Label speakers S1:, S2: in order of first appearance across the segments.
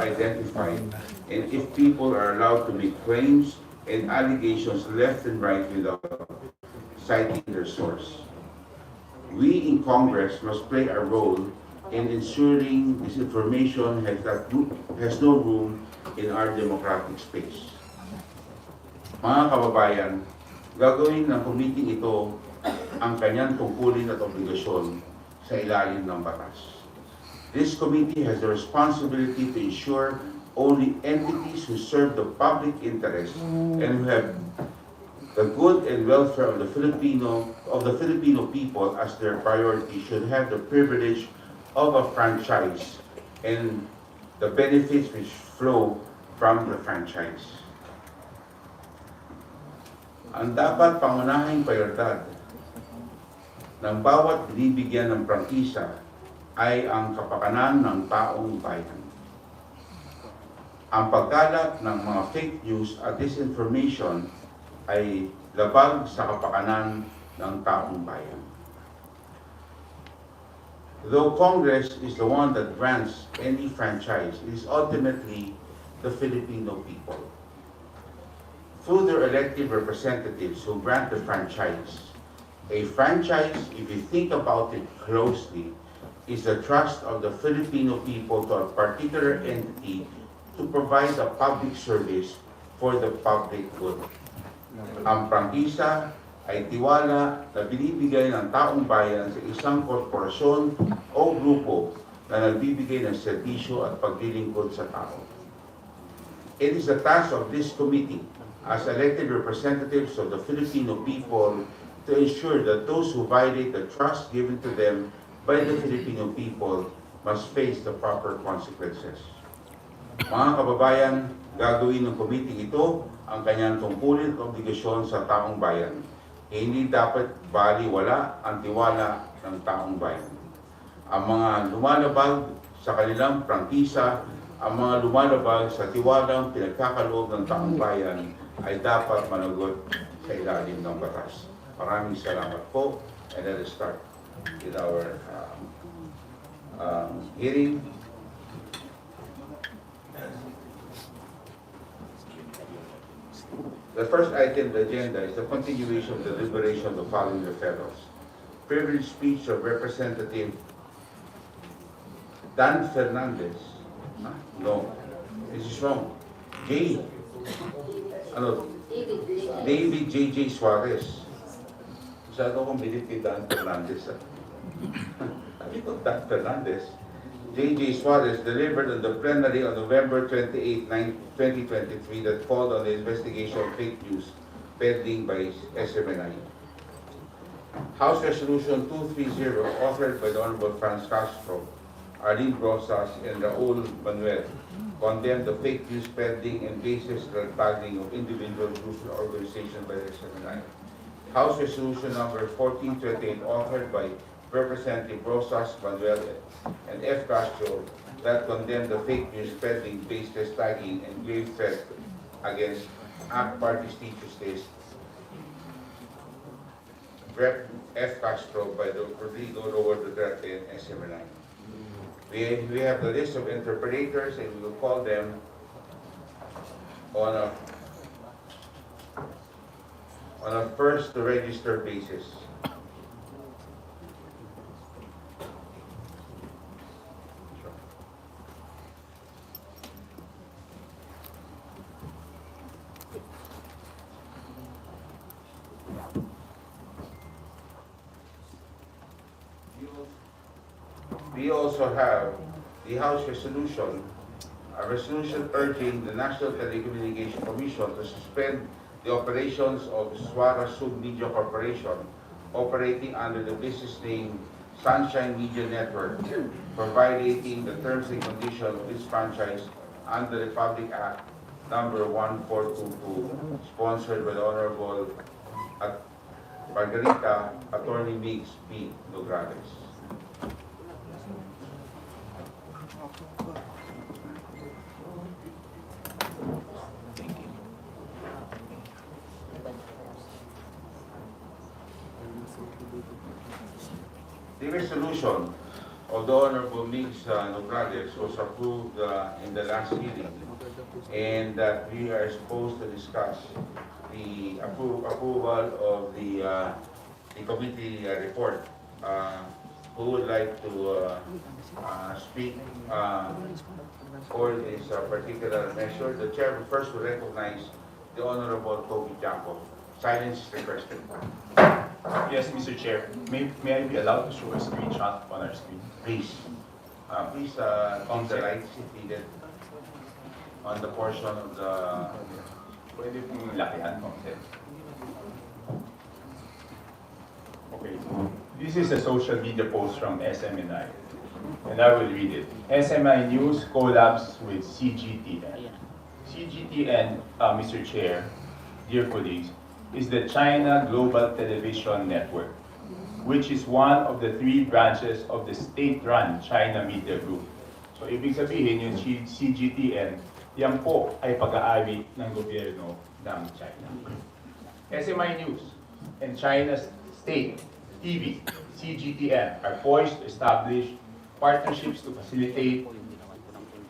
S1: identified, and if people are allowed to make claims and allegations left and right without citing their source. We in Congress must play a role in ensuring this information has no room in our democratic space. Mga kababayan, gagawin ng committee ito ang kanyang tungkulin at obligasyon sa ilalim ng batas. This committee has the responsibility to ensure only entities who serve the public interest and who have the good and welfare of the Filipino people as their priority should have the privilege of a franchise and the benefits which flow from the franchise. Ang dapat pangunahing prioridad ng bawat binibigyan ng prangkisa ay ang kapakanan ng taong bayan. Ang pagkalat ng mga fake news at disinformation ay labag sa kapakanan ng taong bayan. Though Congress is the one that grants any franchise, it is ultimately the Filipino people. Through their elected representatives who grant the franchise. A franchise, if you think about it closely, is the trust of the Filipino people to a particular entity to provide a public service for the public good. Ang prangkisa ay tiwala na binibigay ng taong bayan sa isang korporasyon o grupo na nagbibigay ng serbisyo at paglilingkod sa tao. It is the task of this committee as elected representatives of the Filipino people to ensure that those who violate the trust given to them by the Filipino people must face the proper consequences. Mga kababayan, gagawin ng committee ito ang kanyang tungkulin at obligasyon sa taong bayan. Hindi dapat baliwala ang tiwala ng taong bayan. Ang mga lumalabag sa kanilang prangkisa, ang mga lumalabag sa tiwalang pinagkakaloob ng taong bayan ay dapat managot sa ilalim ng batas. Maraming salamat po, and let us start with our hearing. The first item on the agenda is the continuation of the deliberation of the following referrals. Privileged speech of Representative Dan Fernandez. No, this is wrong. David J.J. Suarez. Masyado akong bilip kay Dan Fernandez. Sabi ko, Dan Fernandez. J.J. Suarez delivered on the plenary on November 28, 2023 that called on the investigation of fake news pending by SMNI. House Resolution 230, authored by the Honorable Franz Castro, Arlene Rosas, and Raul Manuel, condemned the fake news pending and baseless tagging of individual groups or organizations by the SMNI. House Resolution number 1428, authored by Representative Rosas, Manuel, and F. Castro, that condemned the fake news pending baseless tagging and grave threat against ACT Party's teachers list. Rep. F. Castro by the Rodrigo Roa Duterte and SMNI. We have the list of interpreters, and we will call them on a first to register basis. We also have the House Resolution, a resolution urging the National Telecommunication Commission to suspend the operations of Swara Sub Media Corporation, operating under the business name Sunshine Media Network, for violating the terms and conditions of its franchise under the Public Act number 1422, sponsored by the Honorable Margarita Attorney Migs P. Nograles. The resolution although Honorable Mix Nograles was approved in the last hearing, and that we are supposed to discuss the approval of the committee report. Who would like to speak for this particular measure? The chair will first recognize the Honorable Toby Janko. Silence is requested.
S2: Yes, Mr. Chair. May I be allowed to show a screenshot on our screen?
S1: Please. Please keep the lights if needed on the portion of the...
S2: Pwede pong lakihan, Concept. Okay. This is a social media post from SMNI, and I will read it. SMI News collabs with CGTN. CGTN, Mr. Chair, dear colleagues, is the China Global Television Network, which is one of the 3 branches of the state-run China Media Group. So, ibig sabihin, yung CGTN, yan po ay pag-aari ng gobyerno ng China. SMI News and China's state TV, CGTN, are poised to establish partnerships to facilitate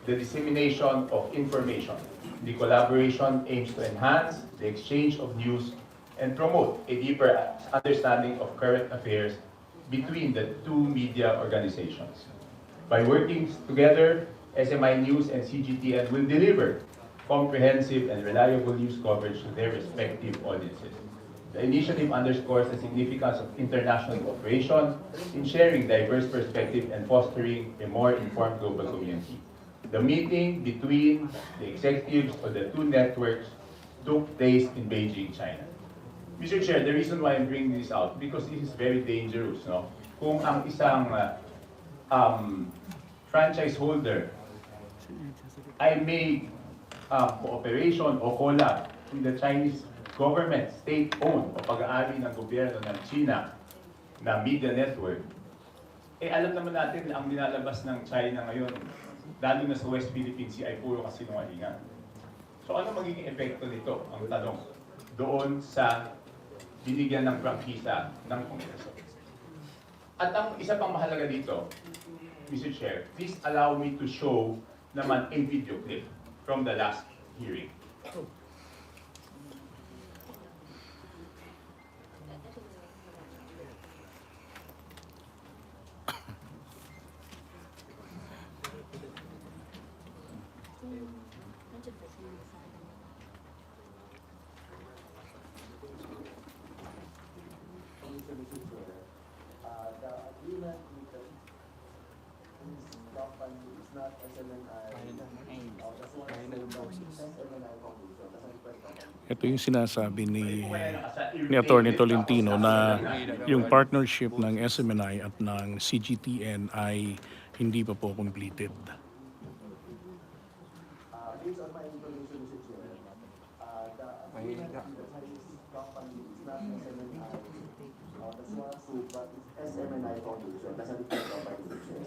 S2: the dissemination of information. The collaboration aims to enhance the exchange of news and promote a deeper understanding of current affairs between the 2 media organizations. By working together, SMI News and CGTN will deliver comprehensive and reliable news coverage to their respective audiences. The initiative underscores the significance of international cooperation in sharing diverse perspectives and fostering a more informed global community. The meeting between the executives of the 2 networks took place in Beijing, China. Mr. Chair, the reason why I'm bringing this out, because this is very dangerous, no? Kung ang isang franchise holder ay may cooperation o collab with the Chinese government, state-owned o pag-aari ng gobyerno ng China na media network, alam naman natin na ang nilalabas ng China ngayon, lalo na sa West Philippine Sea, ay puro kasinungalingan. So ano magiging epekto nito, ang tanong, doon sa binigyan ng prangkisa ng Kongreso? At ang isa pang mahalaga dito, Mr. Chair, please allow me to show naman a video clip from the last hearing.
S3: The agreement with the company is not SMNI. That's one SMNI Foundation.
S4: Ito yung sinasabi ni Attorney Tolentino na yung partnership ng SMNI at ng CGTN ay hindi pa po completed.
S3: Based on my information, Mr. Chair, the agreement with the Chinese company is not SMNI. That's one suit, but it's SMNI Foundation. That's a different company, Mr. Chair.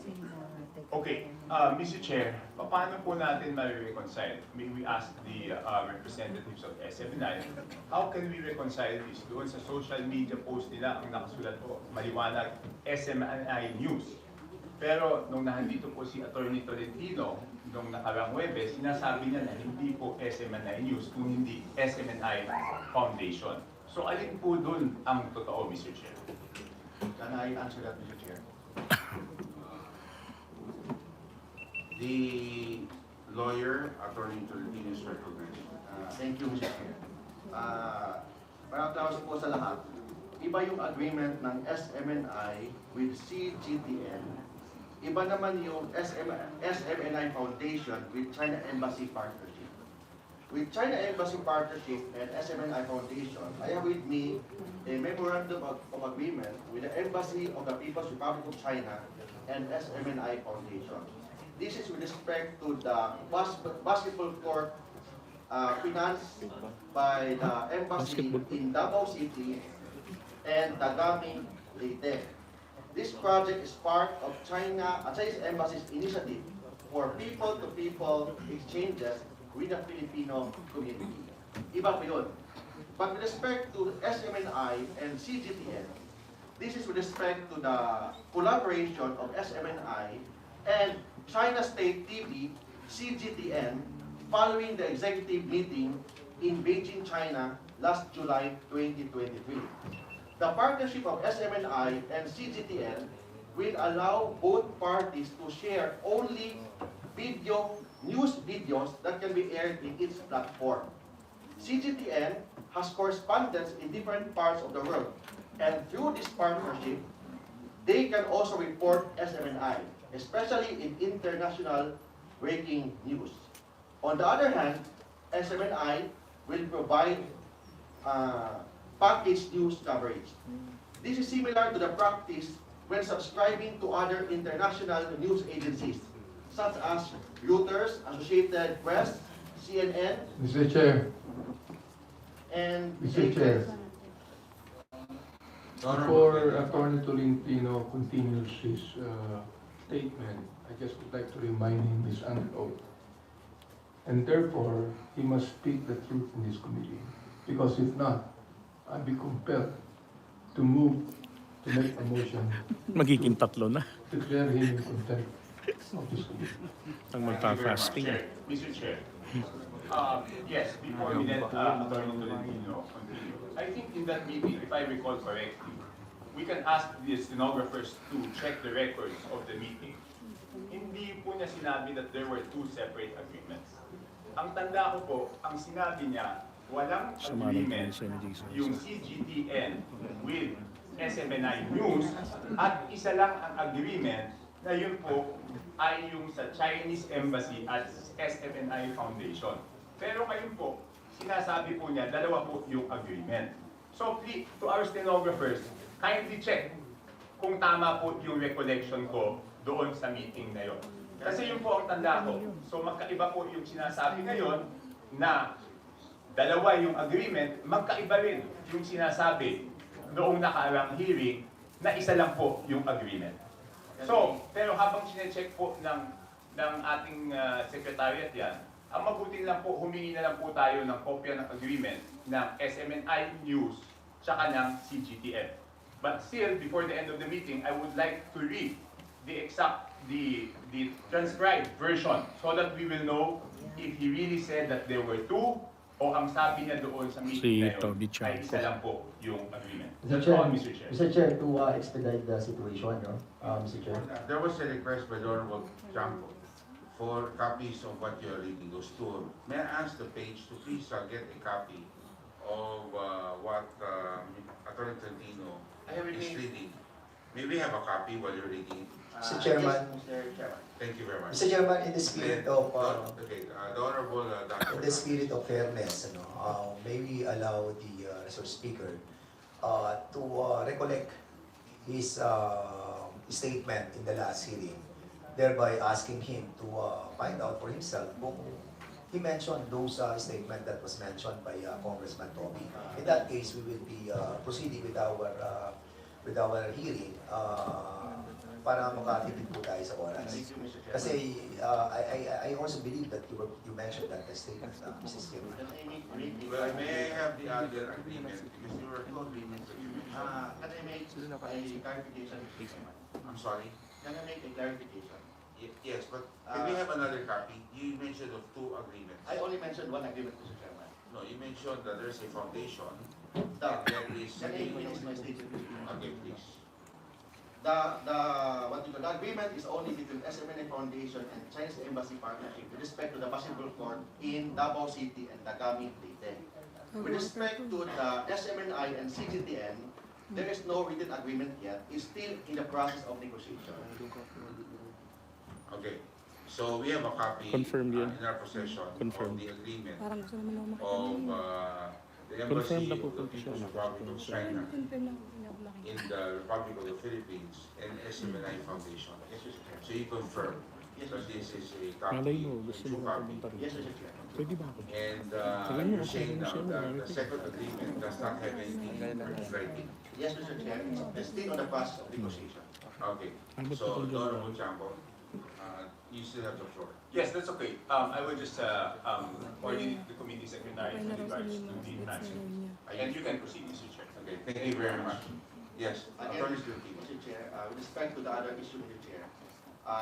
S2: Okay, Mr. Chair, paano po natin ma-reconcile? May we ask the representatives of SMNI, how can we reconcile this? Doon sa social media post nila, ang nakasulat po, maliwanag, SMNI News. Pero nung nandito po si Attorney Tolentino, nung nakarang Webes, sinasabi niya na hindi po SMNI News, kung hindi SMNI Foundation. So alin po doon ang totoo, Mr. Chair?
S1: Can I answer that, Mr. Chair? The lawyer, Attorney Tolentino, is recognized.
S3: Thank you, Mr. Chair. Para aplauso po sa lahat, iba yung agreement ng SMNI with CGTN. Iba naman yung SMNI Foundation with China Embassy Partnership. With China Embassy Partnership and SMNI Foundation, I have with me a memorandum of agreement with the Embassy of the People's Republic of China and SMNI Foundation. This is with respect to the basketball court financed by the embassy in Davao City and Tagami, Leyte. This project is part of Chinese Embassy's initiative for people-to-people exchanges with the Filipino community. Iba po yun. But with respect to SMNI and CGTN, This is with respect to the collaboration of SMNI and China State TV, CGTN, following the executive meeting in Beijing, China, last July 2023. The partnership of SMNI and CGTN will allow both parties to share only news videos that can be aired in its platform. CGTN has correspondents in different parts of the world, and through this partnership, they can also report SMNI, especially in international breaking news. On the other hand, SMNI will provide package news coverage. This is similar to the practice when subscribing to other international news agencies, such as Reuters, Associated Press, CNN,
S5: Mr. Chair,
S3: and
S5: Mr. Chair,
S1: Honorable
S5: before
S1: Pagdinig.
S5: Attorney Tolentino continues his statement, I just would like to remind him he's under oath. And therefore, he must speak the truth in this committee. Because if not, I'll be compelled to move to make a motion
S4: Magiging tatlo na
S5: to declare him in contempt of this committee.
S4: ang
S2: Thank you very much,
S4: magpa-fasting.
S2: Chair. Mr. Chair, yes, before we let Attorney Tolentino continue, I think in that meeting, if I recall correctly, we can ask the stenographers to check the records of the meeting. Hindi po niya sinabi that there were two separate agreements. Ang tanda ko po, ang sinabi niya, walang
S4: Samahan
S2: agreement
S4: tayo sa Jesus.
S2: yung CGTN with SMNI News at isa lang ang agreement na yun po ay yung sa Chinese Embassy at SMNI Foundation. Pero ngayon po, sinasabi po niya, dalawa po yung agreement. So please, to our stenographers, kindly check kung tama po yung recollection ko doon sa meeting na yun. Kasi yun po ang tanda ko. So magkaiba po yung sinasabi ngayon na dalawa yung agreement, magkaiba rin yung sinasabi noong nakaraang hearing na isa lang po yung agreement. So, pero habang sinecheck po ng ating secretariat yan, ang mabuti lang po, humingi na lang po tayo ng kopya ng agreement ng SMNI News tsaka ng CGTN. But still, before the end of the meeting, I would like to read the transcribed version so that we will know if he really said that there were two o ang sabi niya doon sa meeting na yun ay isa lang po yung agreement. That's all, Mr. Chair.
S6: Mr. Chair, to expedite the situation, no? Mr. Chair.
S1: There was a request by the Honorable Chanco for copies of what you're reading, those two. May I ask the page to please get a copy of what Attorney Tolentino is reading? May we have a copy while you're reading?
S6: Mr. Chairman.
S3: Yes, Mr. Chairman.
S1: Thank you very much.
S6: Mr. Chairman, in the spirit of
S1: The Honorable Dr.
S6: in the spirit of fairness, may we allow the resource speaker to recollect his statement in the last hearing, thereby asking him to find out for himself kung he mentioned those statements that was mentioned by Congressman Toby. In that case, we will be proceeding with our hearing para makatipid po tayo sa oras.
S3: Thank you, Mr. Chairman.
S6: Kasi I also believe that you mentioned that the statement, Mrs. Kim.
S3: Can I make
S1: Well, may I have the other agreement because you were told me Mr. Chairman.
S3: can I make a clarification, Mr. Chairman?
S1: I'm sorry.
S3: Can I make a clarification?
S1: Yes, but can we have another copy? You mentioned of two agreements.
S3: I only mentioned one agreement, Mr. Chairman.
S1: No, you mentioned that there's a foundation.
S3: The,
S1: There is.
S3: can I finish my statement?
S1: Okay, please.
S3: The agreement is only between SMNI Foundation and Chinese Embassy Partnership with respect to the basketball court in Davao City and Dagami, Leyte. With respect to the SMNI and CGTN, there is no written agreement yet. It's still in the process of negotiation.
S1: Okay. So we have a copy
S4: Confirmed yun.
S1: in our possession
S4: Confirmed.
S1: of the agreement
S7: Parang gusto naman ako
S1: of
S7: makita
S1: the Embassy
S4: Confirmed na po
S1: of the
S4: po siya.
S1: People's Republic of China
S7: Confirm lang, hindi ako nakita.
S1: in the Republic of the Philippines and SMNI Foundation.
S3: Yes, Mr. Chairman.
S1: So you confirm
S3: Yes,
S1: that
S3: Mr.
S1: this is a
S4: Malay
S1: copy,
S4: mo,
S1: a
S4: gusto
S1: true
S4: mo
S1: copy.
S4: pumunta rin.
S3: Yes, Mr. Chairman.
S4: Pwede ba ako?
S1: And
S4: Sabihin mo,
S1: you're saying now
S4: siya,
S1: that the
S4: marami.
S1: second agreement does not have anything in writing.
S3: Yes, Mr. Chairman. It's still on the process of negotiation.
S1: Okay.
S4: Ano ba
S1: So,
S4: itong
S1: Honorable Champo, you still have the floor.
S2: Yes, that's okay. I will just coordinate the committee secretary
S7: Okay
S2: with
S7: na raw sa
S2: regards to
S7: Lima,
S2: the
S7: it's
S2: transcript.
S7: niya.
S2: And you can proceed, Mr. Chair.
S1: Okay, thank you very much. Yes,
S3: Again,
S1: Attorney Stiltino.
S3: Mr. Chair, with respect to the other issue, Mr. Chair,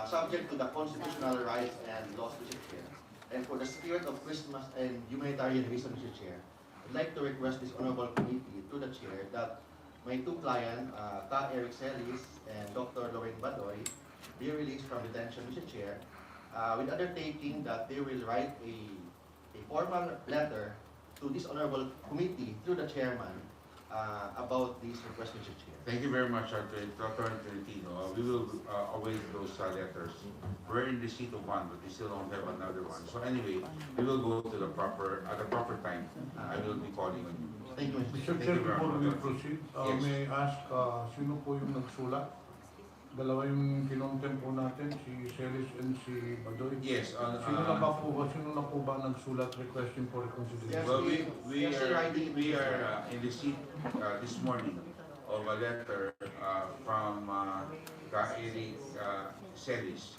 S3: subject to the constitutional rights and laws, Mr. Chair, and for the spirit of Christmas and humanitarian reason, Mr. Chair, I'd like to request this honorable committee to the chair that my two clients, Ka Eric Celis and Dr. Lorraine Badoy, be released from detention, Mr. Chair, with undertaking that they will write a formal letter to this honorable committee through the chairman about this request, Mr. Chair.
S1: Thank you very much, Dr. Tolentino. We will await those letters. We're in receipt of one, but we still don't have another one. So anyway, we will go to the proper, at the proper time. I will be calling on you.
S3: Thank you, Mr. Chair.
S8: Mr.
S1: Thank
S8: Chair,
S1: you very
S8: before
S1: much.
S8: we proceed,
S1: Yes.
S8: may I ask, sino po yung nagsulat? Dalawa yung kinomtem po natin, si Celis and si Badoy.
S1: Yes,
S8: Sino na po ba nagsulat requesting for reconsideration?
S1: well, we
S3: Yes, sir, I think-
S1: are in receipt this morning of a letter from Eric Celis,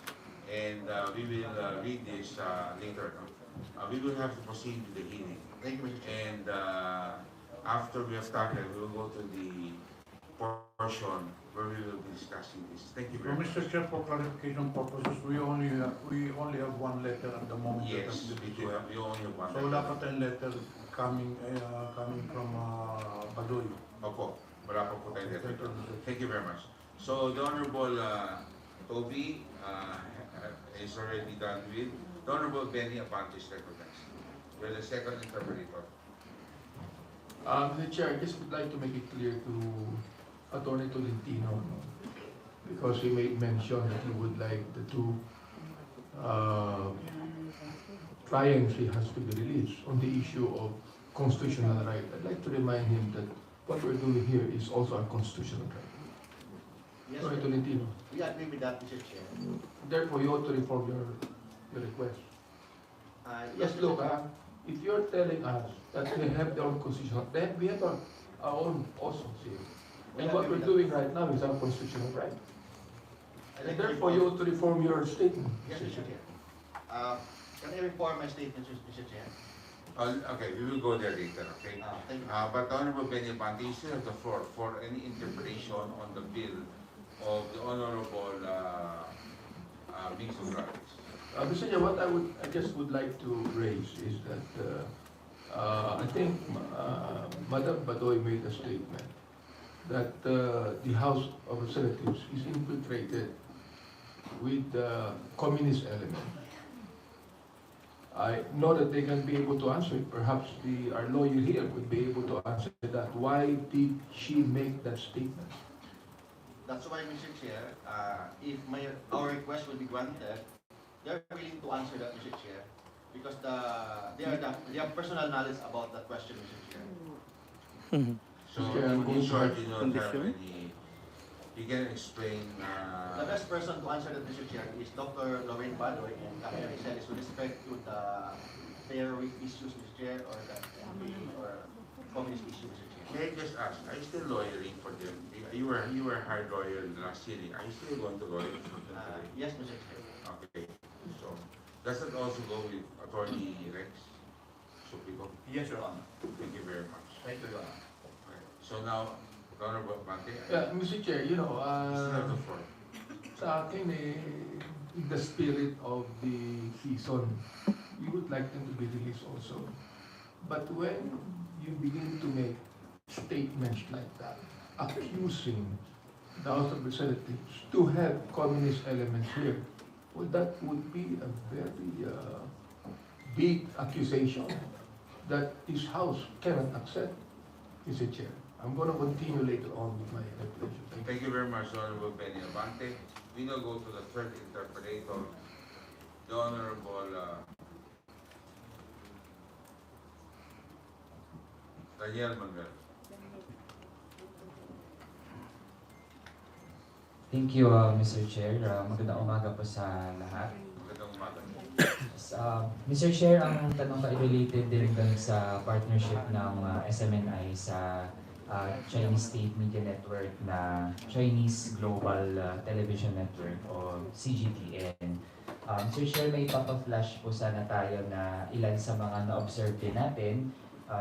S1: and we will read this later. We will have to proceed with the hearing,
S3: Thank you, Mr. Chair.
S1: and after we have started, we will go to the portion where we will be discussing this. Thank you
S8: So,
S1: very much.
S8: Mr. Chair, for clarification purposes, we only have one letter at the moment. that
S1: Yes,
S8: has been
S1: we do have, we only have one.
S8: So wala pa tayong letter coming from Badoy.
S1: Opo, wala pa po tayo dito. Thank you very much. So the Honorable Toby is already done with. The Honorable Benny Abante is recognized. You're the second interpreter.
S5: The Chair, I just would like to make it clear to Attorney Tolentino, no? Because he made mention that he would like the two clients he has to be released on the issue of constitutional right. I'd like to remind him that what we're doing here is also a constitutional right.
S3: Yes,
S5: Attorney
S3: sir.
S5: Tolentino,
S3: We agree with that, Mr. Chair.
S5: therefore you ought to reform your request.
S3: Yes,
S5: Just
S3: Mr.
S5: look,
S3: Chair.
S5: if you're telling us that they have their own constitutional, we have our own also here. And what we're doing right now is our constitutional right.
S3: I'd
S5: And
S3: like to
S5: therefore, you ought to reform your statement.
S3: Yes, Mr. Chair. Can I reform my statement, Mr. Chair?
S1: Okay, we will go there later, okay?
S3: Thank you.
S1: But the Honorable Benny Abante, you still have the floor for any interpretation on the bill of the Honorable Biggs Gonzalez.
S5: Mr. Chair, what I just would like to raise is that I think Madam Badoy made a statement that the House of Representatives is infiltrated with communist elements. I know that they can be able to answer it. Perhaps our lawyer here would be able to answer that. Why did she make that statement?
S3: That's why, Mr. Chair, if our request will be granted, they're willing to answer that, Mr. Chair, because they have personal knowledge about that question, Mr. Chair.
S1: So
S5: Okay, I'm
S1: in
S5: going
S1: short,
S5: to
S1: you don't have any, you can explain,
S3: The best person to answer that, Mr. Chair, is Dr. Lorraine Badoy and Dr. Celis with respect to the fair week issues, Mr. Chair, or communist issues, Mr. Chair.
S1: may I just ask, are you still lawyering for them? You were a hard lawyer in the last hearing. Are you still going to lawyer for them today?
S3: Yes, Mr. Chair.
S1: Okay, so, does it also go with Attorney Rex Suplico?
S2: Yes, Your Honor.
S1: Thank you very much.
S2: Thank you, Your Honor.
S1: Okay. So now, Honorable Abante,
S5: Yeah, Mr. Chair,
S1: you still have the floor.
S5: sa akin in the spirit of the season, we would like them to be released also. But when you begin to make statements like that, accusing the House of Representatives to have communist elements here, well, that would be a very big accusation that this House cannot accept, Mr. Chair. I'm going to continue later on with my explanation. Thank you.
S1: Thank you very much, Honorable Benny Abante. We now go to the third interpreter, the Honorable Daniel Manuel.
S9: Thank you, Mr. Chair. Magandang umaga po sa lahat.
S1: Magandang umaga.
S9: Mr. Chair, ang tanong ka related din dun sa partnership ng SMNI sa Chinese State Media Network na Chinese Global Television Network o CGTN. Mr. Chair, may papa-flash po sana tayo na ilan sa mga na-observe din natin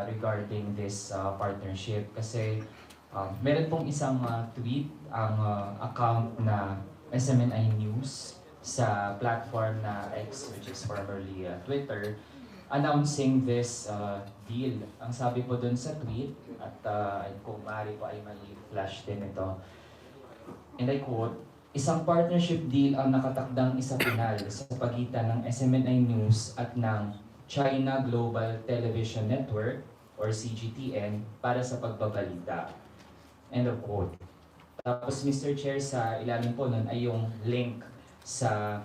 S9: regarding this partnership kasi Meron pong isang tweet ang account na SMNI News sa platform na X, which is formerly Twitter, announcing this deal. Ang sabi po dun sa tweet, at kung maaari po ay may-flash din ito, and I quote, "Isang partnership deal ang nakatakdang isapinal sa pagitan ng SMNI News at ng China Global Television Network or CGTN para sa pagbabalita." End of quote. Tapos Mr. Chair, sa ilalim po nun ay yung link sa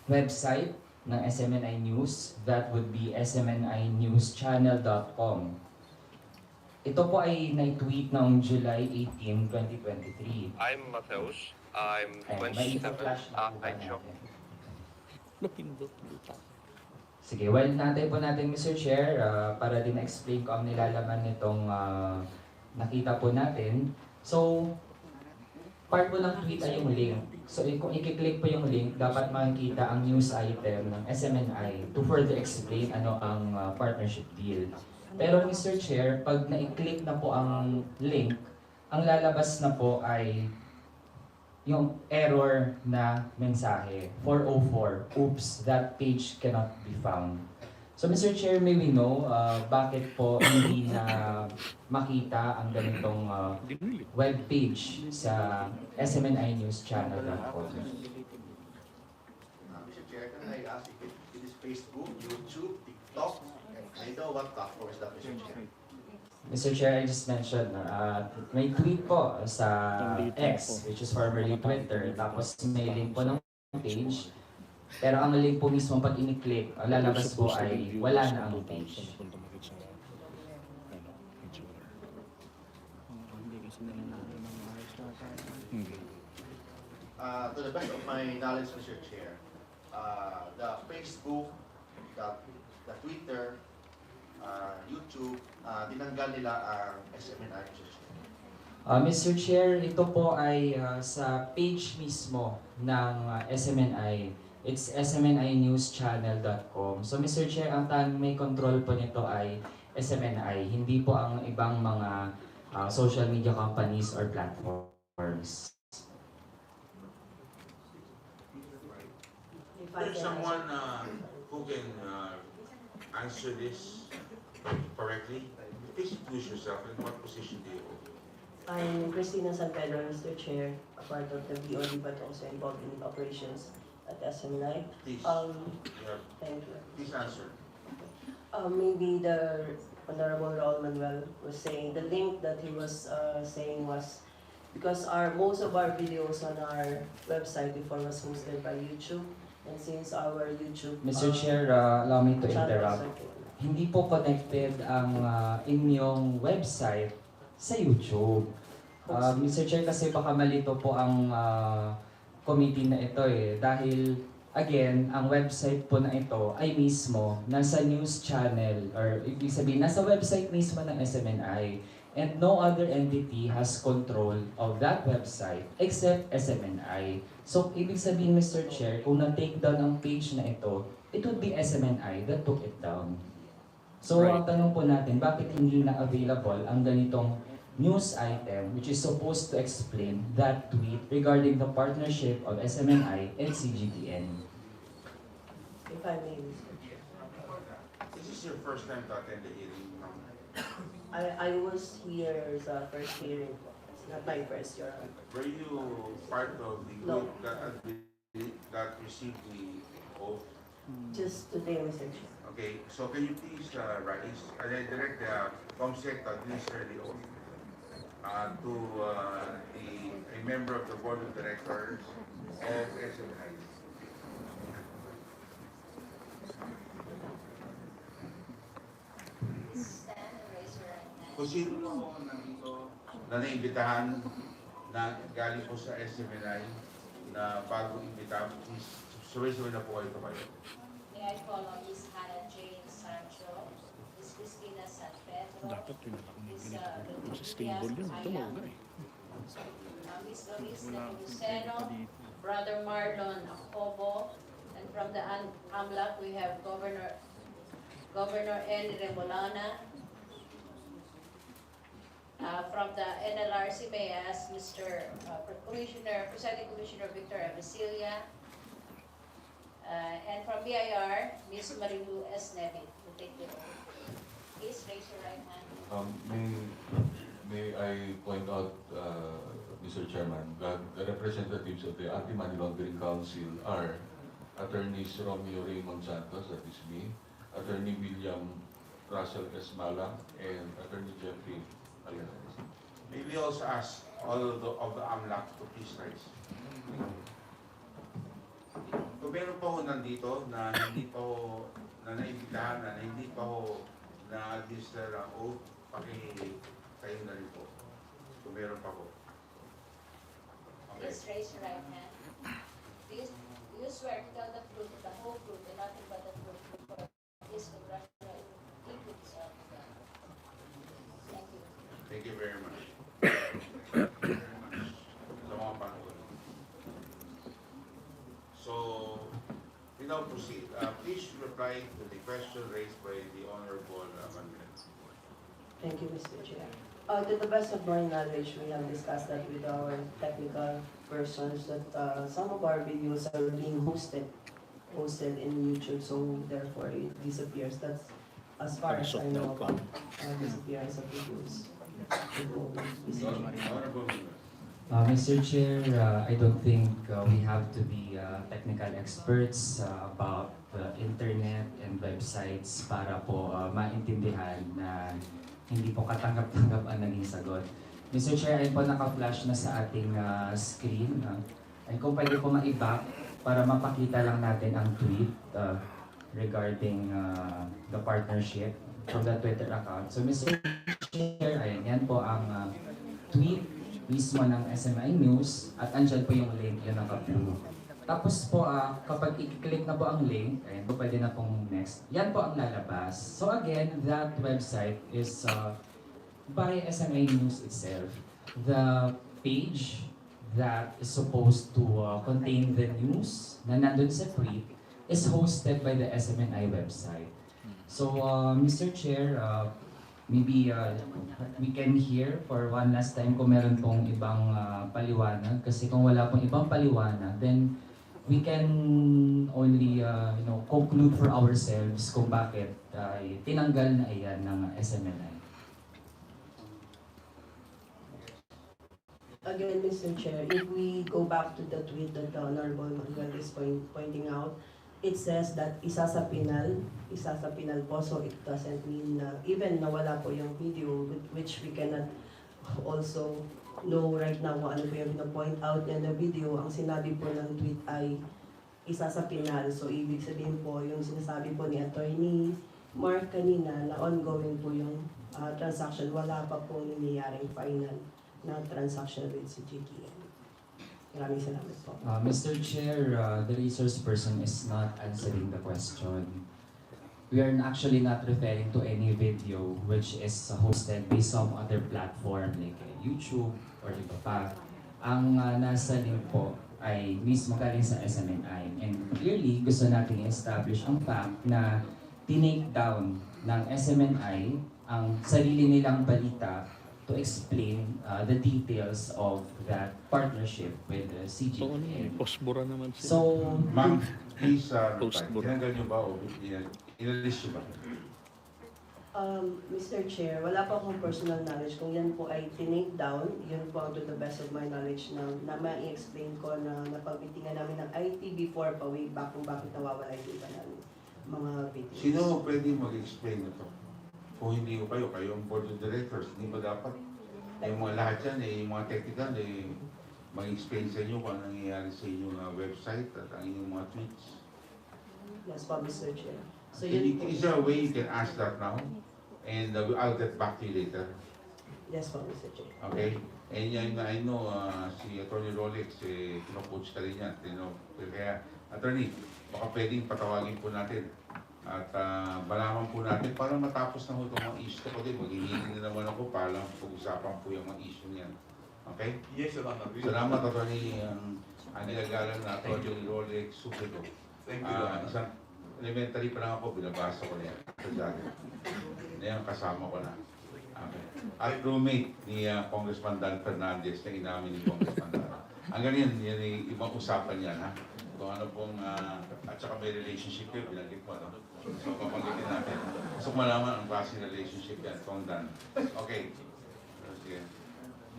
S9: website ng SMNI News. That would be smninewschannel.com. Ito po ay na-tweet noong July 18, 2023.
S10: I'm Mateus. I'm
S9: May
S10: 27.
S9: flash na po ba
S10: I'm sure.
S9: natin? Sige, well, natin po natin Mr. Chair para din explain ko ang nilalaman nitong nakita po natin. So, part po ng tweet ay yung link. So, kung i-click po yung link, dapat makikita ang news item ng SMNI to further explain ano ang partnership deal. Pero Mr. Chair, pag na-click na po ang link, ang lalabas na po ay yung error na mensahe, 404, oops, that page cannot be found. So Mr. Chair, may we know bakit po hindi na makita ang ganitong web page sa smninewschannel.com?
S3: Mr. Chair, can I ask if it is Facebook, YouTube, TikTok, and I know what platform is that, Mr. Chair?
S9: Mr. Chair, I just mentioned, may tweet po sa X, which is formerly Twitter, tapos may link po ng page. Pero ang link po mismo pag ini-click, ang lalabas po ay wala na ang page.
S3: To the best of my knowledge, Mr. Chair, the Facebook, the Twitter, YouTube, tinanggal nila ang SMNI, Mr. Chair.
S9: Mr. Chair, ito po ay sa page mismo ng SMNI. It's smninewschannel.com. So Mr. Chair, ang tanging may control po nito ay SMNI, hindi po ang ibang mga social media companies or platforms.
S1: There's someone who can answer this correctly. Please introduce yourself and what position do you hold?
S11: I'm Christina San Pedro, Mr. Chair, a part of the BOD but also involved in operations at SMNI.
S1: Please,
S11: Thank you.
S1: please answer.
S11: Maybe the Honorable Raul Manuel was saying, the link that he was saying was because most of our videos on our website before was hosted by YouTube, and since our YouTube
S9: Mr. Chair, allow me to
S11: channels
S9: interrupt. Hindi po connected ang inyong website sa YouTube. Mr. Chair, kasi baka malito po ang committee na ito dahil again, ang website po na ito ay mismo nasa news channel or ibig sabihin, nasa website mismo ng SMNI and no other entity has control of that website except SMNI. So, ibig sabihin, Mr. Chair, kung na-take down ang page na ito, it would be SMNI that took it down. So, ang tanong po natin, bakit hindi na available ang ganitong news item which is supposed to explain that tweet regarding the partnership of SMNI and CGTN?
S11: If I may, Mr. Chair.
S1: Is this your first time to attend the hearing?
S11: I was here sa first hearing. It's not my first, Your Honor.
S1: Were you part of the
S11: No.
S1: group that received the oath?
S11: Just today, Mr. Chair.
S1: Okay, so can you please rise and then direct the COMSEC to administer the oath to a member of the board of directors of SMNI? Kung sino po nandito na naimbitahan na galing po sa SMNI na bagong imbitahan, please suway-suway na po kayo tumayo.
S12: May I follow Ms. Hannah Jane Sancho, Ms. Christina San Pedro,
S4: Dapat pinaka
S12: Ms.
S4: Mas stable yun. Ito mga
S12: Ms. Doris Nepomuceno, Brother Marlon Acobo, and from the AMLAC we have Governor N. Remolana, From the NLRC, may I ask Mr. Presiding Commissioner Victor Avesilia. And from BIR, Ms. Marilu S. Nevit, will take the oath. Please raise your right hand.
S13: May I point out, Mr. Chairman, that the representatives of the Anti-Money Laundering Council are Attorneys Romeo Raymond Santos, that is me, Attorney William Russell Esmala, and Attorney Jeffrey Alvarez.
S1: May we also ask all of the AMLAC to please rise. Kung meron pa ho nandito na hindi pa ho na naimbitahan na hindi pa ho na-register ang oath, kayo na rin po. Kung meron pa ho. Okay.
S12: Please raise your right hand. Do you swear to tell the truth, the whole truth, and nothing but the truth before this congressional inputs of Thank you.
S1: Thank you very much. Thank you very much. Sa mga panahon. So, we now proceed. Please reply to the question raised by the Honorable Manuel.
S11: Thank you, Mr. Chair. To the best of my knowledge, we have discussed that with our technical persons that some of our videos are being hosted in YouTube, so therefore it disappears. That's as far as I know about disappearance of videos.
S1: Honorable Manuel.
S9: Mr. Chair, I don't think we have to be technical experts about internet and websites para po maintindihan na hindi po katanggap-tanggap ang naging sagot. Mr. Chair, ayun po naka-flash na sa ating screen. Ay kung pwede po ma-back para mapakita lang natin ang tweet regarding the partnership from the Twitter account. So Mr. Chair, ayun, yan po ang tweet mismo ng SMI News at andyan po yung link, yung naka-blue. Tapos po, kapag i-click na po ang link, ayun po, pwede na pong next. Yan po ang lalabas. So again, that website is by SMI News itself. The page that is supposed to contain the news na nandun sa tweet is hosted by the SMNI website. So, Mr. Chair, maybe we can hear for one last time kung meron pong ibang paliwanag. Kasi kung wala pong ibang paliwanag, then we can only conclude for ourselves kung bakit tinanggal na iyan ng SMNI.
S11: Again, Mr. Chair, if we go back to the tweet that the Honorable Manuel is pointing out, it says that isa sa pinal po, so it doesn't mean na even nawala po yung video, which we cannot also know right now kung ano po yung point out niya na video. Ang sinabi po ng tweet ay isa sa pinal, so ibig sabihin po yung sinasabi po ni Attorney Mark kanina na ongoing po yung transaction, wala pa po nangyayaring final na transaction with CGTN. Maraming salamat po.
S9: Mr. Chair, the resource person is not answering the question. We are actually not referring to any video which is hosted by some other platform like YouTube or iba pa. Ang nasa link po ay mismo galing sa SMNI. And clearly, gusto natin i-establish ang fact na tinake down ng SMNI ang sarili nilang balita to explain the details of that partnership with the CGTN.
S4: Postbura naman siya.
S9: So,
S1: Ma'am, please
S4: Postbura.
S1: tinanggal niyo ba o inalis niyo ba?
S11: Mr. Chair, wala pa akong personal knowledge. Kung yan po ay tinake down, yun po ang to the best of my knowledge na ma-explain ko na napagbitingan namin ng IT before pa way back kung bakit nawawala yung iba namin mga videos.
S1: Sino pwede mag-explain nito? Kung hindi ko kayo ang board of directors, hindi ba dapat yung mga lahat yan, yung mga technical, mag-explain sa inyo kung ano nangyayari sa inyong website at ang inyong mga tweets?
S11: Yes po, Mr. Chair. So yun po.
S1: Is there a way you can ask that now? And I'll get back to you later.
S11: Yes po, Mr. Chair.
S1: Okay? And yan, I know si Attorney Rolex, kino-coach ka rin yan. Kaya, Attorney, baka pwedeng patawagin po natin at malaman po natin para matapos na ho itong mga issue ko din. Maghihiling na naman ako para lang pag-usapan po yung mga issue niyan. Okay?
S13: Yes, Your Honor.
S1: Salamat, Attorney. Ang nilagalan na Attorney Rolex Suplido.
S13: Thank you, Your Honor.
S1: Isang elementary pa lang ako, binabasa ko na yan. Sa dati. Ngayon, kasama ko na. Okay. At roommate ni Congressman Dan Fernandez na inamin ni Congressman Dan. Ang ganyan, yan yung ibang usapan yan, ha? Kung ano pong, at saka may relationship yun, binanggit mo, no? So, papanggitin natin. Gusto ko malaman ang klase relationship yan, Kong Dan. Okay. Sige.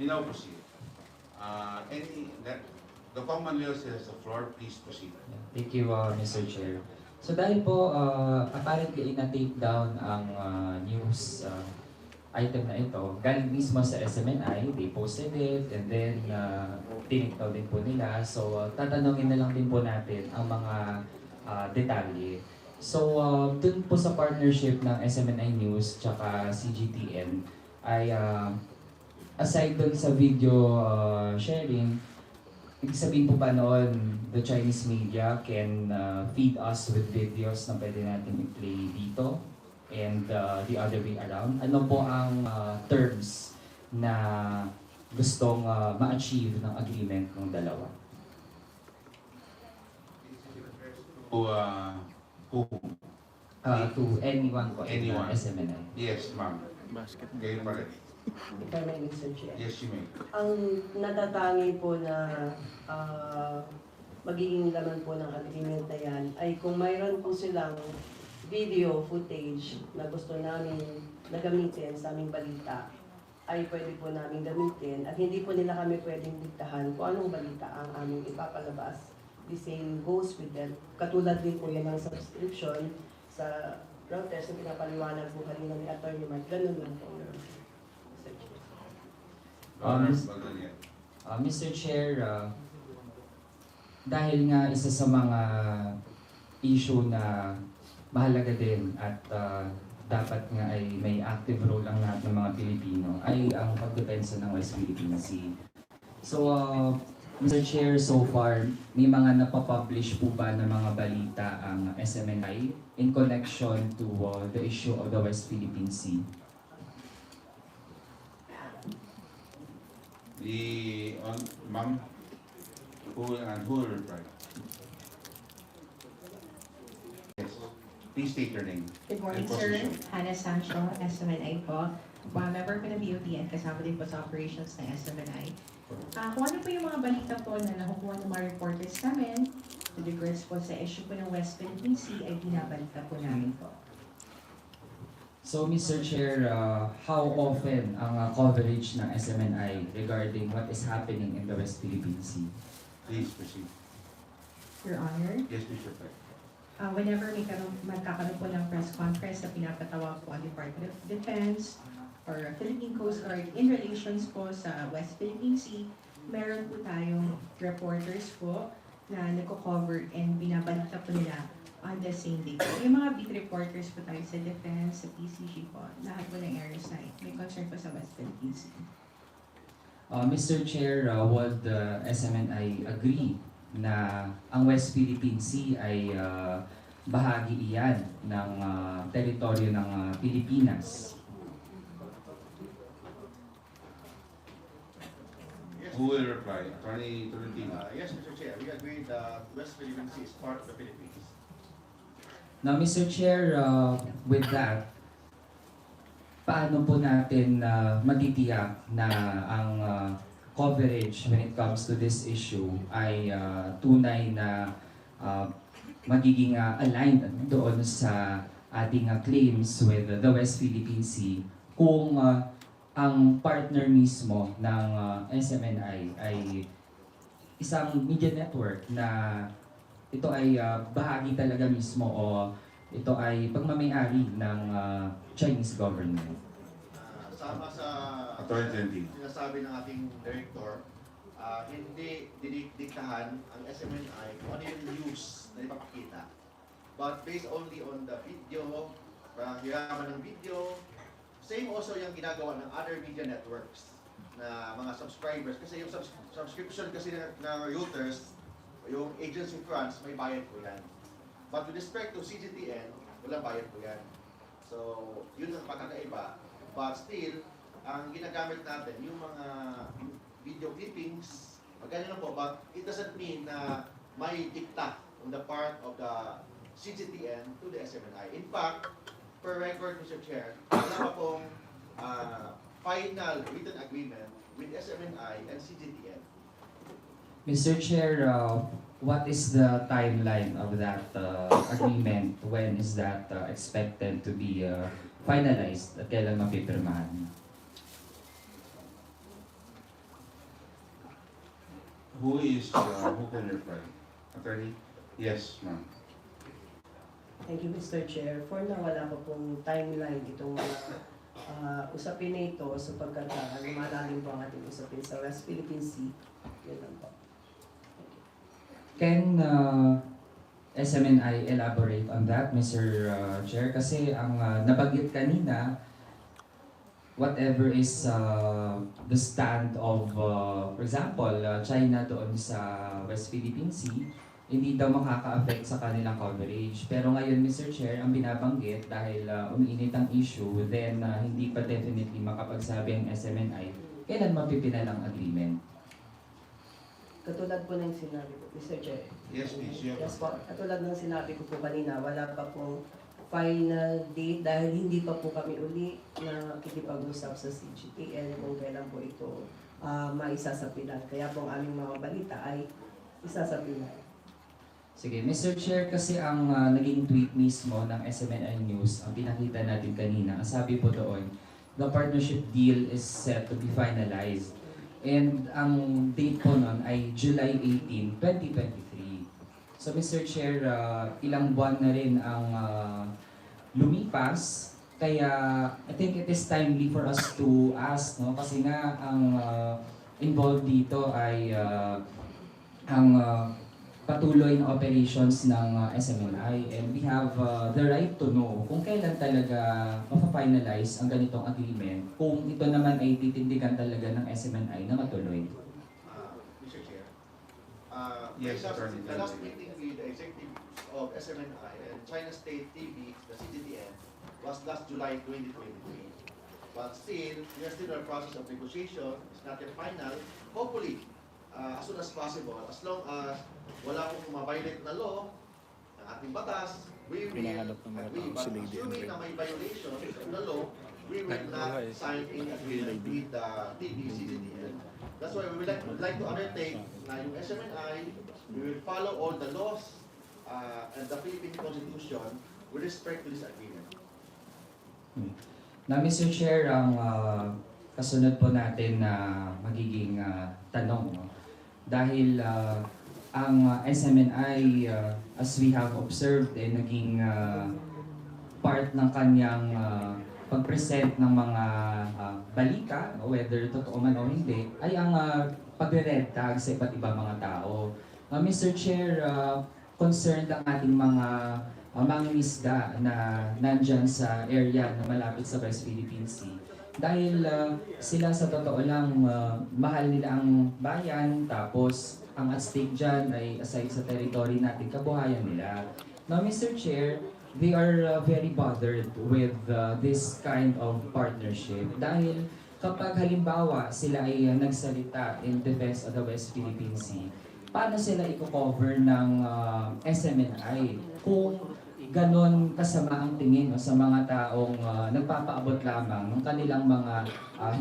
S1: Now proceed. The Commonwealth has the floor, please proceed.
S9: Thank you, Mr. Chair. So dahil po, apparently ina-take down ang news item na ito, galing mismo sa SMNI, they posted it, and then tinignaw din po nila. So tatanungin na lang din po natin ang mga detalye. So dun po sa partnership ng SMNI News tsaka CGTN ay aside dun sa video sharing, ibig sabihin po ba noon, the Chinese media can feed us with videos na pwede natin i-play dito and the other way around? Ano po ang terms na gustong ma-achieve ng agreement ng dalawa? To anyone po in
S1: Anyone.
S9: SMNI.
S1: Yes, ma'am. Kayo pa rin.
S11: If I may, Mr. Chair.
S1: Yes, you may.
S11: Ang natatangi po na magiging laman po ng agreement na yan ay kung mayroon po silang video footage na gusto namin na gamitin sa aming balita, ay pwede po namin gamitin at hindi po nila kami pwedeng diktahan kung anong balita ang aming ipapalabas. The same goes with them. Katulad din po yan ng subscription sa routers na pinapaliwanag po kanina ni Atty. Mark. Ganun lang po.
S9: Mr. Chair, dahil nga isa sa mga issue na mahalaga din at dapat nga ay may active role ang lahat ng mga Pilipino ay ang pagdepensa ng West Philippine Sea. So, Mr. Chair, so far, may mga napapublish po ba ng mga balita ang SMNI in connection to the issue of the West Philippine Sea?
S1: Ma'am, who will reply? Yes. Please state your name.
S14: Good morning,
S1: and
S14: sir.
S1: position.
S14: Hannah Sancho, SMNI po. Member ko ng BOT and kasama din po sa operations ng SMNI. Kung ano po yung mga balita po na nakukuha ng mga reporters namin, with regards po sa issue po ng West Philippine Sea, ay binabalita po namin po.
S9: So, Mr. Chair, how often ang coverage ng SMNI regarding what is happening in the West Philippine Sea?
S1: Please proceed.
S14: Your Honor,
S1: Yes, Mr. Peck.
S14: whenever magkakaroon po ng press conference na pinapatawag po ang Department of Defense or Philippine Coast Guard in relations po sa West Philippine Sea, meron po tayong reporters po na nagko-cover and binabalita po nila on the same day. Yung mga big reporters po tayo sa Defense, sa PCG po, lahat po ng areas na may concern po sa West Philippine Sea.
S9: Mr. Chair, would the SMNI agree na ang West Philippine Sea ay bahagi iyan ng teritoryo ng Pilipinas?
S1: Who will reply? Attorney Tolentino.
S3: Yes, Mr. Chair, we agree that West Philippine Sea is part of the Philippines.
S9: Now, Mr. Chair, with that, paano po natin matitiyak na ang coverage when it comes to this issue ay tunay na magiging aligned doon sa ating claims with the West Philippine Sea kung ang partner mismo ng SMNI ay isang media network na ito ay bahagi talaga mismo o ito ay pagmamayari ng Chinese government.
S3: Sama sa sinasabi ng ating director, hindi didiktahan ang SMNI kung ano yung news na ipapakita. But based only on the video, hiraman ng video, same also yung ginagawa ng other media networks na mga subscribers. Kasi yung subscription kasi ng Reuters, yung agency France, may bayad po yan. But with respect to CGTN, walang bayad po yan. So, yun ang pagkakaiba. But still, ang ginagamit natin, yung mga video clippings, maganda lang po, but it doesn't mean na may dikta on the part of the CGTN to the SMNI. In fact, per record, Mr. Chair, wala pa pong final written agreement with SMNI and CGTN?
S9: Mr. Chair, what is the timeline of that agreement? When is that expected to be finalized at kailan mapipirmahan?
S1: Who can reply? Attorney? Yes, ma'am.
S11: Thank you, Mr. Chair. For now, wala pa pong timeline itong mga usapin na ito sapagkat lumalalim po ang ating usapin sa West Philippine Sea. Yun lang po.
S9: Can SMNI elaborate on that, Mr. Chair? Kasi ang nabanggit kanina, whatever is the stand of, for example, China doon sa West Philippine Sea, hindi daw makaka-affect sa kanilang coverage. Pero ngayon, Mr. Chair, ang binabanggit dahil umiinit ang issue, then hindi pa definitely makapagsabi ang SMNI, kailan mapipinal ang agreement?
S11: Katulad po ng sinabi ko, Mr. Chair.
S1: Yes, please.
S11: Yes po. Katulad ng sinabi ko po kanina, wala pa pong final date dahil hindi pa po kami uli na kikipag-usap sa CGTN kung kailan po ito maisasapilan. Kaya po ang aming mga balita ay isasapilan.
S9: Sige, Mr. Chair, kasi ang naging tweet mismo ng SMNI News, ang pinakita natin kanina, ang sabi po doon, the partnership deal is set to be finalized. And ang date po nun ay July 18, 2023. So Mr. Chair, ilang buwan na rin ang lumipas, kaya I think it is timely for us to ask, no? Kasi nga ang involved dito ay ang patuloy na operations ng SMNI, and we have the right to know kung kailan talaga mapafinalize ang ganitong agreement, kung ito naman ay titindigan talaga ng SMNI na matuloy.
S3: Mr. Chair,
S1: Yes, Attorney.
S3: the last meeting with the executive of SMNI and China State TV, the CGTN, was last July 2023. But still, we are still in the process of negotiation. It's not yet final. Hopefully, as soon as possible, as long as wala pong ma-violate na law, ng ating batas, we will agree. But assuming na may violation of the law, we will not sign any agreement with the TV, CGTN. That's why we would like to undertake na yung SMNI, we will follow all the laws and the Philippine Constitution with respect to this agreement.
S9: Na Mr. Chair, ang kasunod po natin na magiging tanong, no? Dahil ang SMNI, as we have observed, naging part ng kanyang pag-present ng mga balita, whether totoo man o hindi, ay ang pag-red tag sa iba't ibang mga tao. Mr. Chair, concerned ang ating mga mangingisda na nandyan sa area na malapit sa West Philippine Sea. Dahil sila sa totoo lang, mahal nila ang bayan, tapos ang at stake dyan ay aside sa territory natin, kabuhayan nila. Now, Mr. Chair, they are very bothered with this kind of partnership dahil kapag halimbawa sila ay nagsalita in defense of the West Philippine Sea, paano sila i-cover ng SMNI kung ganon kasama ang tingin sa mga taong nagpapaabot lamang ng kanilang mga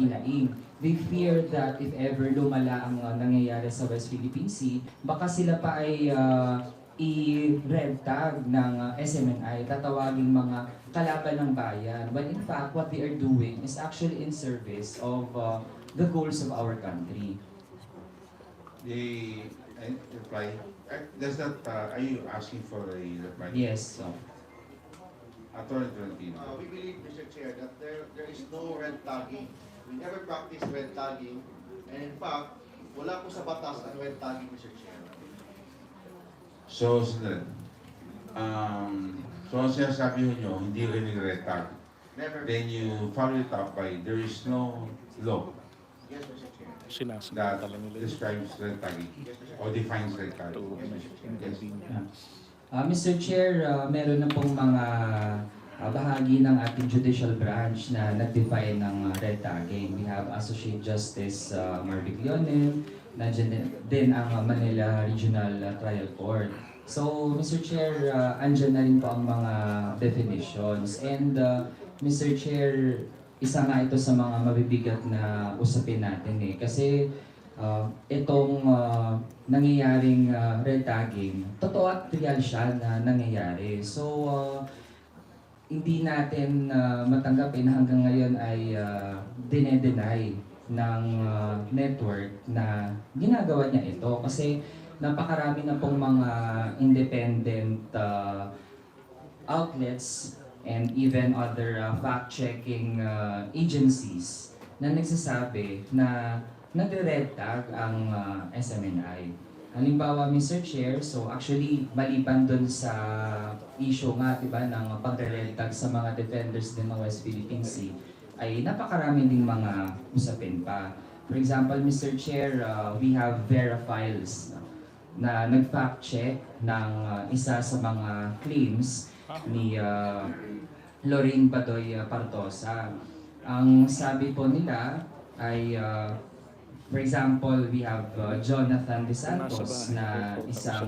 S9: hinaing? They fear that if ever lumala ang nangyayari sa West Philippine Sea, baka sila pa ay i-red tag ng SMNI, tatawaging mga kalaban ng bayan. When in fact, what they are doing is actually in service of the goals of our country.
S1: The reply, does that, are you asking for a reply?
S9: Yes.
S1: Attorney Tolentino.
S3: We believe, Mr. Chair, that there is no red tagging. We never practice red tagging, and in fact, wala po sa batas ang red tagging, Mr. Chair.
S1: So, so ang sinasabi nyo, hindi rin red tag.
S3: Never.
S1: Then you follow it up by, there is no law
S3: Yes, Mr. Chair.
S1: that
S4: Sinasamantala nila yun.
S1: describes red tagging or defines red tagging.
S4: To inconvenience.
S9: Mr. Chair, meron na pong mga bahagi ng ating judicial branch na nag-define ng red tagging. We have Associate Justice Marvic Lionel, nandiyan din ang Manila Regional Trial Court. So, Mr. Chair, andyan na rin po ang mga definitions. And Mr. Chair, isa nga ito sa mga mabibigat na usapin natin eh. Kasi itong nangyayaring red tagging, totoo at real siya na nangyayari. So, hindi natin matanggapin hanggang ngayon ay dinedenay ng network na ginagawa niya ito. Kasi napakarami na pong mga independent outlets and even other fact-checking agencies na nagsasabi na nagre-red tag ang SMNI. Halimbawa, Mr. Chair, so actually, maliban dun sa issue nga, diba, ng pagre-red tag sa mga defenders din ng West Philippine Sea, ay napakarami ding mga usapin pa. For example, Mr. Chair, we have Vera Files na nag-fact check ng isa sa mga claims ni Lorraine Badoy Partosa. Ang sabi po nila ay, for example, we have Jonathan De Santos na isang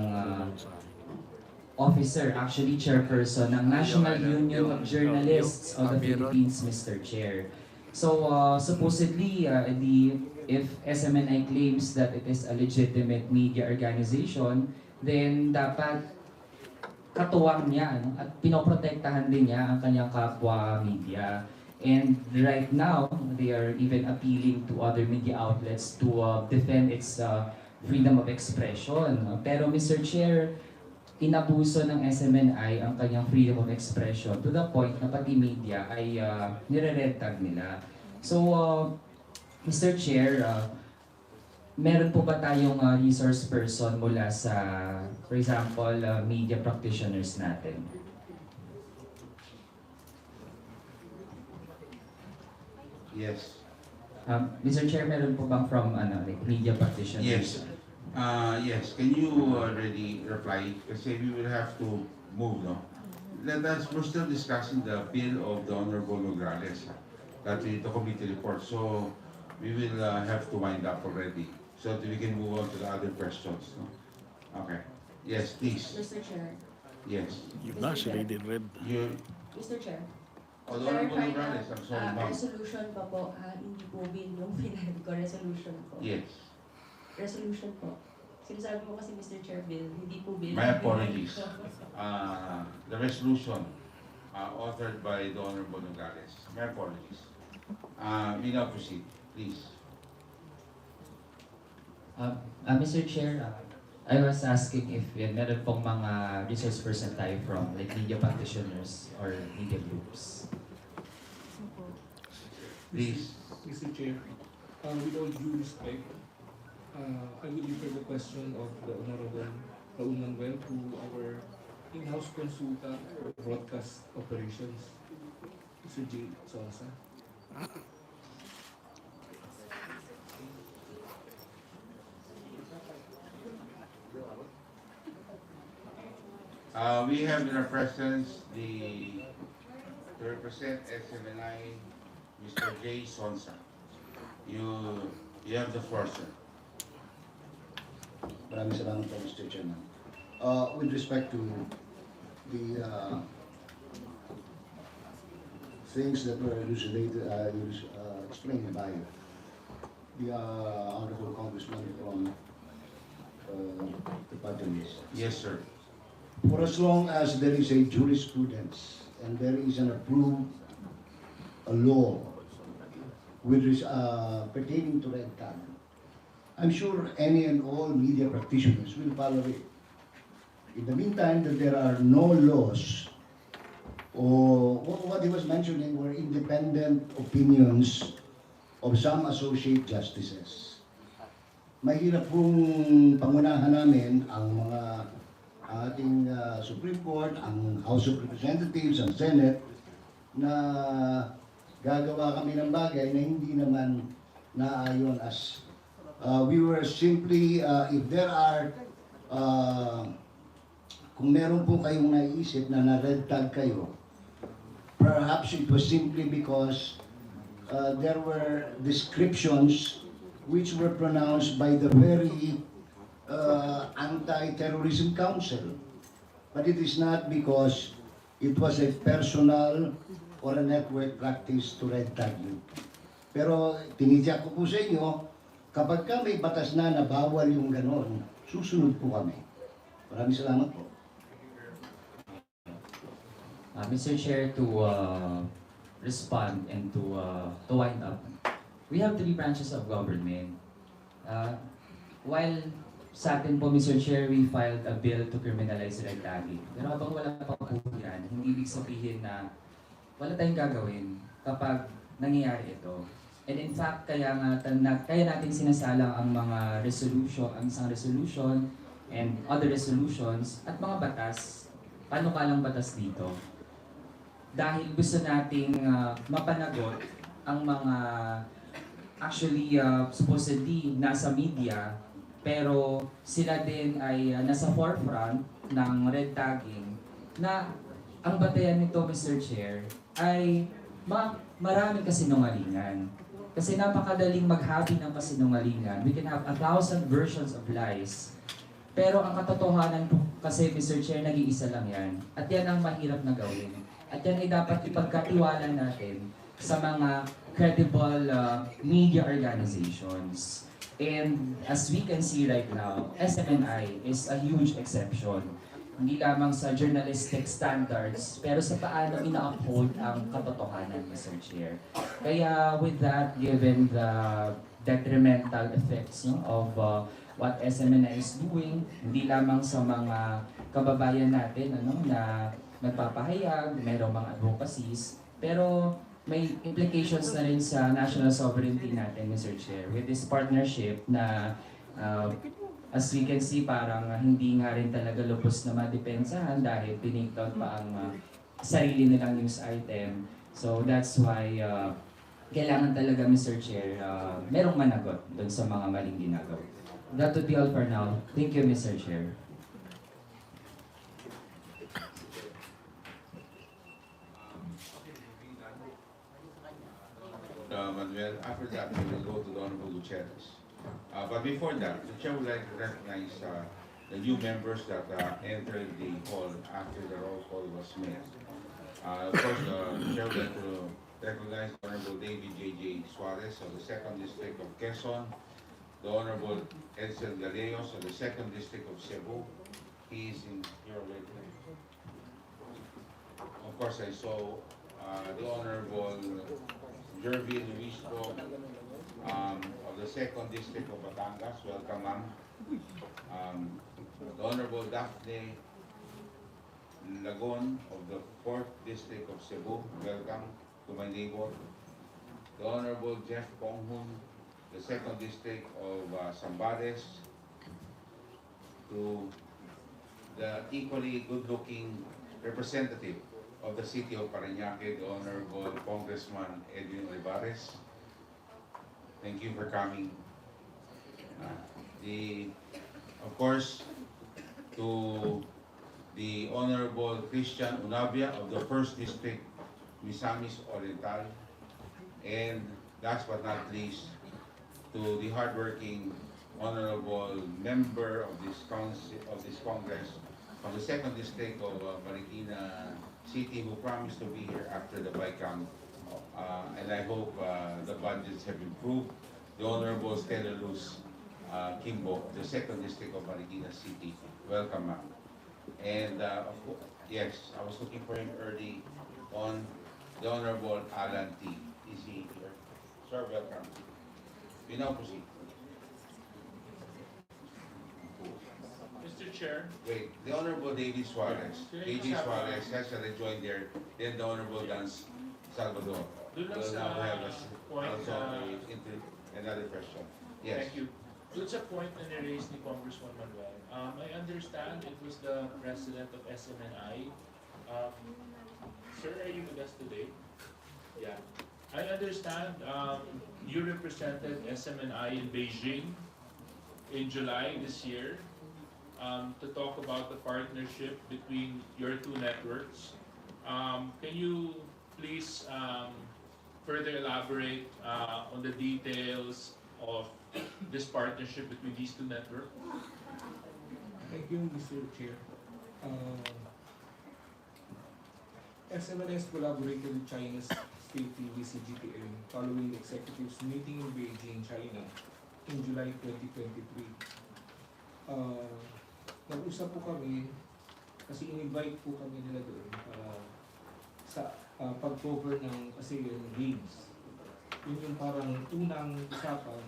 S9: officer, actually chairperson ng National Union of Journalists of the Philippines, Mr. Chair. So, supposedly, if SMNI claims that it is a legitimate media organization, then dapat katuwang niya, no? At pinoprotektahan din niya ang kanyang kapwa media. And right now, they are even appealing to other media outlets to defend its freedom of expression. Pero Mr. Chair, inabuso ng SMNI ang kanyang freedom of expression to the point na pati media ay nire-red tag nila. So, Mr. Chair, meron po ba tayong resource person mula sa, for example, media practitioners natin?
S1: Yes.
S9: Mr. Chair, meron po bang from like media practitioners?
S1: Yes. Yes. Can you already reply? Kasi we will have to move, no? We're still discussing the bill of the Honorable Nograles, the committee report. So we will have to wind up already, so that we can move on to the other questions. No? Okay. Yes, please.
S7: Mr. Chair.
S1: Yes.
S4: You've not did red.
S1: You.
S7: Mr. Chair.
S1: Honorable Nograles, I'm sorry, ma'am.
S7: Resolution pa po, hindi po bill yung pinag ko, resolution po.
S1: Yes.
S7: Resolution po. Sinasabi mo kasi Mr. Chair bill, hindi po bill.
S1: My apologies. The resolution authored by the Honorable Nograles. My apologies. We now proceed, please.
S9: Mr. Chair, I was asking if meron pong mga resource person tayo from like media practitioners or media groups.
S1: Please.
S5: Mr. Chair, with all due respect, I will refer the question of the Honorable Raul Manuel to our in-house consultant for broadcast operations, Mr. J. Sosa.
S1: We have in our presence to represent SMNI, Mr. J. Sonsa. You have the floor, sir.
S3: Maraming salamat po, Mr. Chairman. With respect to the things that were elucidated, explained by the Honorable Congressman from the Pagdinig.
S1: Yes, sir.
S3: For as long as there is a jurisprudence and there is an approved law pertaining to red tag, I'm sure any and all media practitioners will follow it. In the meantime, that there are no laws, or what he was mentioning were independent opinions of some associate justices. Mahirap pong pangunahan namin ang mga ating Supreme Court, ang House of Representatives, ang Senate, na gagawa kami ng bagay na hindi naman naayon as we were simply, if there are, kung meron po kayong naisip na na-red tag kayo, perhaps it was simply because there were descriptions which were pronounced by the very Anti-Terrorism Council. But it is not because it was a personal
S15: or a network practice to red tag you. Pero tinitiyak ko po sa inyo, kapag ka may batas na bawal yung ganon, susunod po kami. Maraming salamat po.
S9: Mr. Chair, to respond and to wind up, we have three branches of government. While sa atin po, Mr. Chair, we filed a bill to criminalize red tagging. Pero habang wala pa po yan, hindi ibig sabihin na wala tayong gagawin kapag nangyayari ito. And in fact, kaya natin sinasalang ang mga resolution, ang isang resolution and other resolutions at mga batas, panukalang batas dito. Dahil gusto nating mapanagot ang mga actually supposedly nasa media, pero sila din ay nasa forefront ng red tagging na ang batayan nito, Mr. Chair, ay maraming kasinungalingan. Kasi napakadaling maghabi ng kasinungalingan. We can have 1,000 versions of lies. Pero ang katotohanan kasi, Mr. Chair, nag-iisa lang yan. At yan ang mahirap na gawin. At yan ay dapat ipagkatiwala natin sa mga credible media organizations. And as we can see right now, SMNI is a huge exception. Hindi lamang sa journalistic standards, pero sa paano ina-uphold ang katotohanan, Mr. Chair. Kaya with that, given the detrimental effects of what SMNI is doing, hindi lamang sa mga kababayan natin na nagpapahayag, mayroong mga advocacies, pero may implications na rin sa national sovereignty natin, Mr. Chair, with this partnership na as we can see, parang hindi nga rin talaga lubos na madepensahan dahil tinigdown pa ang sarili nilang news item. So that's why kailangan talaga, Mr. Chair, merong managot doon sa mga maling ginagawa. That would be all for now. Thank you, Mr. Chair.
S1: Manuel, after that, we will go to the Honorable Gutierrez. But before that, the Chair would like to recognize the new members that entered the hall after the roll call was made. Of course, the Chair would like to recognize the Honorable David J.J. Suarez of the 2nd District of Quezon, the Honorable Edsel Galeos of the 2nd District of Cebu. He is in here already. Of course, I saw the Honorable Jervin Luisco of the 2nd District of Batangas. Welcome, ma'am. The Honorable Daphne Lagon of the 4th District of Cebu. Welcome to my neighbor. The Honorable Jeff Ponghun, the 2nd District of Zambales. To the equally good-looking representative of the City of Parañaque, the Honorable Congressman Edwin Olivares. Thank you for coming. Of course, to the Honorable Christian Unavia of the 1st District, Misamis Oriental. And last but not least, to the hardworking Honorable Member of this Congress from the 2nd District of Marikina City, who promised to be here after the BICAM. And I hope the budgets have improved. The Honorable Stella Luz Kimbo, the 2nd District of Marikina City. Welcome, ma'am. And of course, yes, I was looking for him early on. The Honorable Alan T. Is he here? Sir, welcome. We now proceed.
S16: Mr. Chair.
S1: Wait, the Honorable David Suarez. David Suarez has rejoined there. Then the Honorable Dan Salvador.
S16: Doon lang
S1: Will
S16: sa
S1: now have
S16: point
S1: also another question. Yes.
S16: Thank you. Doon sa point na ni-raise ni Congressman Manuel, I understand it was the president of SMNI. Sir, are you with us today? Yeah. I understand you represented SMNI in Beijing in July this year to talk about the partnership between your two networks. Can you please further elaborate on the details of this partnership between these two networks?
S5: Thank you, Mr. Chair.
S17: SMNI has collaborated with China's state TV CGTN following the executives meeting in Beijing, China in July 2023. Nag-usap po kami kasi in-invite po kami nila doon sa pag-cover ng ASEAN Games. Yun yung parang unang usapan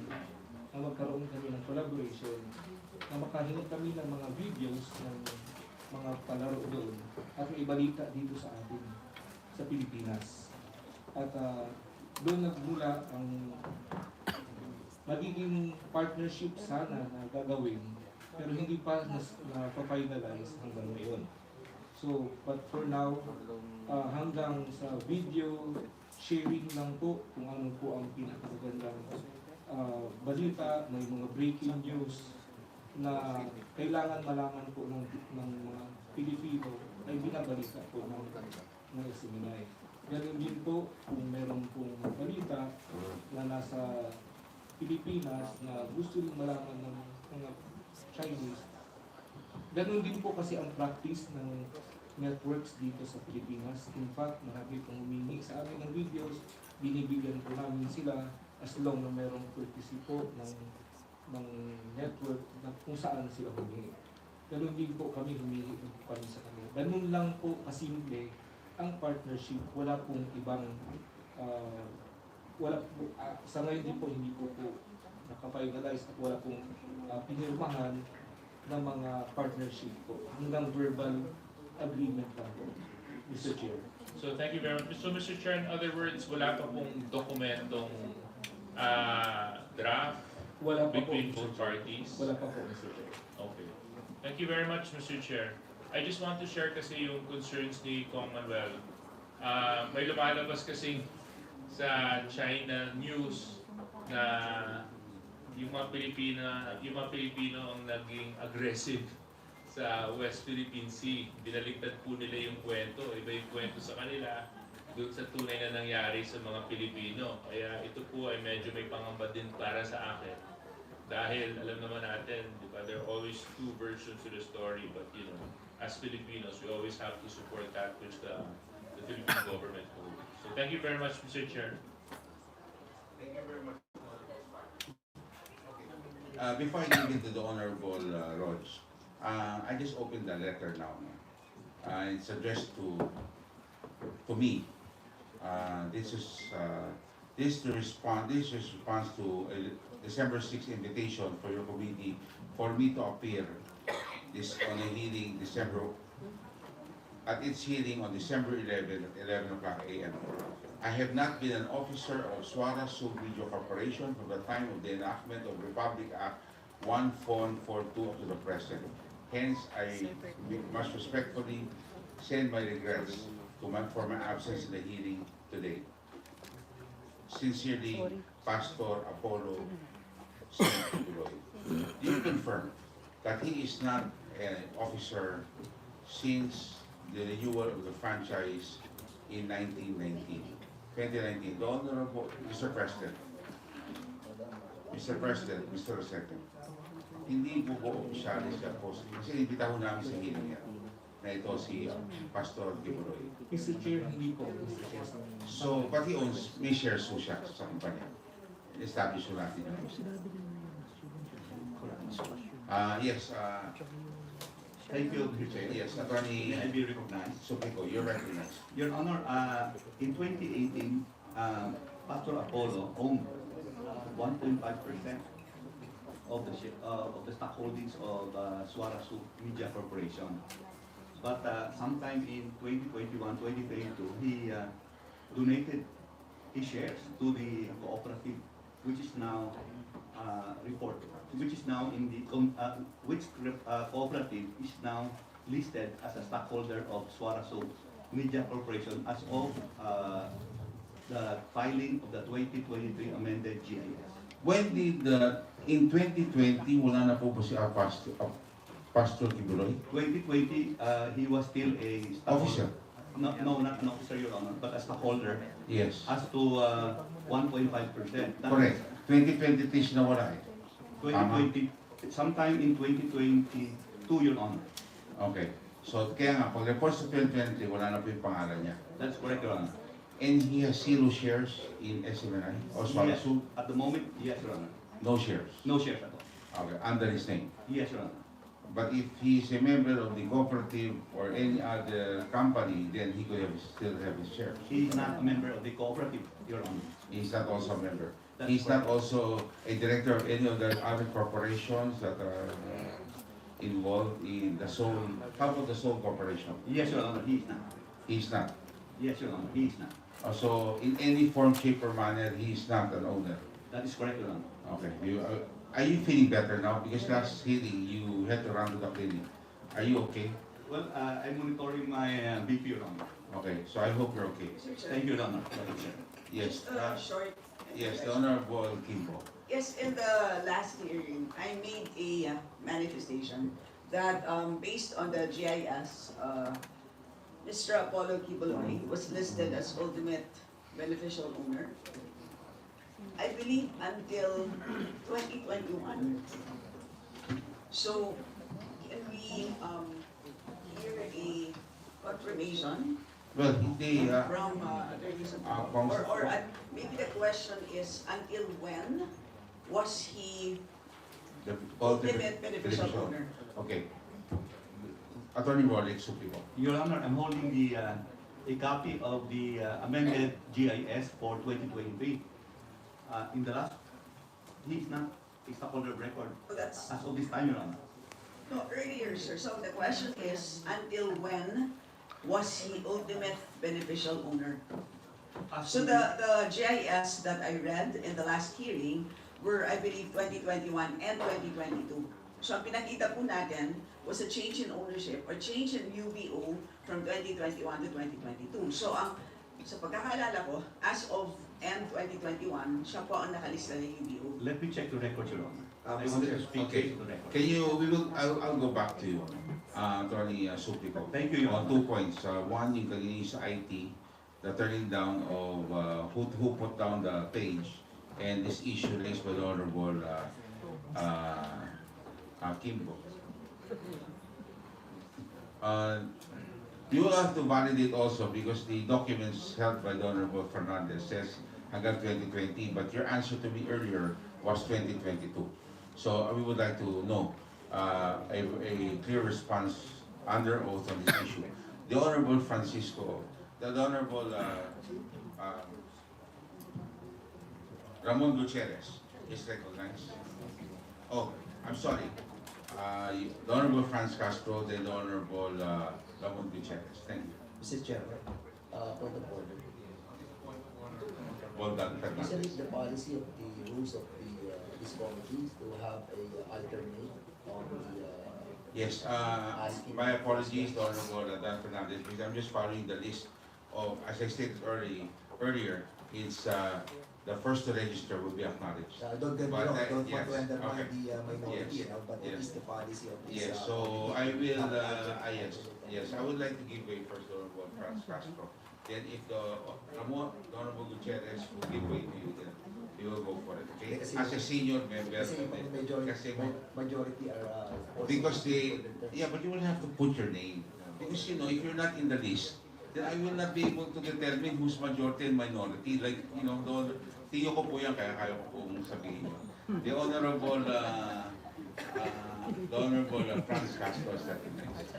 S17: na magkaroon kami ng collaboration na makahingi kami ng mga videos ng mga palaro doon at may balita dito sa atin sa Pilipinas. At doon nagmula ang magiging partnership sana na gagawin pero hindi pa na-finalize hanggang ngayon. So, but for now, hanggang sa video sharing lang po kung ano po ang pinakamagandang balita, may mga breaking news na kailangan malaman po ng mga Pilipino ay binabalita po ng SMNI. Ganun din po kung meron pong balita na nasa Pilipinas na gusto rin malaman ng mga Chinese. Ganun din po kasi ang practice ng networks dito sa Pilipinas. In fact, marami pong humingi sa amin ng videos, binibigyan po namin sila as long na merong courtesy po ng network na kung saan sila humingi. Ganun din po kami humingi po kami sa kanila. Ganun lang po kasimple ang partnership. Wala pong ibang sa ngayon din po hindi po nakafinalize at wala pong pinirmahan ng mga partnership po. Hanggang verbal agreement lang po, Mr. Chair.
S16: So thank you very much. So Mr. Chair, in other words, wala pa pong dokumentong draft
S17: Wala pa
S16: between
S17: po,
S16: both parties?
S17: Wala pa po, Mr. Chair.
S16: Okay. Thank you very much, Mr. Chair. I just want to share kasi yung concerns ni Kong Manuel. May lumalabas kasi sa China news na yung mga Pilipino ang naging aggressive sa West Philippine Sea. Binaliktad po nila yung kwento. Iba yung kwento sa kanila doon sa tunay na nangyari sa mga Pilipino. Kaya ito po ay medyo may pangamba din para sa akin. Dahil alam naman natin, di ba, there are always two versions to the story. But you know, as Filipinos, we always have to support that which the Philippine government holds. So thank you very much, Mr. Chair.
S1: Thank you very much. Before I give it to the Honorable Rog, I just opened the letter now. It's addressed to me. This is response to a December 6th invitation for your committee for me to appear on a hearing at its hearing on December 11 at 11 o'clock a.m. I have not been an officer of Swara Sub Media Corporation from the time of the enactment of Republic Act 1442 up to the present. Hence, I must respectfully send my regrets for my absence in the hearing today. Sincerely, Pastor Apollo Smni. Do you confirm that he is not an officer since the renewal of the franchise in 2019? The Honorable Mr. President, Mr. Secretary, hindi po opisyali siya po. Kasi inibitaho namin sa hearing yan na ito si Pastor Tiburoy.
S17: Mr. Chair, hindi po.
S1: So, pati owns, may shares po siya sa kumpanya. Establish po natin yun. Yes.
S18: Thank you, Mr. Chair.
S1: Yes, Attorney.
S18: May I be recognized?
S1: Suplico, you're recognized.
S18: Your Honor, in 2018, Pastor Apollo owned 1.5% of the stock holdings of Swara Sub Media Corporation. But sometime in 2021, 2022, he donated his shares to the cooperative, which is now cooperative is now listed as a stockholder of Swara Sub Media Corporation as of the filing of the 2023 amended GIS.
S1: When did in 2020, wala na po ba si Pastor Tiburoy?
S18: 2020, he was still a
S1: Officer?
S18: No, not an officer, Your Honor, but a stockholder.
S1: Yes.
S18: As to 1.5%.
S1: Correct. 2023 siya nawala eh.
S18: 2020, sometime in 2022, Your Honor.
S1: Okay. So kaya nga, pag report sa 2023, wala na po yung pangalan niya.
S18: That's correct, Your Honor.
S1: And he has 0 shares in SMNI or Swala
S18: Yes.
S1: Soup?
S18: At the moment, yes, Your Honor.
S1: No shares?
S18: No shares at all.
S1: Okay, under his name.
S18: Yes, Your Honor.
S1: But if he is a member of the cooperative or any other company, then he could still have his shares.
S18: He is not a member of the cooperative, Your Honor.
S1: He's not also a member.
S18: That's
S1: He's not
S18: correct.
S1: also a director of any of the other corporations that are involved in the Seoul, how about the Seoul Corporation?
S18: Yes, Your Honor, he is not.
S1: He's not.
S18: Yes, Your Honor, he is not.
S1: So in any form, shape, or manner, he's not an owner.
S18: That is correct, Your Honor.
S1: Okay. Are you feeling better now? Because last hearing, you had to run to the clinic. Are you okay?
S18: Well, I'm monitoring my BP, Your Honor.
S1: Okay, so I hope you're okay.
S18: Thank you, Your Honor.
S1: Yes.
S19: Short.
S1: Yes, the Honorable Kimbo.
S19: Yes, in the last hearing, I made a manifestation that based on the GIS, Mr. Apollo Kibuloy was listed as ultimate beneficial owner. I believe until 2021. So, can we hear a confirmation
S1: Well, they,
S19: from Attorney Santos? Or maybe the question is, until when was he
S1: the
S19: ultimate beneficial owner?
S1: Okay. Attorney Rolex Supremo.
S18: Your Honor, I'm holding a copy of the amended GIS for 2023. In the last, he's not a stockholder of record
S19: So that's
S18: as of this time, Your Honor.
S19: no earlier, sir. So the question is, until when was he ultimate beneficial owner? So the GIS that I read in the last hearing were, I believe, 2021 and 2022. So ang pinakita po natin was a change in ownership or change in UBO from 2021 to 2022. So sa pagkakaalala ko, as of end 2021, siya po ang nakalista ng UBO.
S18: Let me check the record, Your Honor. I wanted to speak
S1: Okay.
S18: to the record.
S1: Can you, I'll go back to you, Attorney Suplico.
S18: Thank you, Your
S1: On
S18: Honor.
S1: 2 points. One, yung kanina sa IT, the turning down of who put down the page, and this issue raised by the Honorable Kimbo. You will have to validate also because the documents held by the Honorable Fernandez says hanggang 2020, but your answer to me earlier was 2022. So we would like to know a clear response under oath on this issue. The Honorable Francisco, the Honorable Ramon Gutierrez is recognized. Oh, I'm sorry. The Honorable Franz Castro, then the Honorable Ramon Gutierrez. Thank you.
S20: Mr. Chairman, point of order.
S1: Well done,
S20: Isn't
S1: Fernandez.
S20: it the policy of the rules of this committee to have a alternate on the
S1: Yes,
S20: asking?
S1: my apologies, the Honorable Dan Fernandez, because I'm just following the list of, as I stated earlier, it's the first to register will be acknowledged.
S20: Don't get me
S1: But,
S20: wrong, don't
S1: yes,
S20: want to undermine
S1: okay.
S20: the minority,
S1: Yes,
S20: but it
S1: yes.
S20: is the policy of this.
S1: Yes, so I will, yes, I would like to give way first to Honorable Franz Castro. Then if the Honorable Gutierrez will give way to you, then you will go for it, okay?
S20: Kasi-
S1: As a senior member,
S20: Kasi yung
S1: kasi
S20: majority are also
S1: because they,
S20: included.
S1: yeah, but you will have to put your name. Because you know, if you're not in the list, then I will not be able to determine who's majority and minority. Like, you know, tiyo ko po yan, kaya ko pong sabihin yun. The Honorable Franz Castro is recognized.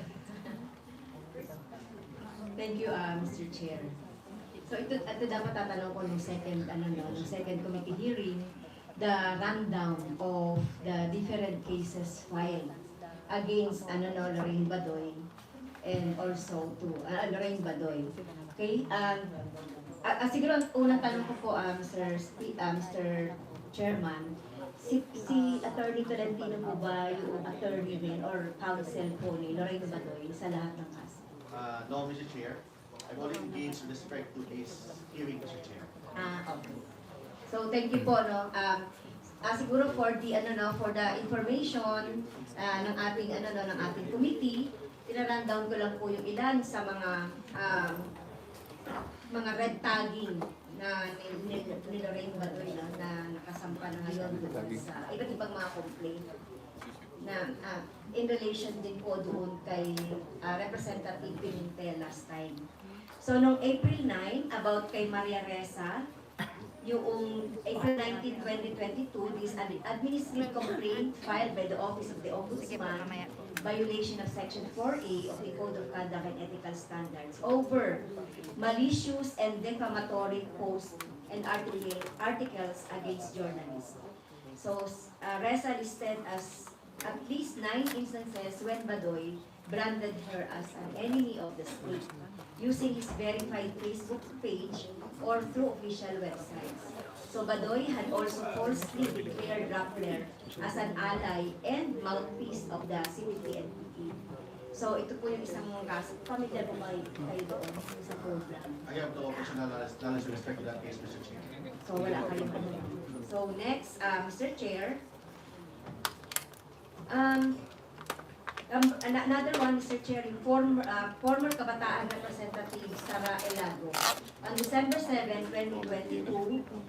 S21: Thank you, Mr. Chair. So ito dapat tatanong ko nung second committee hearing, the rundown of the different cases filed against Lorraine Badoy and also to Lorraine Badoy. Okay? Siguro ang unang tanong ko po, Mr. Chairman, si Attorney Tolentino po ba yung attorney rin or counsel po ni Lorraine Badoy sa lahat ng kaso?
S3: No, Mr. Chair. I've already engaged with respect to this hearing, Mr. Chair.
S21: Okay. So thank you po, no. Siguro for the for the information ng ating committee, tina-rundown ko lang po yung ilan sa mga red tagging na ni Lorraine Badoy na nakasampa na ngayon doon sa iba't ibang mga complaint. na in relation din po doon kay Representative Pimentel last time. So, noong April 9, about kay Maria Ressa, yung April 19, 2022, this administrative complaint filed by the Office of the Ombudsman, violation of Section 4A of the Code of Conduct and Ethical Standards over malicious and defamatory posts and articles against journalists. So, Ressa listed as at least 9 instances when Badoy branded her as an enemy of the state, using his verified Facebook page or through official websites. So Badoy had also falsely declared Rappler as an ally and mouthpiece of the CPP-NPA. So ito po yung isang kaso. Familiar po kayo doon sa program.
S3: I have no personal knowledge with respect to that case, Mr. Chair.
S21: So wala kayong ano. So next, Mr. Chair, another one, Mr. Chair, yung former Kabataan Representative Sara Elago. On December 7, 2022,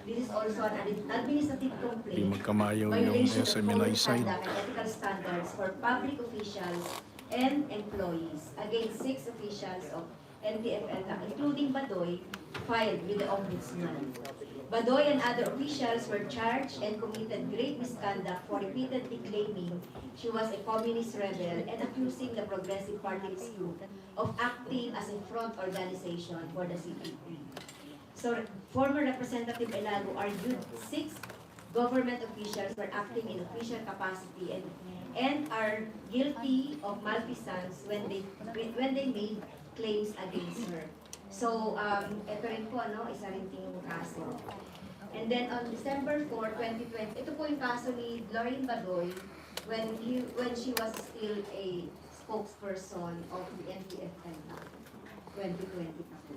S21: this is also an administrative complaint.
S4: Di magkamayaw yung
S21: Violation of
S4: SMNI
S21: code of
S4: side.
S21: conduct and ethical standards for public officials and employees against 6 officials of NTFL, including Badoy, filed with the Ombudsman. Badoy and other officials were charged and committed grave misconduct for repeatedly claiming she was a communist rebel and accusing the Progressive Party's group of acting as a front organization for the CPP. So, former Representative Elago argued 6 government officials were acting in official capacity and are guilty of malfeasance when they made claims against her. So, ito rin po, isa rin yung kaso. And then on December 4, 2020, ito po yung kaso ni Lorraine Badoy when she was still a spokesperson of the NTFL 2020 pa po.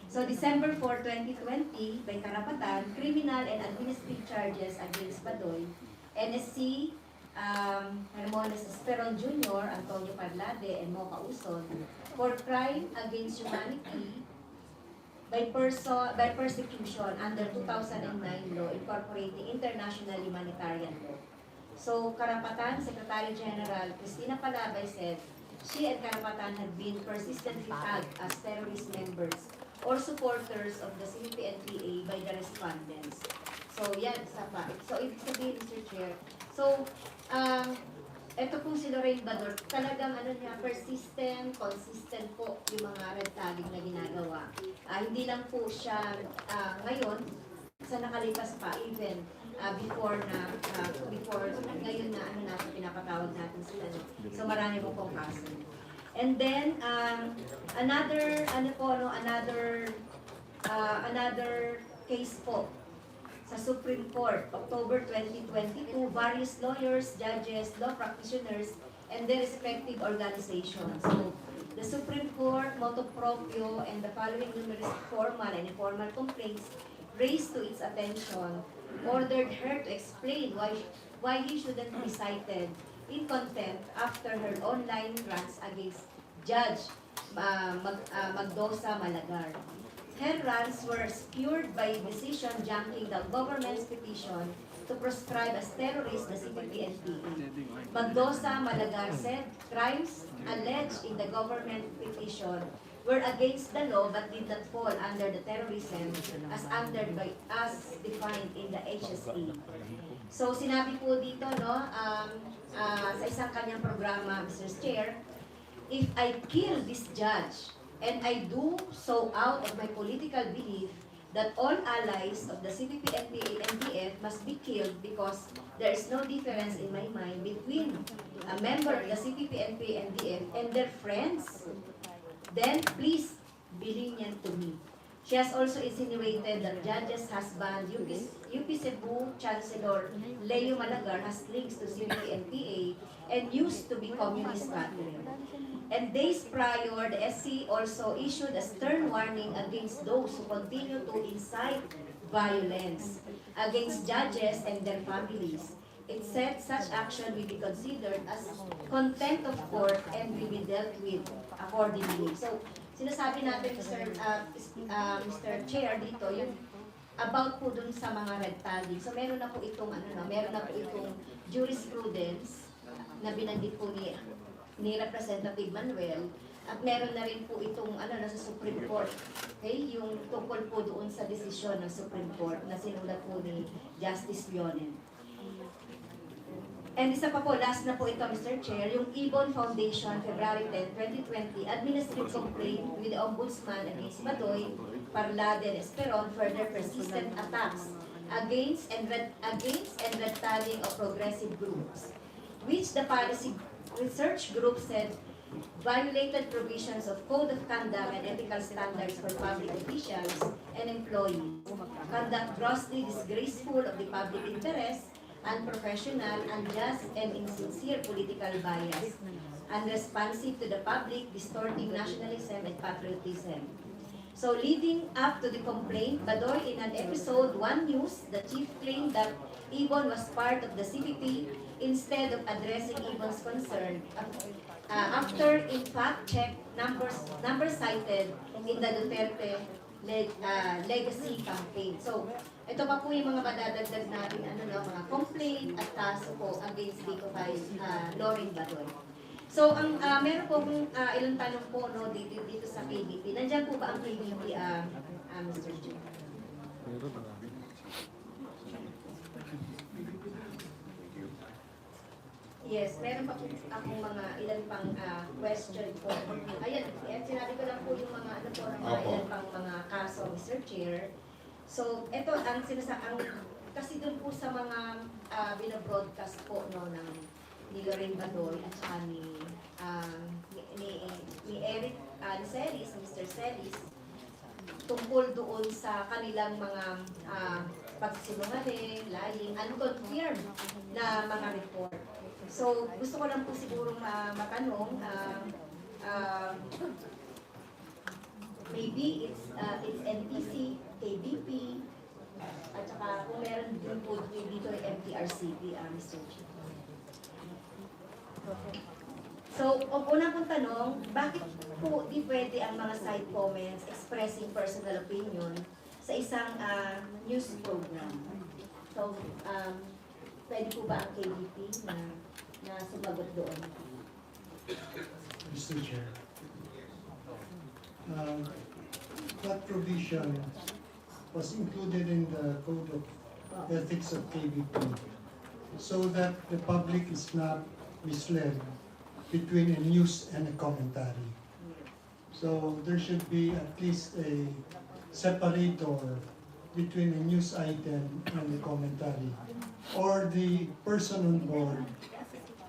S21: So, December 4, 2020, by karapatan, criminal and administrative charges against Badoy, NSC, Hermones Esperon Jr., Antonio Parlade, and Mocha Uson for crime against humanity by persecution under 2009 law incorporating international humanitarian law. So, Karapatan Secretary General Cristina Palabay said she and Karapatan had been persistently tagged as terrorist members or supporters of the CPP-NPA by the respondents. So, yan, isa pa. So, ibig sabihin, Mr. Chair, so, ito pong si Lorraine Bador, talagang persistent, consistent po yung mga red tagging na ginagawa. Hindi lang po siya ngayon, sa nakalipas pa, even before ngayon na pinapatawag natin sila. So marami po pong kaso. And then, another case po, sa Supreme Court, October 2022, various lawyers, judges, law practitioners, and their respective organizations. So, the Supreme Court, motu proprio, and the following numerous formal and informal complaints raised to its attention, ordered her to explain why he shouldn't be cited in contempt after her online rants against Judge Magdosa Malagar. Her rants were spurred by decision junking the government's petition to proscribe as terrorists the CPP-NPA. Magdosa Malagar said crimes alleged in the government petition were against the law but did not fall under the terrorism as defined in the HSE. So sinabi po dito sa isang kanyang programa, Mr. Chair, if I kill this judge, and I do so out of my political belief that all allies of the CPP-NPA-NDF must be killed because there is no difference in my mind between a member of the CPP-NPA-NDF and their friends, then please be lenient to me. She has also insinuated that Judge's husband, UP Cebu Chancellor Leo Malagar, has links to CPP-NPA and used to be communist patriot. And days prior, the SC also issued a stern warning against those who continue to incite violence against judges and their families. It said such action will be considered as contempt of court and will be dealt with accordingly. So, sinasabi natin, Mr. Chair, dito, yung about po dun sa mga red tagging. So, meron na po itong, jurisprudence na binanggit po ni Representative Manuel, at meron na rin po itong nasa Supreme Court. Okay? Yung tungkol po doon sa desisyon ng Supreme Court na sinulat po ni Justice Leonen. And isa pa po, last na po ito, Mr. Chair, yung Ibon Foundation, February 10, 2020, administrative complaint with the Ombudsman against Badoy, Parlade, and Esperon further persistent attacks against and red tagging of progressive groups, which the policy research group said violated provisions of Code of Conduct and ethical standards for public officials and employees, conduct grossly disgraceful of the public interest, unprofessional, unjust, and insincere political bias, unresponsive to the public, distorting nationalism and patriotism. So leading up to the complaint, Badoy, in an episode 1 News, the chief claimed that Ibon was part of the CPP instead of addressing Ibon's concern. After, in fact, check numbers cited in the Duterte legacy campaign. So, ito pa po yung mga madadagdag natin, mga complaint at kaso po against Biko kay Lauren Badoy. So, meron po kung ilang tanong po dito sa KBP. Nandiyan po ba ang KBP, Mr. Chair? Yes, meron pa po akong mga ilan pang question po. Ayan, sinabi ko lang po yung mga ilan pang mga kaso, Mr. Chair. So, ito ang kasi doon po sa mga binobroadcast po ni Lorraine Badoy at saka ni Eric Celis, Mr. Celis, tungkol doon sa kanilang mga pagsinungaling, lying, unconfirmed na mga report. So, gusto ko lang po siguro matanong, maybe it's NTC, KBP, at saka kung meron din po dito yung MTRCP, Mr. Chief. So, una pong tanong, bakit po di pwede ang mga side comments expressing personal opinion sa isang news program? So, pwede po ba ang KBP na sumagot doon?
S6: Mr. Chair, that provision was included in the Code of Ethics of KBP so that the public is not misled between a news and a commentary. So there should be at least a separator between a news item and the commentary, or the person on board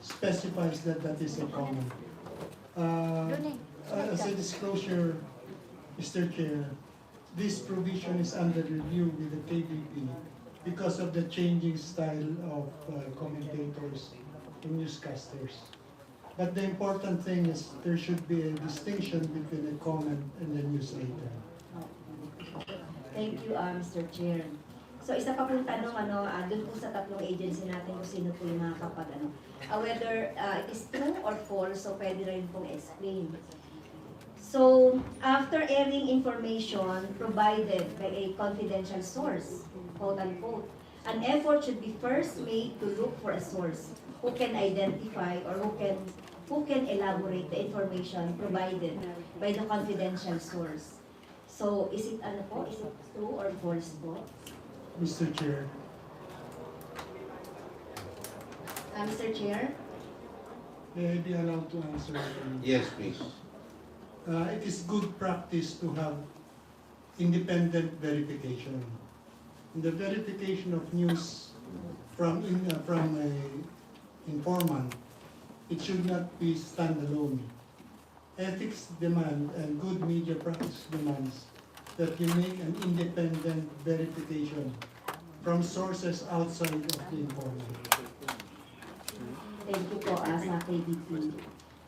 S6: specifies that that is a comment. As a disclosure, Mr. Chair, this provision is under review with the KBP because of the changing style of commentators and newscasters. But the important thing is there should be a distinction between a comment and a news item.
S21: Thank you, Mr. Chair. So isa pa pong tanong, dun po sa tatlong agency natin kung sino po yung mga whether it is true or false, so pwede rin pong explain. So, after airing information provided by a confidential source, quote-unquote, an effort should be first made to look for a source who can identify or who can elaborate the information provided by the confidential source. So, is it true or false po?
S6: Mr. Chair.
S21: Mr. Chair?
S6: May I be allowed to answer?
S1: Yes, please.
S6: It is good practice to have independent verification. The verification of news from a informant, it should not be standalone. Ethics demand and good media practice demands that you make an independent verification from sources outside of the informant.
S21: Thank you po sa KBP.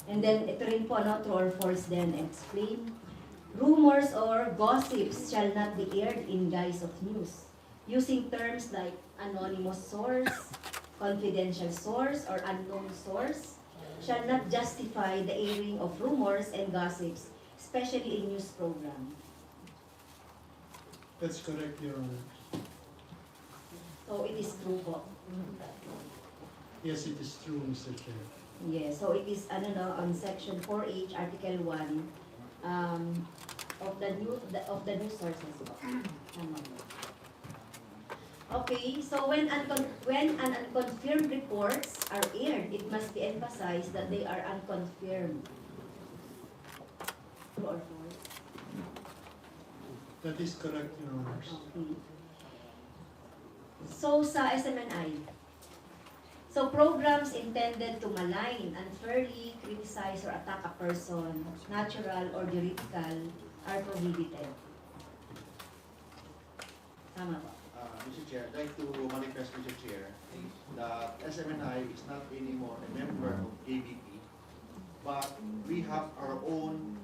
S21: And then, ito rin po, true or false then, explain. Rumors or gossips shall not be aired in guise of news, using terms like anonymous source, confidential source, or unknown source, shall not justify the airing of rumors and gossips, especially in news program.
S6: That's correct, Your Honor.
S21: So, it is true po.
S6: Yes, it is true, Mr. Chair.
S21: Yes, so it is ano no on section 4H article 1 of the new sources po. Tama po. Okay, so when when an unconfirmed reports are aired, it must be emphasized that they are unconfirmed. True or false?
S6: That is correct, Your Honors.
S21: Okay. So sa SMNI, so programs intended to malign, unfairly criticize or attack a person, natural or juridical, are prohibited. Tama ba?
S3: Mr. Chair, I'd like to manifest, Mr. Chair, that SMNI is not anymore a member of KBP, but we have our own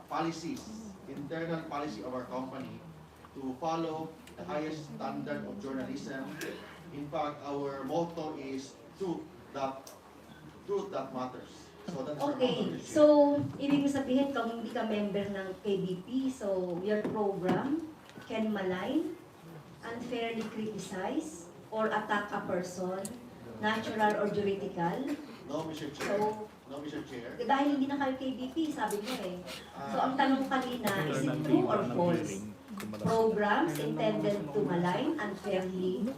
S3: policies, internal policy of our company to follow the highest standard of journalism. In fact, our motto is truth that matters. So that's our motto,
S21: Okay,
S3: Mr. Chair.
S21: so ibig mo sabihin kung hindi ka member ng KBP, so your program can malign, unfairly criticize, or attack a person, natural or juridical.
S3: No, Mr. Chair.
S21: So,
S3: No, Mr. Chair.
S21: dahil hindi na kayo KBP, sabi mo eh. So ang tanong kanina, is it true or false? Programs intended to malign, unfairly,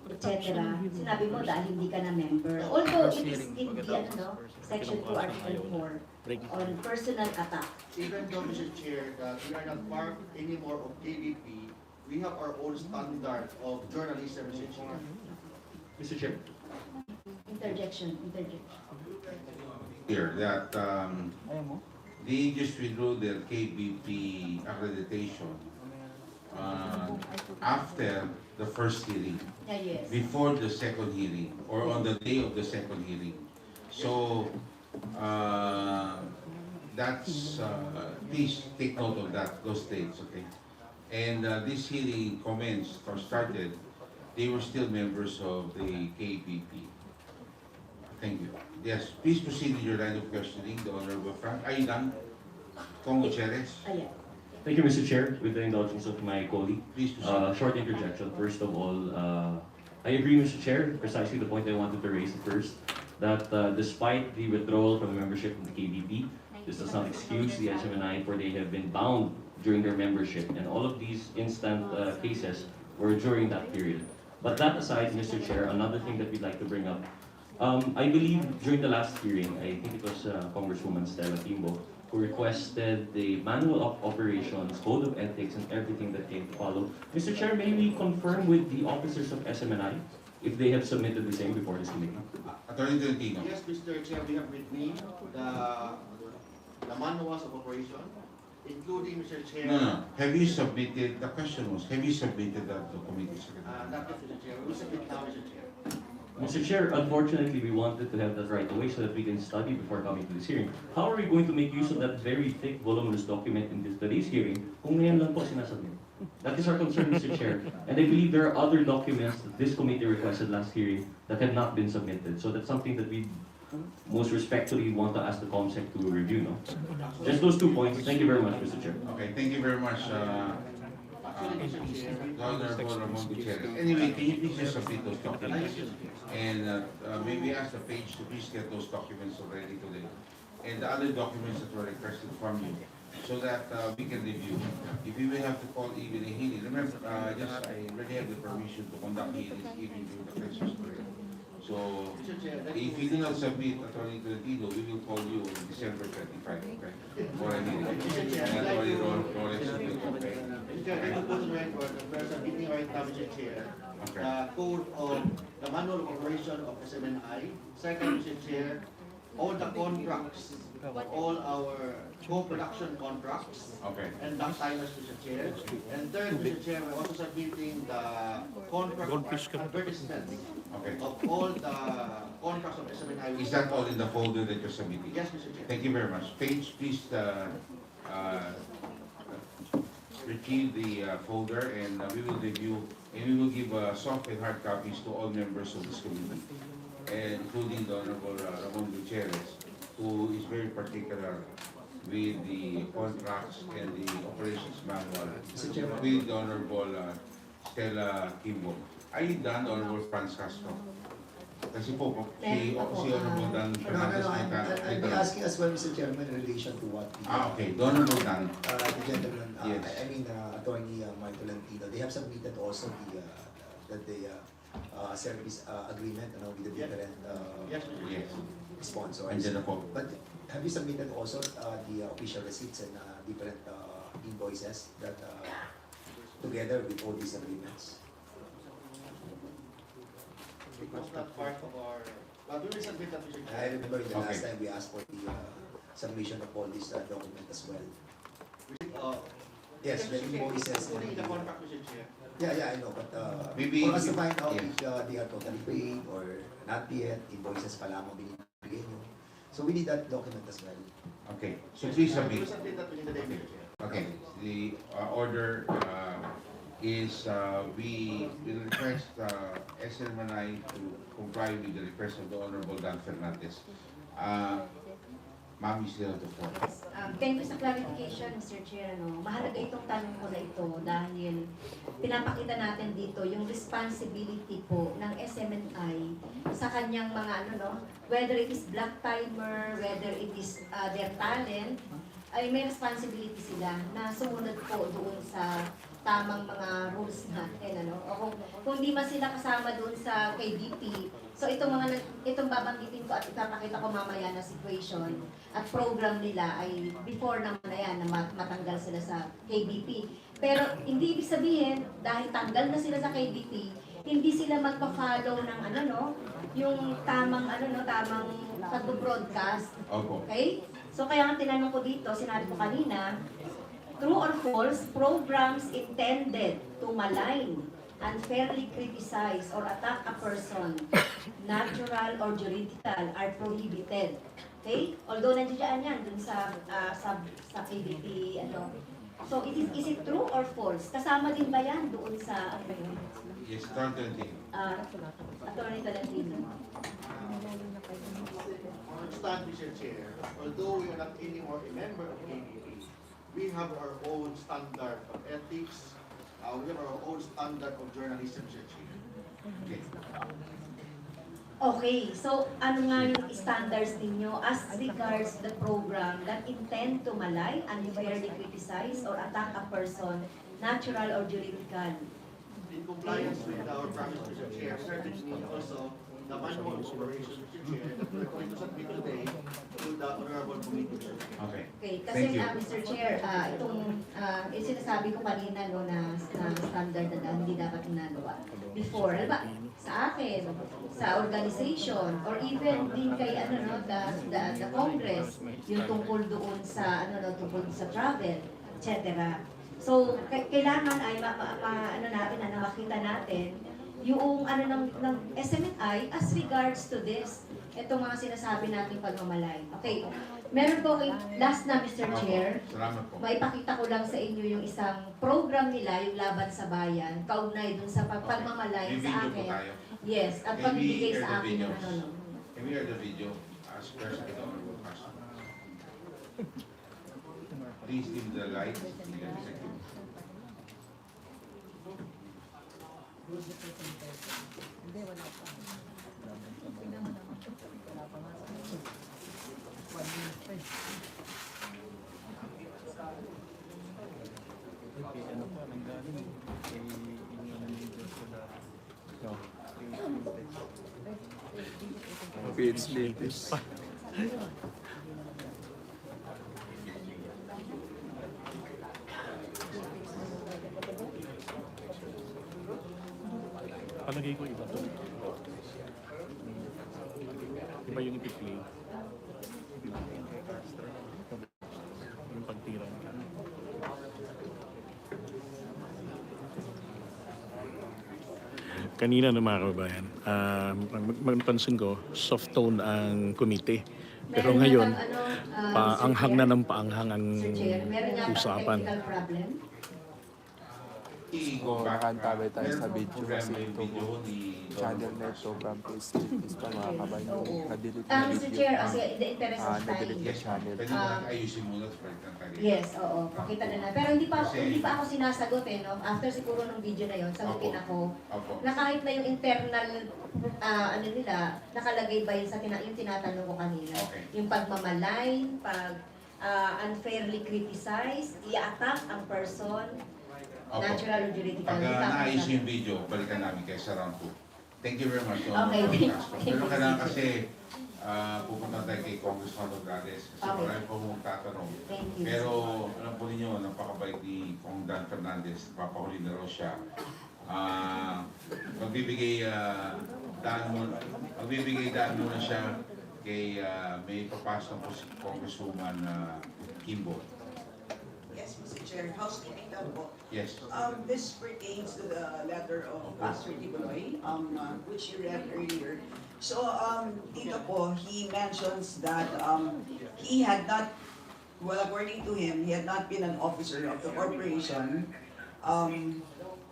S21: etc. Sinabi mo dahil hindi ka na member. Although it is in the section 2, article 4, on personal attack.
S3: Even though, Mr. Chair, that we are not part anymore of KBP, we have our own standard of journalism, Mr. Chair.
S8: Mr. Chair.
S21: Interjection.
S1: Here that they just withdrew their KBP accreditation after the first hearing,
S21: Yes.
S1: before the second hearing, or on the day of the second hearing. So that's please take note of that, those dates, okay? And this hearing commenced or started, they were still members of the KBP. Thank you. Yes, please proceed with your line of questioning, the Honorable Frank. Are you done? Kong Gutierrez?
S8: Thank you, Mr. Chair. With the indulgence of my colleague,
S1: please proceed.
S8: Short interjection. First of all, I agree, Mr. Chair, precisely the point I wanted to raise first, that despite the withdrawal from membership of the KBP, this does not excuse the SMNI, for they have been bound during their membership, and all of these instant cases were during that period. But that aside, Mr. Chair, another thing that we'd like to bring up, I believe during the last hearing, I think it was Congresswoman Stella Timbo, who requested the manual of operations, code of ethics, and everything that came to follow. Mr. Chair, may we confirm with the officers of SMNI if they have submitted the same before this committee?
S1: Attorney Delantino.
S3: Yes, Mr. Chair, we have with me the manuals of operation, including, Mr. Chair.
S1: No. Have you submitted, the question was, have you submitted that to Committee Secretary?
S3: Not yet, Mr. Chair. We will submit now, Mr. Chair.
S8: Mr. Chair, unfortunately, we wanted to have that right away so that we can study before coming to this hearing. How are we going to make use of that very thick, voluminous document in today's hearing kung ngayon lang po sinasubmit? That is our concern, Mr. Chair. And I believe there are other documents that this committee requested last hearing that have not been submitted. So that's something that we most respectfully want to ask the COMSEC to review, no? Just those 2 points. Thank you very much, Mr. Chair.
S1: Okay, thank you very much, Honorable Ramon Gutierrez. Anyway, can you please just submit those documents? And maybe ask the page to please get those documents already today. And the other documents that were requested from you, so that we can review. If we will have to call even a hearing, remember, I already have the permission to conduct hearings even during the Christmas period. So, if you do not submit, Attorney Tolentino, we will call you on December 25, okay? For a hearing. And Attorney Rolex will be okay.
S3: Mr. Chair, I to put on record that we are submitting right now, Mr. Chair, the code of the manual of operation of SMNI. Second, Mr. Chair, all the contracts, all our co-production contracts, and back timers, Mr. Chair. And third, Mr. Chair, we're also submitting the contract advertisements of all the contracts of SMNI.
S1: Is that all in the folder that you're submitting?
S3: Yes, Mr. Chair.
S1: Thank you very much. Page, please retrieve the folder, and we will review, and we will give soft and hard copies to all members of this committee, including the Honorable Ramon Gutierrez, who is very particular with the contracts and the operations manual, with the Honorable Stella Kimbo. Are you done, Honorable Franz Castro? Kasi po, si Honorable Dan Fernandez
S20: I'll be asking as well, Mr. Chairman, in relation to what the,
S1: okay. The Honorable Dan.
S20: the gentleman,
S1: Yes.
S20: I mean, Attorney Mike Tolentino, they have submitted also the service agreement with the different
S3: Yes,
S1: Yes.
S20: sponsors.
S1: Andyan na po.
S20: But have you submitted also the official receipts and different invoices that together with all these agreements?
S3: It was not part of our, but we will submit that, Mr. Chair.
S20: I remember the last
S1: Okay.
S20: time we asked for the submission of all these document as well. Yes, the invoices.
S3: Only the contract, Mr. Chair.
S20: Yeah, I know, but
S1: Maybe-
S20: for us to find out
S1: yes.
S20: if they are totally paid or not yet, invoices pa lamang binibigay nyo. So we need that document as well.
S1: Okay. So please
S3: We
S1: submit.
S3: will submit that within the day, Mr. Chair.
S1: Okay. The order is we will request SMNI to comply with the request of the Honorable Dan Fernandez. Ma'am, you still have the floor.
S21: Thank you sa clarification, Mr. Chair. Mahalaga itong tanong ko na ito dahil pinapakita natin dito yung responsibility po ng SMNI sa kanyang mga whether it is black timer, whether it is their talent, ay may responsibility sila na sumunod po doon sa tamang mga rules natin, o kung di man sila kasama doon sa KBP. So itong babanggitin ko at ipapakita ko mamaya na situation at program nila ay before naman na yan na matanggal sila sa KBP. Pero hindi ibig sabihin dahil tanggal na sila sa KBP, hindi sila magpa-follow ng yung tamang tamang pag-broadcast.
S1: Opo.
S21: Okay? So kaya ang tinanong ko dito, sinabi ko kanina, true or false, programs intended to malign, unfairly criticize, or attack a person, natural or juridical, are prohibited. Okay? Although nandiyan yan dun sa KBP, So, is it true or false? Kasama din ba yan doon sa,
S1: Yes, Attorney.
S21: Attorney Tolentino?
S3: Understand, Mr. Chair, although we are not anymore a member of KBP, we have our own standard of ethics, we have our own standard of journalism, Mr. Chair.
S1: Okay.
S21: Okay, so ano nga yung standards ninyo as regards the program that intend to malign, unfairly criticize, or attack a person, natural or juridical?
S3: In compliance with our practice, Mr. Chair, certainly also the manual of operations, Mr. Chair, that we're going to submit today to the Honorable Committee, Mr. Chair.
S1: Okay.
S21: Okay, kasi Mr. Chair, itong sinasabi ko kanina na standard na hindi dapat nagawa. Before, sa akin, sa organization, or even din kay the Congress, yung tungkol doon sa tungkol sa travel, etc. So, kailangan ay makita natin yung ng SMNI as regards to this, itong mga sinasabi natin pagmamalay. Okay, meron po last na, Mr. Chair, maipakita ko lang sa inyo yung isang program nila, yung Laban sa Bayan, kaugnay dun sa pagmamalay sa akin. Yes, at pagbibigay sa akin ng
S1: Can we hear the video? As first, I don't know. Please dim the lights.
S2: It's latest.
S4: Palagay ko iba to. Iba yung ipi-play. Yung pagtira. Kanina na mga kababayan, magpansin ko, soft tone ang komite. Pero ngayon, paanghang na ng paanghang ang
S21: Sir Chair, meron nga
S4: usapan.
S21: technical problem.
S2: Kung nakaantabay tayo sa video kasi
S1: yung
S2: ito
S1: video ni
S2: channel na ito, Prangkisa, is pa mga kabayan yung na-delete na
S21: Mr.
S2: video.
S21: Chair, kasi in the interest of time.
S2: Na-delete na channel.
S1: Pwede mo lang ayusin muna sa balikan tayo.
S21: Yes, oo. Pakita na lang. Pero hindi pa ako sinasagot eh, no? After siguro ng video na yon, sagutin ako na kahit na yung internal ano nila, nakalagay ba yun sa yung tinatanong ko kanina. Yung pagmamalay, unfairly criticize, i-attack ang person, natural or juridical.
S1: Pag naayos yung video, balikan namin kayo sa round 2. Thank you very much.
S21: Okay,
S1: Pero kailangan kasi pupunta tayo kay Congressman Nograles kasi marami po mong tatanong. Pero alam po ninyo, napakabait ni Kong Dan Fernandez, papahuli na raw siya. Magbibigay daan muna siya kay may papasok po si Congresswoman Kimbo.
S19: Yes, Mr. Chair. Housekeeping lang po.
S1: Yes.
S19: This pertains to the letter of Pastor Tibuloy, which you read earlier. So, dito po, he mentions that he had not, well, according to him, he had not been an officer of the corporation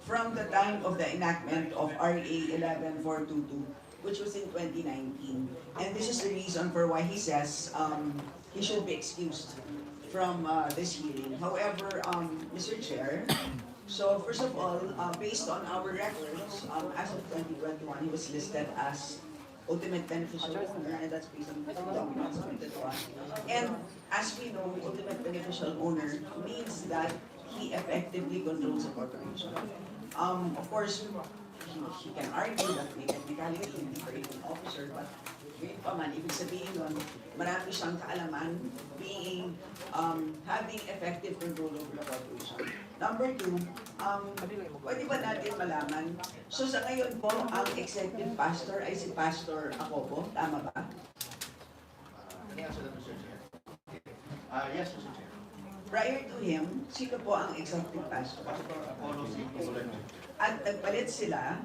S19: from the time of the enactment of RA 11422, which was in 2019. And this is the reason for why he says he should be excused from this hearing. However, Mr. Chair, so first of all, based on our records, as of 2021, he was listed as ultimate beneficial owner, and that's based on the documents submitted to us. And as we know, ultimate beneficial owner means that he effectively controls the corporation. Of course, he can argue that may technicality hindi pa rin officer, but ngayon pa man, ibig sabihin nun, marami siyang kaalaman being, having effective control over the corporation. Number 2, pwede ba natin malaman, so sa ngayon po, ang executive pastor ay si Pastor Acobo, tama ba?
S3: Yes, Mr. Chair. Yes, Mr. Chair.
S19: Prior to him, sino po ang executive pastor?
S3: Pastor Apollo C.
S19: At nagpalit sila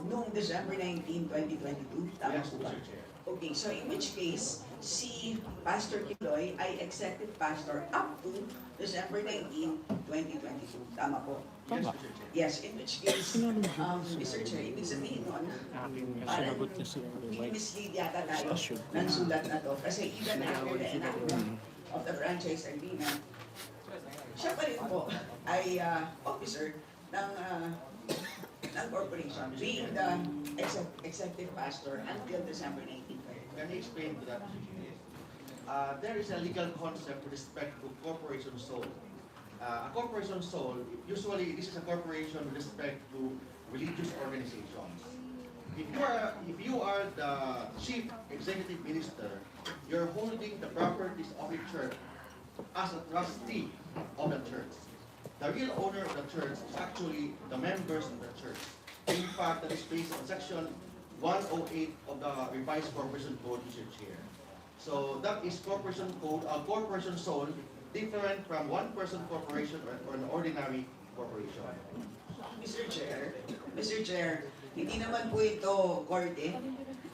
S19: noong December 19, 2022, tama
S3: Yes,
S19: po ba?
S3: Mr. Chair.
S19: Okay, so in which case, si Pastor Kiloy ay executive pastor up to December 19, 2022. Tama po?
S3: Yes, Mr. Chair.
S19: Yes, in which case, Mr. Chair, ibig sabihin nun, parang mislead yata tayo ng sulat na to. Kasi even after the enactment of the franchise agreement, siya pa rin po ay officer ng corporation, being the executive pastor until December 19.
S3: Can you explain to that, Mr. Chair? There is a legal concept with respect to corporation soul. A corporation soul, usually this is a corporation with respect to religious organizations. If you are the chief executive minister, you're holding the properties of the church as a trustee of the church. The real owner of the church is actually the members of the church. In fact, that is based on section 108 of the revised corporation code, Mr. Chair. So that is corporation code, corporation soul, different from one-person corporation or an ordinary corporation.
S19: Mr. Chair, hindi naman po ito korte.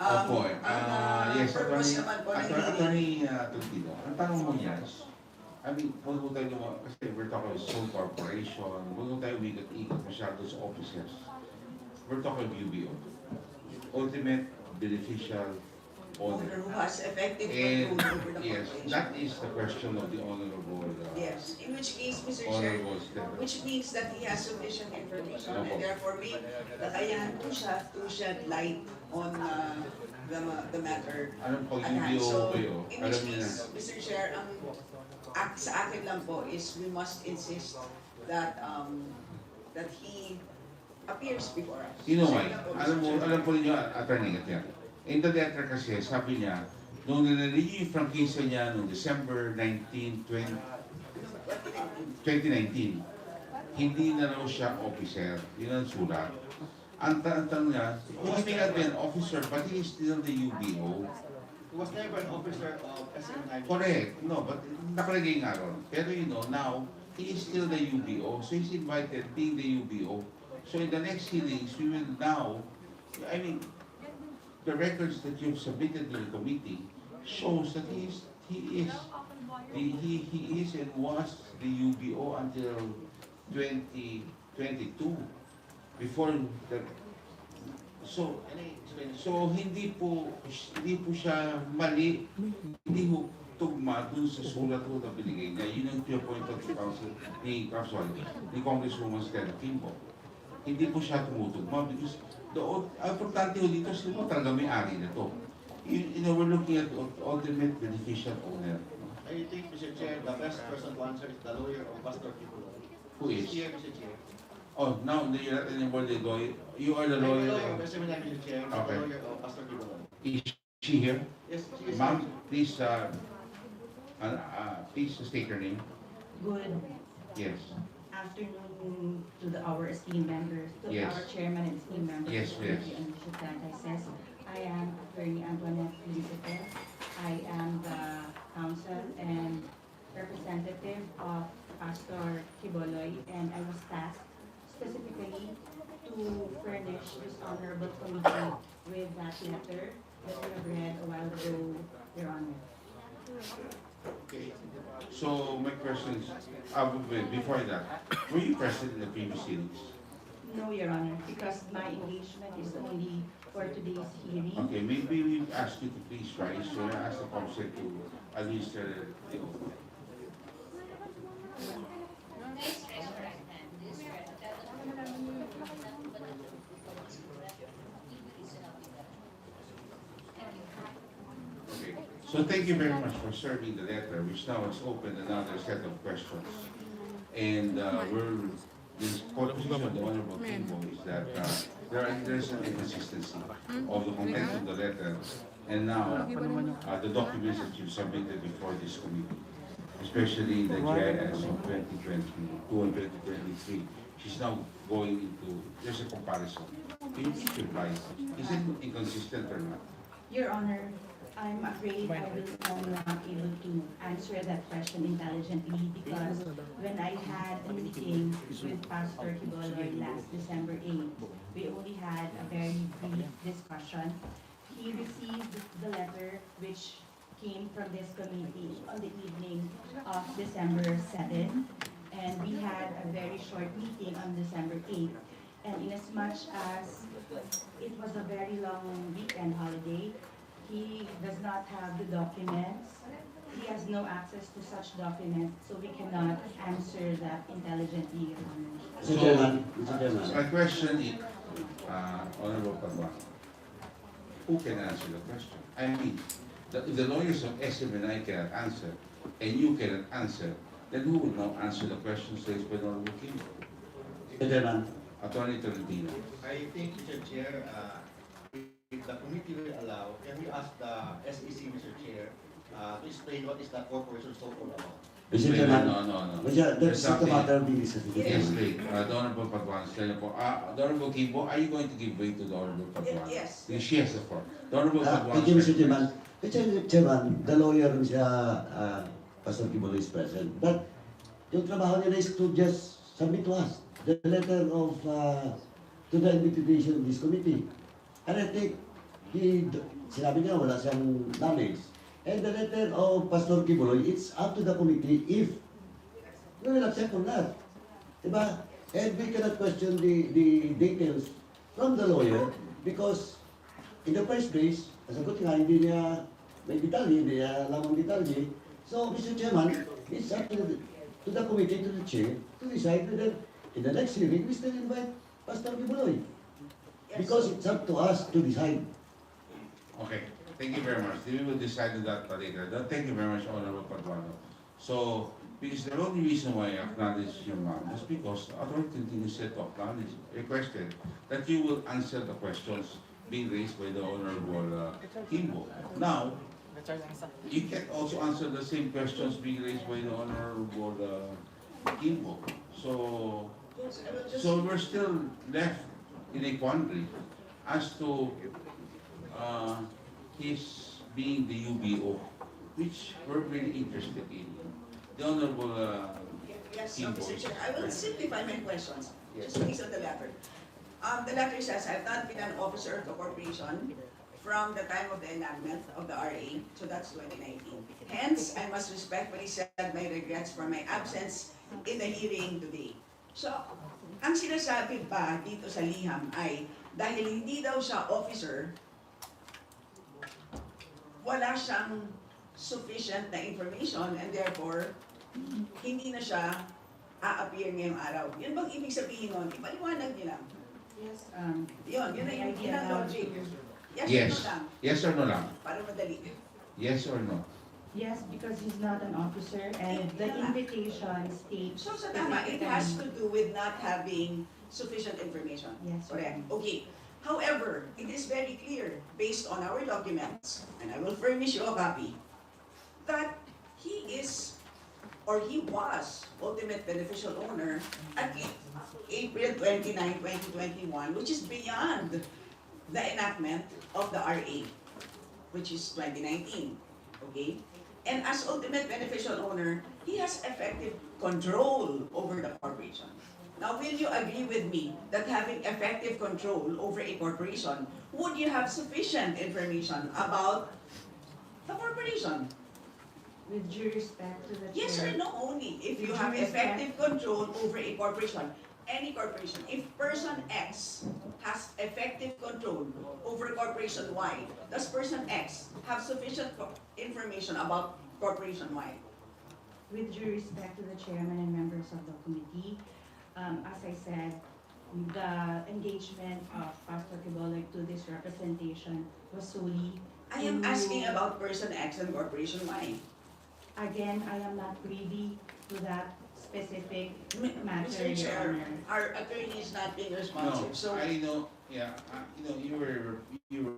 S1: Opo, yes,
S19: purpose naman po ng hearing.
S1: Attorney Tolentino, ang tanong mo yan, I mean, huwag mo tayo naman, kasi we're talking about sole corporation, huwag mo tayo ikot masyado sa officers. We're talking UBO, ultimate beneficial owner.
S19: Who has effective
S1: And
S19: control over the
S1: yes,
S19: corporation.
S1: that is the question of the honorable.
S19: Yes, in which case, Mr. Chair, which means that he has sufficient information and therefore may kakayahan po siya to shed light on the matter
S1: Alam ko,
S19: at hand.
S1: UBO
S19: So,
S1: kayo,
S19: in
S1: alam
S19: which
S1: niyo
S19: case,
S1: na.
S19: Mr. Chair, ang sa akin lang po is we must insist that that he appears before us.
S1: You know
S19: So,
S1: why?
S19: yun lang po,
S1: Alam
S19: Mr.
S1: mo,
S19: Chair.
S1: alam po ninyo, Attorney Gatyan. In the letter kasi, sabi niya, nung nilalinig yung Prangkisa niya noong December 19, 2019, hindi na raw siya officer. Yun ang sulat. Ang tanong niya, he may not be an officer, but he is still the UBO.
S3: He was never an officer of SMNIp.
S1: Correct. No, but nakalagay nga ron. Pero you know, now, he is still the UBO. So he's invited being the UBO. So in the next hearings, we will now, I mean, the records that you've submitted to the committee shows that he is and was the UBO until 2019. 22 before the so hindi po siya mali, hindi ho tugma dun sa sulat ho na binigay niya. Yun ang point of the council ni Congresswoman Stella Kimbo. Hindi po siya tumutugma because importante ho dito sila talaga may-ari nito. We're looking at ultimate beneficial owner.
S3: I think, Mr. Chair, the best person to answer is the lawyer of Pastor Kibuloy.
S1: Who is?
S3: Here, Mr. Chair.
S1: Oh, now you're not anymore the lawyer. You are the lawyer.
S3: I'm the lawyer of SMNI, Mr. Chair. I'm
S1: Okay.
S3: the lawyer of Pastor Kibuloy.
S1: Is she here?
S3: Yes, she is.
S1: Ma'am, please, please state your name.
S10: Good
S1: Yes.
S10: afternoon to our esteemed members, to
S1: Yes.
S10: our chairman and esteemed members.
S1: Yes,
S10: of the
S1: yes.
S10: committee on Bishop Dantay says, I am Attorney Antoinette Felicite. I am the counsel and representative of Pastor Kiboloy, and I was tasked specifically to furnish this honorable committee with that letter that we have read a while ago, Your Honor.
S1: Okay. So my question is, before that, were you present in the previous hearings?
S10: No, Your Honor, because my engagement is only for today's hearing.
S1: Okay, maybe we ask you to please rise, so I ask the council to administer the oath.
S12: Please raise your right hand. Please swear to tell the truth, nothing but the truth, if it is enough with that. Thank you.
S1: Okay. So thank you very much for serving the letter, which now has opened another set of questions. And this position of the Honorable Kimbo is that there's an inconsistency of the content of the letter and now the documents that you submitted before this committee, especially the GIS of 2022 and 2023. She's now going into, there's a comparison. Can you please reply? Is it inconsistent or not?
S10: Your Honor, I'm afraid I will not able to answer that question intelligently because when I had a meeting with Pastor Kiboloy last December 8th, we only had a very brief discussion. He received the letter which came from this committee on the evening of December 7th, and we had a very short meeting on December 8th. And inasmuch as it was a very long weekend holiday, he does not have the documents. He has no access to such documents, so we cannot answer that intelligently, Your Honor.
S15: Mr. Chairman.
S1: My question is, Honorable Padua, who can answer the question? I mean, the lawyers of SMNI cannot answer, and you cannot answer, then who will now answer the questions raised by the Honorable King?
S15: Mr. Chairman.
S1: Attorney Tolentino.
S3: I think, Mr. Chair, if the committee will allow, can we ask the SEC, Mr. Chair, to explain what is the corporation so-called about?
S15: Mr. Chairman.
S1: No.
S15: That's not a matter of business.
S1: Yes, please. The Honorable Paduan, the Honorable Kimbo, are you going to give way to the Honorable Paduan?
S19: Yes.
S1: She has the floor. The Honorable Paduan.
S15: Thank you, Mr. Chairman. Mr. Chairman, the lawyer, Pastor Kiboloy is present. But yung trabaho nila is to just submit to us the letter of to the invitation of this committee. And I think sinabi niya wala siyang knowledge. And the letter of Pastor Kiboloy, it's up to the committee if we will accept or not. Diba? And we cannot question the details from the lawyer because in the first place, nasagot nga, hindi niya may detalye, hindi niya alam ang detalye. So, Mr. Chairman, it's up to the committee, to the chair, to decide whether in the next hearing, we still invite Pastor Kiboloy. Because it's up to us to decide.
S1: Okay, thank you very much. We will decide on that later. Thank you very much, Honorable Paduano. So, because the only reason why I acknowledge your mom is because the authority said to acknowledge, requested that you will answer the questions being raised by the Honorable Kimbo. Now, you can also answer the same questions being raised by the Honorable Kimbo. So we're still left in a quandary as to his being the UBO, which we're really interested in. The Honorable
S19: Yes,
S1: Kimbo.
S19: Mr. Chair, I will simplify my questions, just based on the letter. The letter says, I've not been an officer of the corporation from the time of the enactment of the RA, so that's 2019. Hence, I must respectfully send my regrets for my absence in the hearing today. So, Ang sinasabi pa dito sa liham ay dahil hindi daw siya officer, wala siyang sufficient na information and therefore hindi na siya a-appear ngayong araw. Yun bang ibig sabihin nun? Ipaliwanag niyo lang.
S10: Yes,
S19: Yun ang logic. Yes,
S1: Yes.
S19: or no lang?
S1: Yes or no lang?
S19: Para madali.
S1: Yes or no?
S10: Yes, because he's not an officer and the invitation states.
S19: So sa tama, it has to do with not having sufficient information.
S10: Yes.
S19: Correct. Okay. However, it is very clear, based on our documents, and I will furnish you a copy, that he is, or he was, ultimate beneficial owner at April 29, 2021, which is beyond the enactment of the RA, which is 2019. Okay? And as ultimate beneficial owner, he has effective control over the corporation. Now, will you agree with me that having effective control over a corporation, would you have sufficient information about the corporation?
S10: With due respect to the
S19: Yes or
S10: chair.
S19: no only. If you
S10: With
S19: have
S10: due respect-
S19: effective control over a corporation, any corporation, if person X has effective control over corporation Y, does person X have sufficient information about corporation Y?
S10: With due respect to the chairman and members of the committee, as I said, the engagement of Pastor Kibolag to this representation was solely.
S19: I am asking about person X and corporation Y.
S10: Again, I am not privy to that specific matter,
S19: Mr.
S10: Your
S19: Chair,
S10: Honor.
S19: our attorney is not being
S1: No,
S19: responsive, so.
S1: I know, yeah, you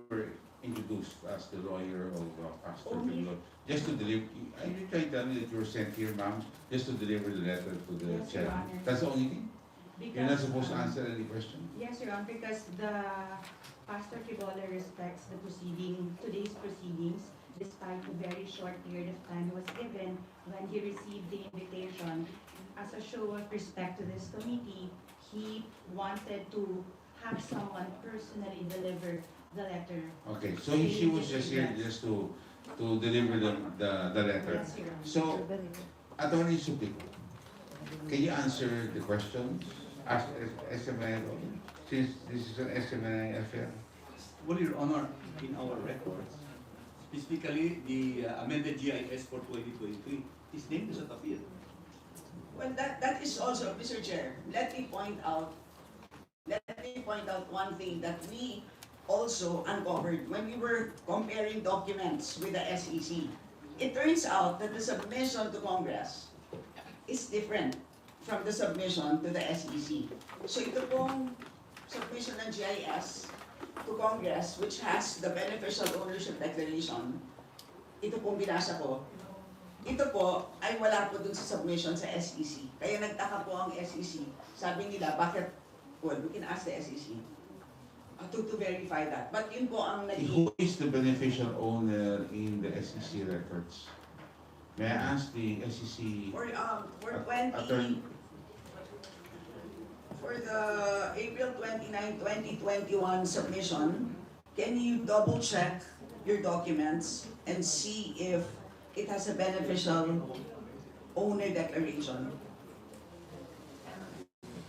S1: were introduced as the lawyer of Pastor
S10: Only-
S1: Kibuloy. Just to deliver, are you trying to tell me that you were sent here, ma'am, just to deliver the letter to the
S10: Yes, Your
S1: chair?
S10: Honor.
S1: That's the only thing? You're not
S10: Because,
S1: supposed to answer any question?
S10: Yes, Your Honor, because the Pastor Kibola respects the today's proceedings, despite the very short period of time was given when he received the invitation. As a show of respect to this committee, he wanted to have someone personally deliver the letter.
S1: Okay, so she was just here just to deliver the letter.
S10: Yes, Your Honor.
S1: So, Attorney Supli, can you answer the questions? As SMNI, since this is an SMNI affair?
S18: Well, Your Honor, in our records, specifically the amended GIS for 2023, his name is not appeared.
S19: Well, that is also, Mr. Chair, let me point out one thing that we also uncovered when we were comparing documents with the SEC. It turns out that the submission to Congress is different from the submission to the SEC. So ito pong submission ng GIS to Congress, which has the beneficial ownership declaration, ito pong binasa ko, ito po ay wala po dun sa submission sa SEC. Kaya nagtaka po ang SEC. Sabi nila, bakit? Well, we can ask the SEC to verify that. But yun po ang
S1: Who is the beneficial owner in the SEC records? May I ask the SEC
S19: for
S1: attorney?
S19: For the April 29, 2021 submission, can you double check your documents and see if it has a beneficial owner declaration?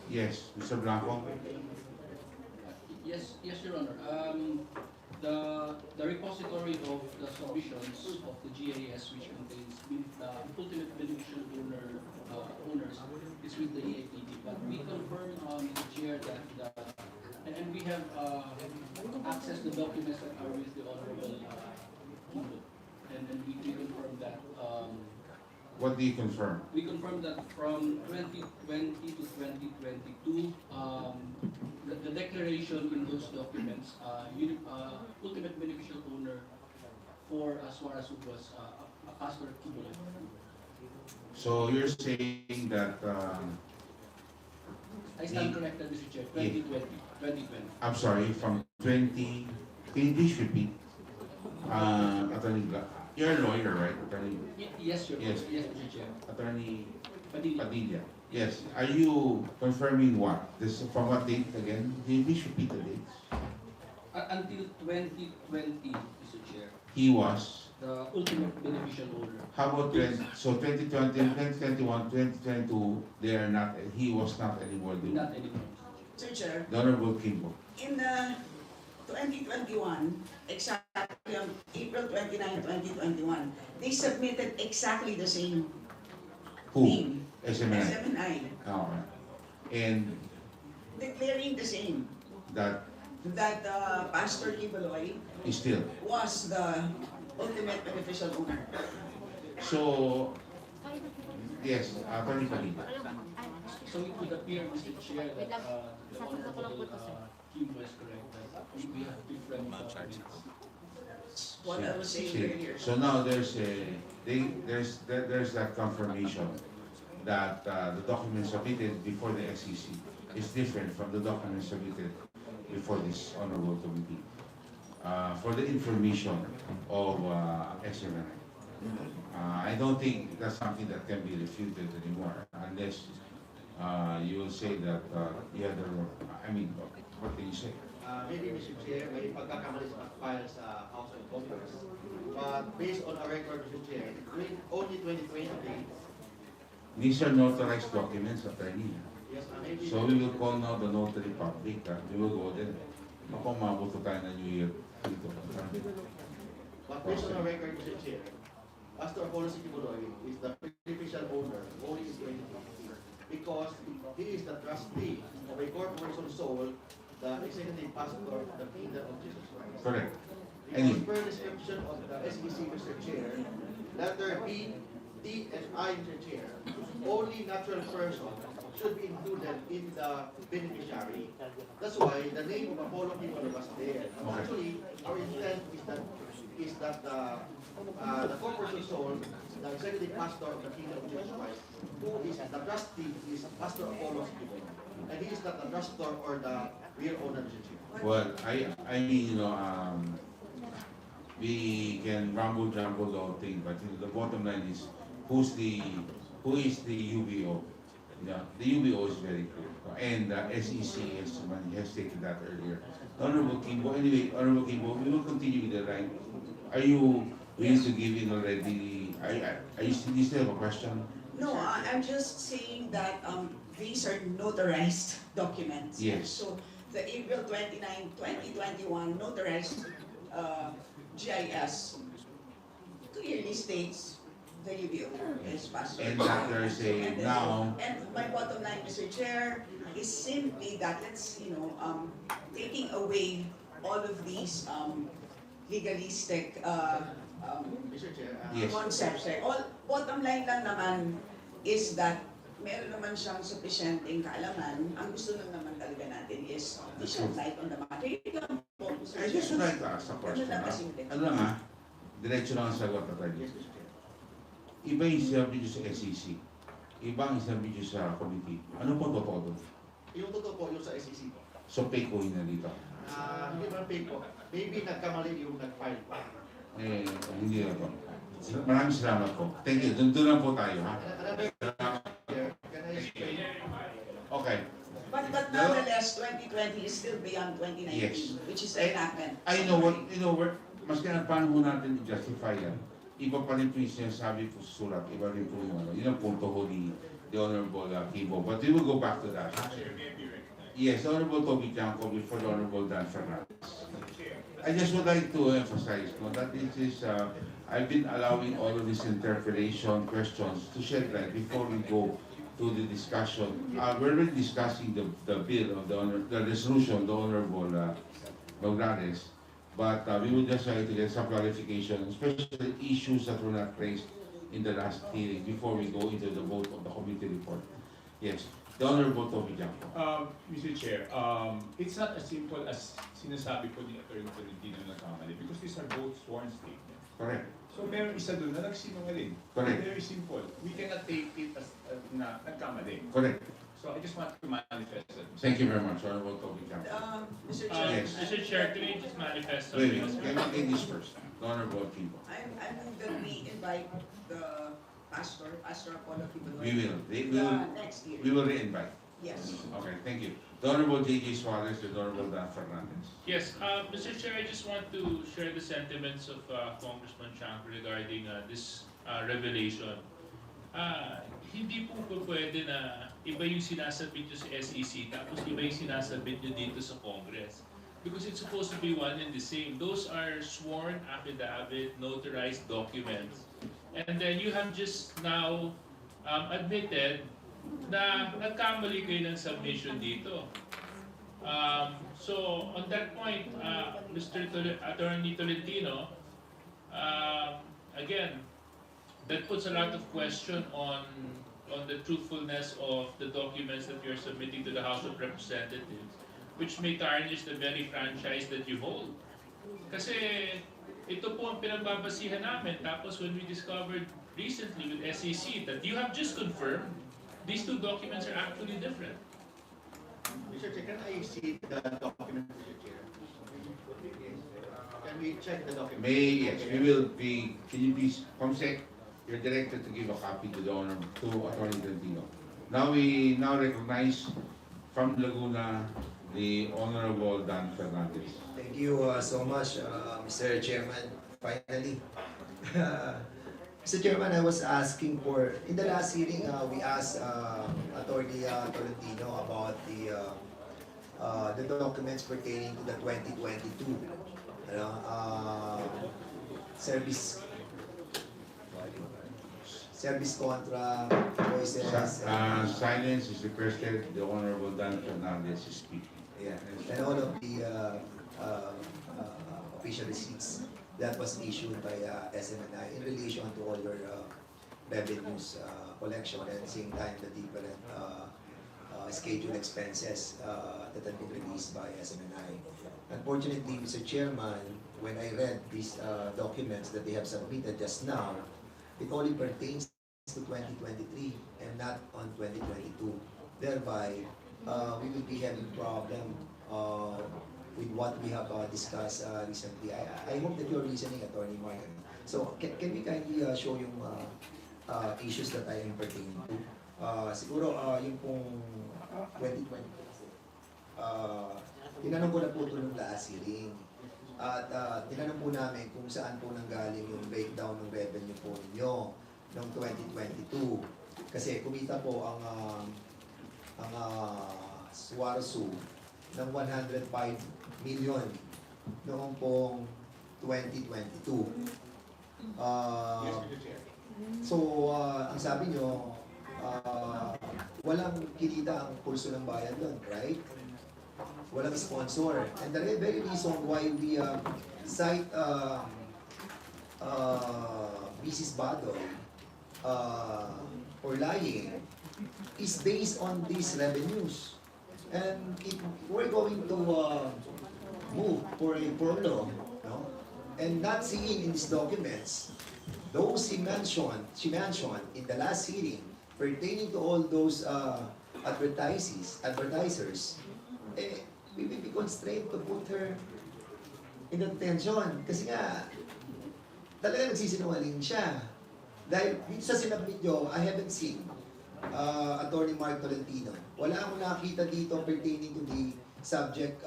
S1: Yes, Mr. Blanco?
S13: Yes, Your Honor. The repository of the submissions of the GIS, which contains the ultimate beneficial owners, is with the EAPD. But we confirm, Mr. Chair, that and we have access to documents that are with the Honorable Kibo. And we confirm that.
S1: What do you confirm?
S13: We confirm that from 2020 to 2022, the declaration in those documents, ultimate beneficial owner for Suarasug was Pastor Kibola.
S1: So you're saying that,
S13: I stand corrected, Mr. Chair, 2020.
S1: I'm sorry, from 20, can you please repeat? Attorney, you're a lawyer, right? Attorney?
S13: Yes, Your Honor.
S1: Yes.
S13: Yes, Mr. Chair.
S1: Attorney
S13: Padilla.
S1: Padilla. Yes. Are you confirming what? This from what date again? Can you please repeat the dates?
S13: Until 2020, Mr. Chair.
S1: He was
S13: the ultimate beneficial owner.
S1: How about 2020, 2021, 2022, they are not, he was not anymore the
S13: Not anymore.
S19: Sir Chair,
S1: the Honorable Kimbo.
S19: in 2021, exactly on April 29, 2021, they submitted exactly the same
S1: Who?
S19: thing.
S1: SMNI.
S19: SMNI,
S1: Oh, and
S19: declaring the same,
S1: that
S19: that Pastor Kibaloy
S1: is still.
S19: was the ultimate beneficial owner.
S1: So, yes, Attorney Padilla.
S13: So it would appear, Mr. Chair, that the Honorable Kimbo is correct, that we have different documents.
S19: What I was saying earlier.
S1: So now there's that confirmation that the document submitted before the SEC is different from the document submitted before this honorable committee for the information of SMNI. I don't think that's something that can be refuted anymore unless you will say that the other, I mean, what can you say?
S3: Maybe Mr. Chair, may pagkakamali sa file sa House of Congress. But based on our record, Mr. Chair, only 2020,
S1: These are notarized documents, attorney.
S3: yes, maybe.
S1: So we will call now the notary public. We will go there. Ako, mabuto tayo na New Year dito.
S3: But based on our record, Mr. Chair, Pastor Apollo Sikibuloy is the beneficial owner only in 2020 because he is the trustee of a corporation sold the executive pastor of the Kingdom of Jesus Christ.
S1: Correct.
S3: Because per description of the SEC, Mr. Chair, letter B, D, and I, Mr. Chair, only natural person should be included in the beneficiary. That's why the name of Apollo Kibaloy was there. Actually, our intent is that the corporation sold the executive pastor of the Kingdom of Jesus Christ, who is the trustee, is Pastor Apollo Kibaloy. And he is not the trustor or the real owner, Mr. Chair.
S1: Well, I mean, we can jumble the whole thing, but the bottom line is who is the UBO? Yeah, the UBO is very clear, and the SEC has stated that earlier. Honorable Kimbo, anyway, Honorable Kimbo, we will continue with the line. Are you willing to give in already? Are you still have a question?
S19: No, I'm just saying that these are notarized documents.
S1: Yes.
S19: So the April 29, 2021 notarized GIS clearly states the UBO is Pastor.
S1: And that there is a now.
S19: And my bottom line, Mr. Chair, is simply that let's, taking away all of these legalistic
S3: Mr. Chair,
S1: Yes.
S19: concepts. All bottom line lang naman is that meron naman siyang sufficienteng kaalaman. Ang gusto lang naman talaga natin is to shed light on the matter. Yun lang po, Mr.
S1: I just would
S19: Chair.
S1: like to ask a question.
S19: Ano lang kasimple.
S1: Ano lang ha? Diretso lang ang sagot na tayo.
S3: yes, Mr. Chair.
S1: Iba yung sinabi nyo sa SEC. Iba ang sinabi nyo sa committee. Ano po totoo doon?
S3: Yung totoo po, yung sa SEC po.
S1: So, fake ko na dito.
S3: Hindi man fake po. Maybe nagkamali yung nag-file po.
S1: Hindi na po. Maraming salamat po. Thank you. Doon lang po tayo, ha?
S3: Can I explain?
S1: Okay.
S19: But nonetheless, 2020 is still beyond 2019,
S1: Yes.
S19: which is the enactment.
S1: I know what, mas kaya paano mo natin i-justify yan? Iba pa rin po yung sinasabi po sa sulat. Iba rin po yung ano. Yun ang punto ho ni the Honorable Kibo. But we will go back to that. Yes, Honorable Toby Tiangco before the Honorable Dan Fernandez. I just would like to emphasize that this is, I've been allowing all of these interpellation questions to shed light before we go to the discussion. We're already discussing the bill of the resolution of the Honorable Noglares, but we would just like to get some clarification, especially issues that were not raised in the last hearing before we go into the vote of the committee report. Yes. The Honorable Toby Tiangco.
S16: Mr. Chair, it's not as simple as sinasabi po ni Atty. Tolentino na kamali because these are both sworn statements.
S1: Correct.
S16: So meron isa doon na nagsinungaling.
S1: Correct.
S16: Very simple. We cannot take it as na nagkamali.
S1: Correct.
S16: So I just want to manifest that.
S1: Thank you very much, Honorable Toby Tiangco.
S19: Mr. Chair,
S1: Yes.
S16: Mr. Chair, can I just manifest
S1: Wait,
S16: something?
S1: can we take this first? The Honorable Kibo.
S19: I move that we invite the Pastor Apollo Kibaloy.
S1: We will.
S19: next year.
S1: We will re-invite.
S19: Yes.
S1: Okay, thank you. The Honorable J.J. Suarez, the Honorable Dan Fernandez.
S16: Yes, Mr. Chair, I just want to share the sentiments of Congressman Chang regarding this revelation. Hindi po pwede na iba yung sinasabit nyo sa SEC tapos iba yung sinasabit nyo dito sa Congress. Because it's supposed to be one and the same. Those are sworn affidavit, notarized documents. And then you have just now admitted na nagkamali kayo ng submission dito. So on that point, Attorney Tolentino, again, that puts a lot of question on the truthfulness of the documents that you're submitting to the House of Representatives, which may tarnish the very franchise that you hold. Kasi ito po ang pinagbabasihan namin. Tapos when we discovered recently with SEC that you have just confirmed these two documents are actually different.
S3: Mr. Chair, can I see the document, Mr. Chair? Can we check the document?
S1: Yes, we will be, can you please, Comsec, you're directed to give a copy to the to Attorney Tolentino. Now we recognize from Laguna, the Honorable Dan Fernandez.
S20: Thank you so much, Mr. Chairman. Finally. Mr. Chairman, I was asking for, in the last hearing, we asked Attorney Tolentino about the documents pertaining to the 2022 service contract, voices.
S1: Silence is requested. The Honorable Dan Fernandez is speaking.
S20: Yeah, and all of the official receipts that was issued by SMNI in relation to all your revenues collection and at the same time the different scheduled expenses that have been released by SMNI. Unfortunately, Mr. Chairman, when I read these documents that they have submitted just now, it only pertains to 2023 and not on 2022. Thereby, we will be having problem with what we have discussed recently. I hope that you're listening, Attorney Martin. So, can we kindly show yung issues that I am pertaining to? Siguro, yung pong 2020. Tinanong ko na po ito nung last hearing. At tinanong po namin kung saan po nanggaling yung breakdown ng revenue po ninyo noong 2022. Kasi kumita po ang Suarez ng 105 million noong pong 2022. So, ang sabi nyo, walang kinita ang pulso ng bayan doon, right? Walang sponsor. And the very reason why we cite Mrs. Badoy for lying is based on these revenues. And if we're going to move for a furlough, no, and not seeing in these documents, those she mentioned in the last hearing pertaining to all those advertisers, we will be constrained to put her in detention. Kasi nga, talaga nagsisinungaling siya. Dahil dito sa sinabit nyo, I haven't seen Attorney Mark Tolentino. Wala akong nakita dito pertaining to the subject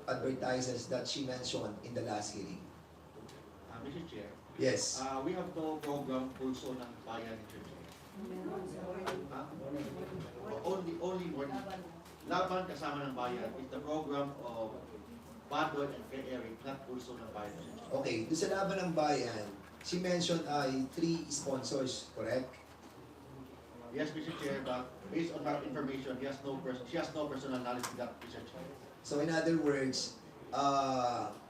S20: advertisers that she mentioned in the last hearing.
S3: Mr. Chair.
S20: Yes.
S3: We have no program pulso ng bayan, Mr. Chair. Only one. Laban kasama ng bayan is the program of Badoy and Kay Eric, not pulso ng bayan.
S20: Okay, doon sa laban ng bayan, she mentioned 3 sponsors, correct?
S3: Yes, Mr. Chair, but based on that information, she has no personal knowledge of that, Mr. Chair.
S20: So in other words,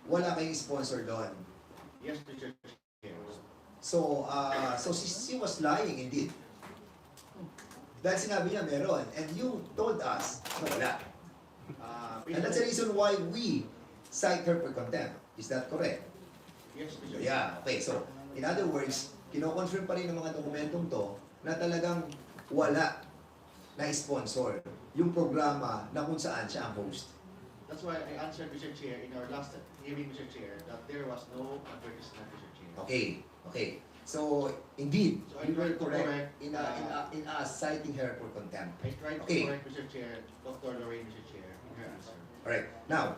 S20: wala kayong sponsor doon.
S3: Yes, Mr. Chair.
S20: So she was lying indeed. Dahil sinabi niya meron, and you told us na wala. And that's the reason why we cite her for contempt. Is that correct?
S3: Yes, Mr. Chair.
S20: Yeah, okay. So, in other words, kino-confirm pa rin ng mga dokumentong to na talagang wala na sponsor yung programa na kung saan siya ang host.
S3: That's why I answered, Mr. Chair, in our last hearing, Mr. Chair, that there was no advertisement, Mr. Chair.
S20: Okay, okay. So, indeed,
S3: So I
S20: you were
S3: tried to
S20: correct
S3: correct,
S20: in citing her for contempt.
S3: I tried to
S20: Okay.
S3: correct Mr. Chair, Dr. Lorraine, Mr. Chair, in her answer.
S20: Alright, now,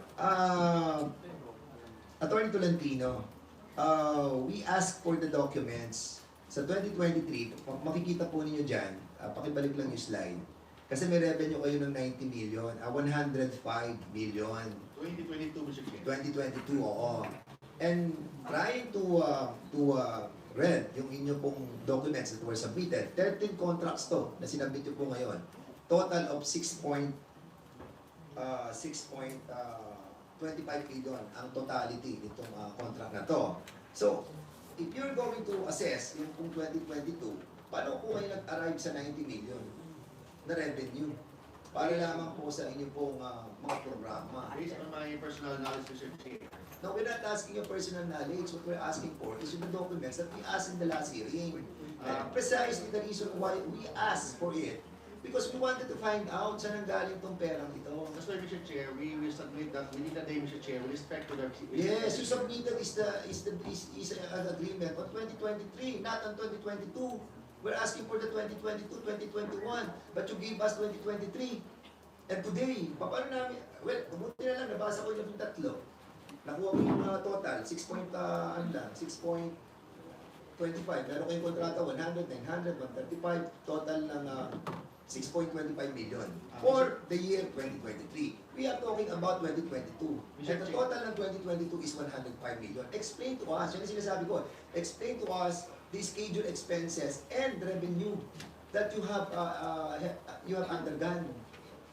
S20: Attorney Tolentino, we asked for the documents sa 2023, makikita po ninyo dyan, pakibalik lang yung slide, kasi may revenue kayo ng 90 million, 105 million.
S3: 2022, Mr. Chair.
S20: 2022, oo. And trying to read yung inyo pong documents that were submitted, 13 contracts to na sinabit nyo po ngayon. Total of 6.25 billion ang totality nitong contract na to. So, if you're going to assess yung pong 2022, paano po kayo nag-arrive sa 90 million na revenue? Para lamang po sa inyo pong mga programa.
S3: Based on my personal knowledge, Mr. Chair.
S20: No, we're not asking your personal knowledge. What we're asking for is the documents that we asked in the last hearing. Precisely the reason why we asked for it. Because we wanted to find out saan ang galing tong perang ito.
S3: That's why, Mr. Chair, we will submit that within the day, Mr. Chair, with respect to the...
S20: Yes, you submitted is an agreement on 2023, not on 2022. We're asking for the 2022, 2021, but you gave us 2023. And today, paano namin, well, buti na lang, nabasa ko yung tatlo. Nakuha ko yung total, 6.25. Meron kayong kontrata, 100, 900, 135, total ng 6.25 million for the year 2023. We are talking about 2022. And the total ng 2022 is 105 million. Explain to us, yun ang sinasabi ko, explain to us the scheduled expenses and revenue that you have undergone.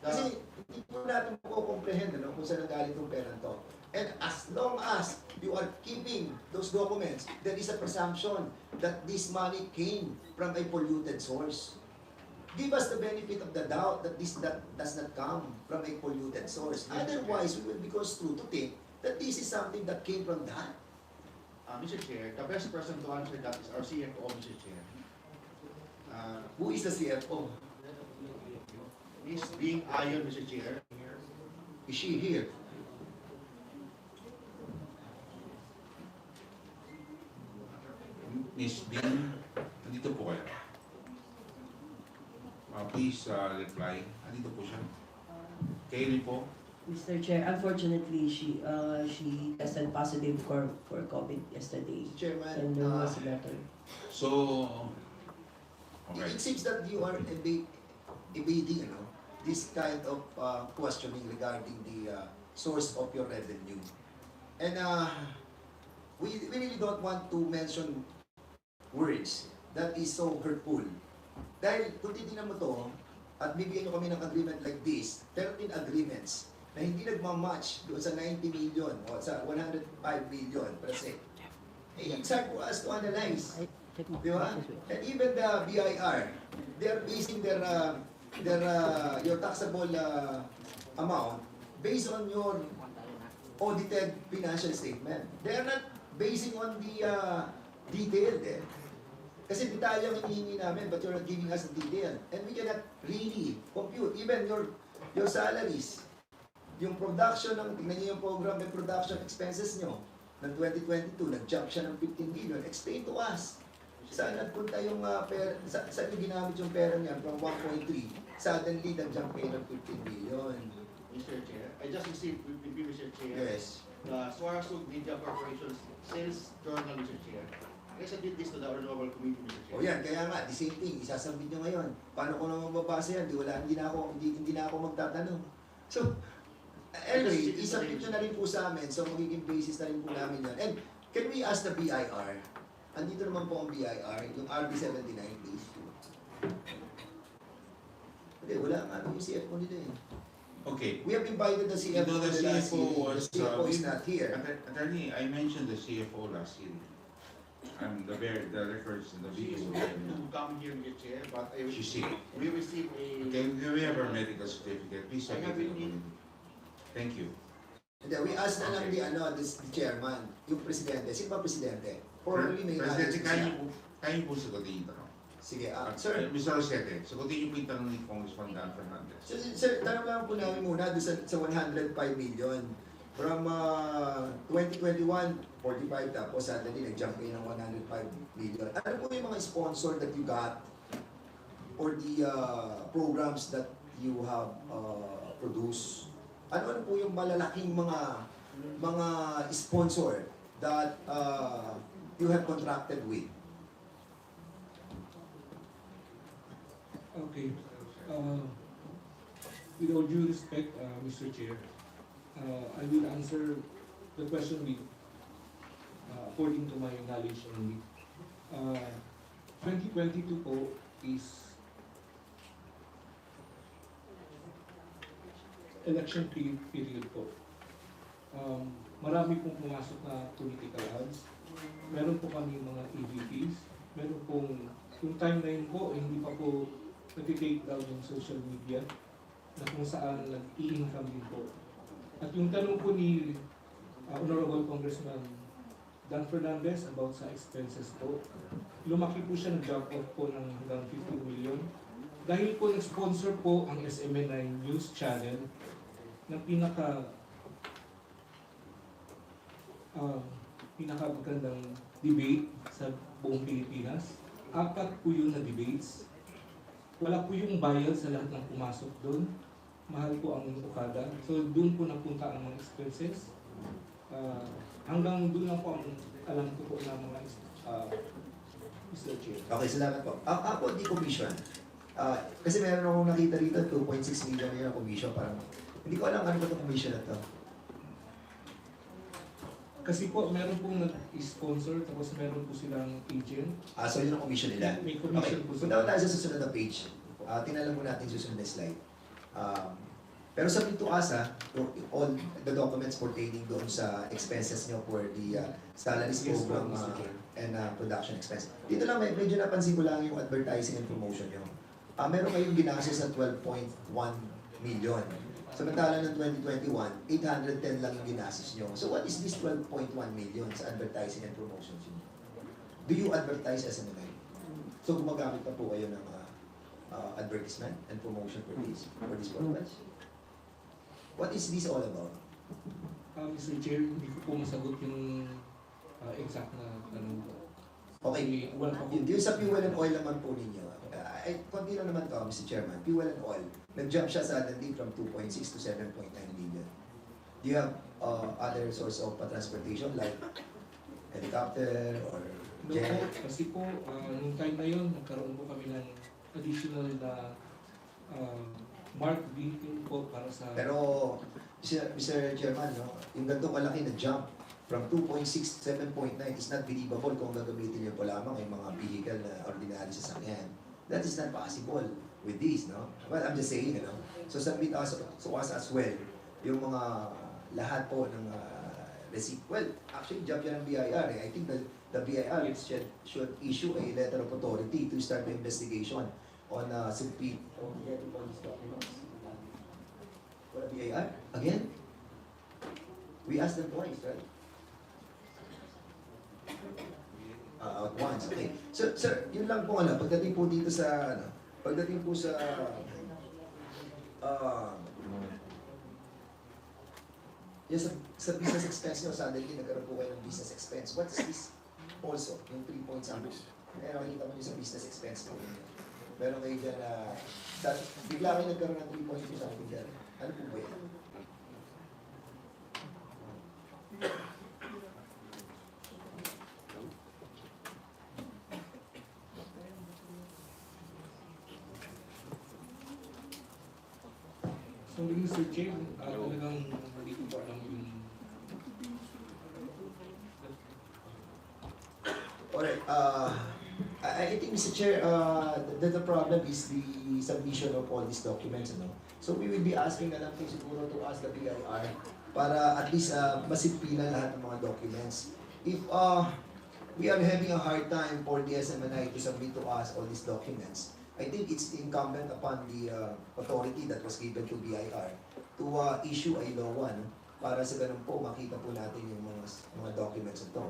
S20: Kasi hindi po natin po-comprehend kung saan nanggaling itong pera to. And as long as you are keeping those documents, there is a presumption that this money came from a polluted source. Give us the benefit of the doubt that this does not come from a polluted source. Otherwise, we will be construed to think that this is something that came from that.
S3: Mr. Chair, the best person to answer that is our CFO, Mr. Chair.
S20: Who is the CFO?
S3: Miss Bing Ayon, Mr. Chair.
S20: Is she here?
S1: Miss Bing, nandito po kayo. Please reply. Nandito po siya. Kayo po.
S11: Mr. Chair, unfortunately, she tested positive for COVID yesterday.
S20: Chairman,
S11: And there was a letter.
S1: So, okay.
S20: It seems that you are evading this kind of questioning regarding the source of your revenue. And we really don't want to mention words that is so hurtful. Dahil kung titignan mo to, at bibigyan nyo kami ng agreement like this, 13 agreements na hindi nagmamatch doon sa 90 million o sa 105 million per se. It's hard for us to analyze. Di ba? And even the BIR, they're basing your taxable amount based on your audited financial statement. They are not basing on the detailed. Kasi detalye ang hinihingi namin, but you're not giving us the detail. And we cannot really compute even your salaries. Yung production tingnan niyo yung program and production expenses nyo ng 2022, nag-jump siya ng 15 billion. Explain to us. Saan nagpunta yung pera, saan yung ginamit yung pera niya from 1.3, suddenly nag-jump kayo ng 15 billion.
S3: Mr. Chair, I just received with you, Mr. Chair.
S20: Yes.
S3: The Suarasug Media Corporation's sales journal, Mr. Chair. I submit this to the Honorable Committee, Mr. Chair.
S20: O yan, kaya nga, the same thing, isasabit nyo ngayon. Paano ko naman mababasa yan? Hindi na ako magtatanong. So, anyway, isabit nyo na rin po sa amin, so magiging basis na rin po namin yan. And can we ask the BIR? Andito naman po ang BIR, yung RB79, please. Hindi, wala nga yung CFO nila eh.
S1: Okay.
S20: We have invited the CFO.
S1: The CFO was...
S20: The CFO is not here.
S1: Attorney, I mentioned the CFO last year. The records in the video.
S3: To come here, Mr. Chair, but
S1: She's sick.
S3: we received a...
S1: Okay, do we have her medical certificate? Please
S3: I have
S1: submit
S3: it
S1: it. Thank you.
S20: Hindi, we asked na lang the chairman, yung presidente. Sino ba presidente? Formally may
S1: Presidente, kaya po sagutin yung tanong.
S20: Sige, sir.
S1: Mr. Rosete, sagutin niyo po yung tanong ni Congressman Dan Fernandez.
S20: Sir, tanong lang po namin muna doon sa 105 million. From 2023 2021, 45, tapos suddenly nag-jump kayo ng 105 million. Ano po yung mga sponsor that you got or the programs that you have produced? Ano po yung malalaking mga sponsor that you have contracted with?
S17: Okay. With all due respect, Mr. Chair, I will answer the question with according to my knowledge only. 2022 po is election period po. Marami pong pumasok na political ads. Meron po kami mga EVPs. Meron pong, yung time na yun po, hindi pa po nag-take down yung social media na kung saan nag-i-income din po. At yung tanong po ni Honorable Congressman Dan Fernandez about sa expenses po, lumaki po siya, nag-jump off po ng hanggang 15 million. Dahil po nag-sponsor po ang SMNI News Channel ng pinakamagandang debate sa buong Pilipinas. 4 po yun na debates. Wala po yung bayad sa lahat ng pumasok doon. Mahal po ang ukada. So doon po napunta ang mga expenses. Hanggang doon lang po ang alam ko po ng mga Mr. Chair.
S20: Okay, salamat po. Ako, di commission. Kasi meron akong nakita rito, 2.6 million yun ang commission. Parang, hindi ko alam ano ba itong commission na to.
S17: Kasi po, meron pong nag-sponsor, tapos meron po silang agent.
S20: So yun ang commission nila.
S17: May commission
S20: Okay,
S17: po
S20: punta tayo sa susunod na page. Tingnan mo natin yung susunod na slide. Pero submit to us, all the documents pertaining doon sa expenses nyo for the salaries
S17: Yes,
S20: program
S17: Mr. Chair.
S20: and production expense. Dito lang, medyo napansin ko lang yung advertising and promotion nyo. Meron kayong ginastos sa 12.1 million. Samantala ng 2021, 810 lang yung ginastos nyo. So what is this 12.1 million sa advertising and promotion nyo? Do you advertise as SMNI? So gumagamit pa po kayo ng advertisement and promotion for this purpose? What is this all about?
S17: Mr. Chair, hindi ko po masagot yung exact na tanong ko.
S20: Okay, yung sa fuel and oil naman po ninyo, konti lang naman to, Mr. Chairman, fuel and oil, nag-jump siya suddenly from 2.6 to 7.9 million. Do you have other source of transportation like helicopter or jet?
S17: No po, kasi po, nung time na yun, nagkaroon po kami ng additional na marked vehicle po para sa...
S20: Pero, Mr. Chairman, no, yung ganito kalaki na jump from 2.6 to 7.9 is not believable kung gagamitin niyo po lamang yung mga vehicle na ordinary sasakyan. That is not possible with this, no? Well, I'm just saying, you know. So submit us as well yung mga lahat po ng receipt. Well, actually, job yan ng BIR. I think the BIR should issue a letter of authority to start the investigation on submit on these documents. What BIR? Again? We asked them twice, right? At once, okay. So, sir, yun lang po pagdating po dito sa, pagdating po sa, yes, sa business expense nyo, suddenly nagkaroon po kayo ng business expense. What is this also? Yung 3 point something. Nakita mo nyo sa business expense po. Meron kayo dyan na, bigla kayo nagkaroon ng 3 point something dyan. Ano po ba yan?
S17: So, Mr. Chair, talagang hindi ko pa alam yung...
S20: Alright, I think, Mr. Chair, the problem is the submission of all these documents, ano? So we will be asking na lang po siguro to ask the BIR para at least masimpilan lahat ng mga documents. If we are having a hard time for the SMNI to submit to us all these documents, I think it's incumbent upon the authority that was given to BIR to issue a law one para sa ganun po makita po natin yung mga documents ito.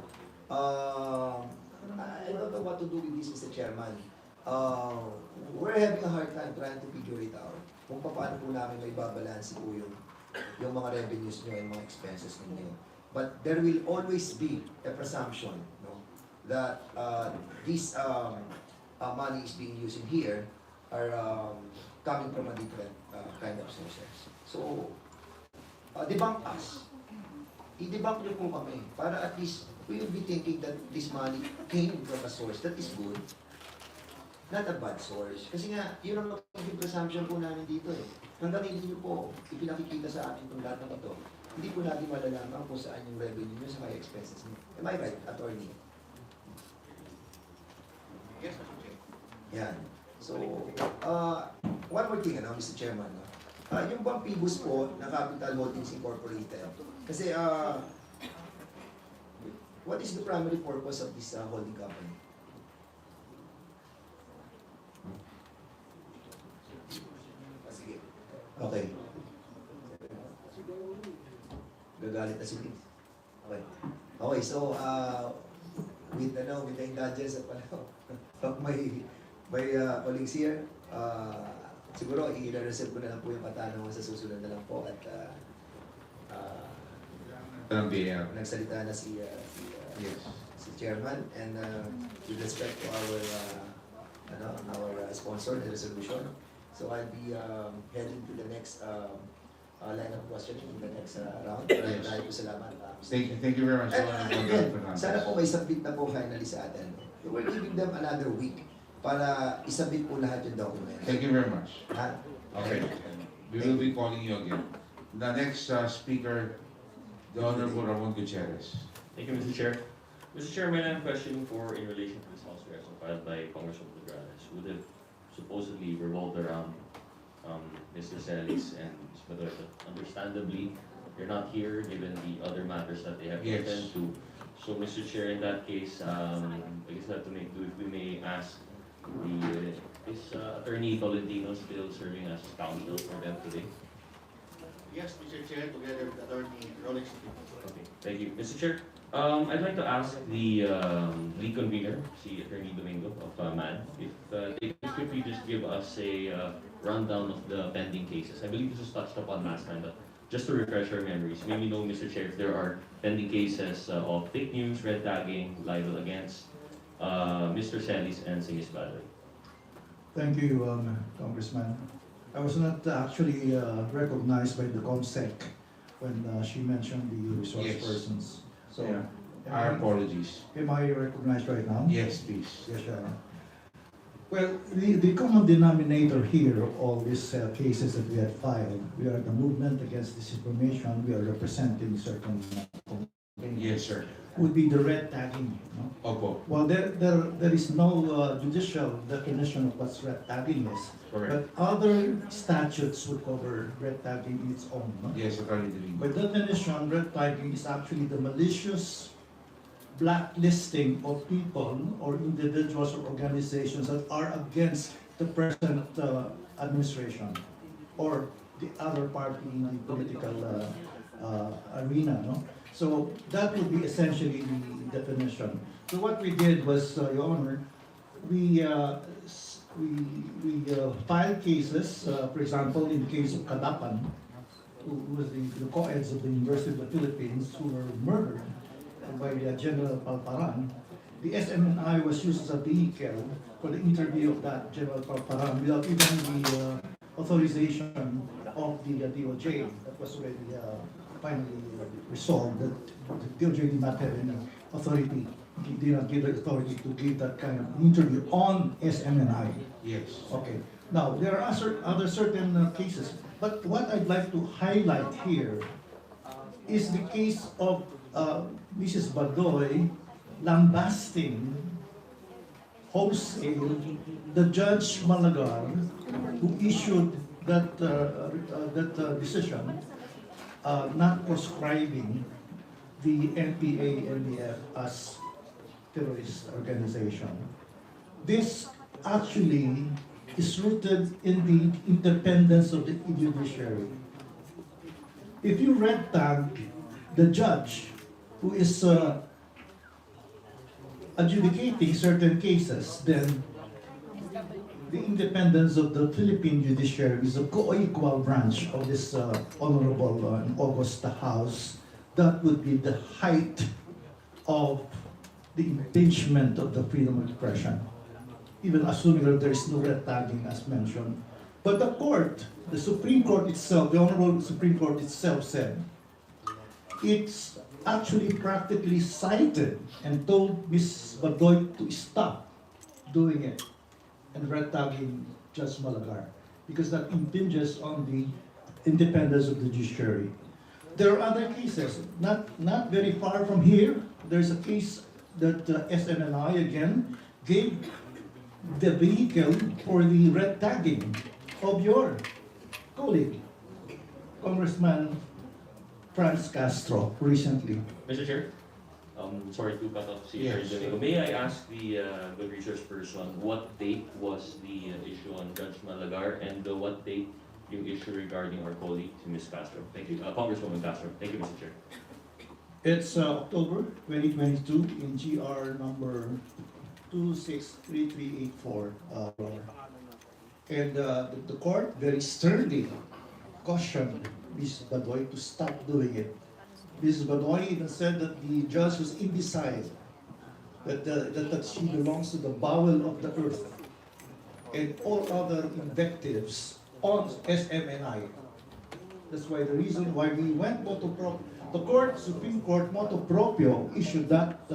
S20: I don't know what to do with this, Mr. Chairman. We're having a hard time trying to figure it out. Kung paano po namin may babalansi po yung mga revenues nyo and mga expenses ninyo. but there will always be a presumption, no, that this money is being used in here are coming from a different kind of sources. So, debunk us. I-debunk nyo po kami para at least we will be thinking that this money came from a source that is good, not a bad source. Kasi nga, yun ang magiging presumption po namin dito eh. Hanggang hindi nyo po ipinakikita sa amin itong lahat ng ito, hindi po natin malalaman kung saan yung revenue nyo sa mga expenses nyo. Am I right, attorney?
S3: Yes, Mr. Chair.
S20: Yan. So, one more thing, Mr. Chairman. Yung bang PIBUS po na Capital Holdings Incorporated, kasi what is the primary purpose of this holding company? Sige. Okay. Gagalit na si Vince. Okay. Okay, so with the indulgence of my colleagues here, siguro i-reserve ko na lang po yung katanungan sa susunod na lang po at nagsalita na si Chairman, and with respect to our sponsor, the resolution. So I'll be heading to the next line of questioning in the next round. Maraming po salamat.
S1: Thank you very much.
S20: Sana po may submit na po finally sa atin. We're giving them another week para isubmit po lahat yung document.
S1: Thank you very much.
S20: Ha?
S1: Okay. We will be calling you again. The next speaker, the Honorable Ramon Gutierrez.
S8: Thank you, Mr. Chair. Mr. Chairman, I have a question in relation to this House resolution filed by Congressman Madranes, would have supposedly revolved around Mr. Celis and Ms. Madranes. Understandably, they're not here given the other matters that they have to attend to. So, Mr. Chair, in that case, I guess I have to make do if we may ask is Attorney Tolentino still serving as counsel for them today?
S3: Yes, Mr. Chair, together with Attorney Rolex.
S8: Okay, thank you. Mr. Chair, I'd like to ask the lead convener, si Attorney Domingo of MAD, if they could quickly just give us a rundown of the pending cases. I believe this was touched upon last time, but just to refresh our memories, maybe know, Mr. Chair, if there are pending cases of fake news, red tagging, libel against Mr. Celis and Ms. Badoy.
S14: Thank you, Congressman. I was not actually recognized by the COMSEC when she mentioned the resource persons. So,
S1: yeah. Our apologies.
S14: Am I recognized right now?
S1: Yes, please.
S14: Yes, Your Honor. Well, the common denominator here of all these cases that we have filed, we are the movement against disinformation, we are representing certain
S1: Yes, sir.
S14: would be the red tagging. No?
S1: Opo.
S14: Well, there is no judicial definition of what red tagging is.
S1: Correct.
S14: But other statutes would cover red tagging in its own. No?
S1: Yes, Attorney Domingo.
S14: By definition, red tagging is actually the malicious blacklisting of people or individuals or organizations that are against the present administration or the other party in the political arena. No? So that would be essentially the definition. So what we did was, Your Honor, we filed cases, for example, in the case of Kadapan, who was the co-eds of the University of the Philippines who were murdered by General Palparan. The SMNI was used as a vehicle for the interview of that General Palparan without even the authorization of the DOJ. That was already finally resolved that the DOJ did not have any authority, did not give the authority to give that kind of interview on SMNI.
S1: Yes.
S14: Okay. Now, there are other certain cases, but what I'd like to highlight here is the case of Mrs. Badoy lambasting wholesale the Judge Malagar who issued that decision not proscribing the NPA-NDF as terrorist organization. This actually is rooted in the independence of the judiciary. If you red tag the judge who is adjudicating certain cases, then the independence of the Philippine judiciary is a co-equal branch of this honorable and august House that would be the height of the impingement of the freedom of expression, even assuming that there is no red tagging as mentioned. But the court, the Supreme Court itself, the Honorable Supreme Court itself said, it's actually practically cited and told Ms. Badoy to stop doing it and red tagging Judge Malagar, because that impinges on the independence of the judiciary. There are other cases, not very far from here. There's a case that SMNI again gave the vehicle for the red tagging of your colleague, Congressman Franz Castro, recently.
S8: Mr. Chair, sorry to cut off Secretary Domingo. May I ask the good research person what date was the issue on Judge Malagar and what date yung issue regarding our colleague, Ms. Castro? Thank you. Congresswoman Castro. Thank you, Mr. Chair.
S14: It's October 2022 in GR number 263384. And the court very sternly cautioned Ms. Badoy to stop doing it. Ms. Badoy even said that the judge was indecisive, that she belongs to the bowel of the earth, and all other invectives on SMNI. That's why the reason why we went motu proprio. The court, Supreme Court, motu proprio issued that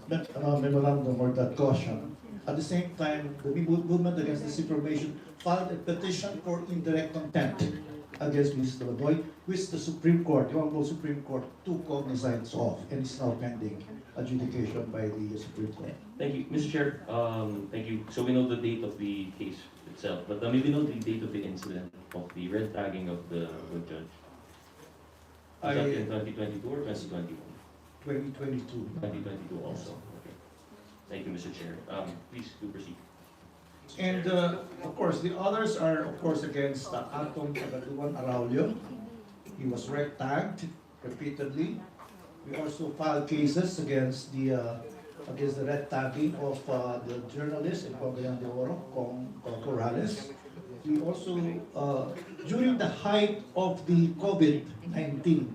S14: memorandum or that caution. At the same time, the Movement Against Disinformation filed a petition for indirect contempt against Ms. Badoy, which the Supreme Court, the Honorable Supreme Court, took cognizance of and is now pending adjudication by the Supreme Court.
S8: Thank you, Mr. Chair. Thank you. So we know the date of the case itself, but maybe know the date of the incident of the red tagging of the judge. Was that in 2022 or 2021?
S14: 2022.
S8: 2022 also. Okay. Thank you, Mr. Chair. Please do proceed.
S14: And of course, the others are of course against Ikatlong Pagdinig. He was red tagged repeatedly. We also filed cases against the red tagging of the journalist in Cagayan de Oro, Corrales. We also, during the height of the COVID-19,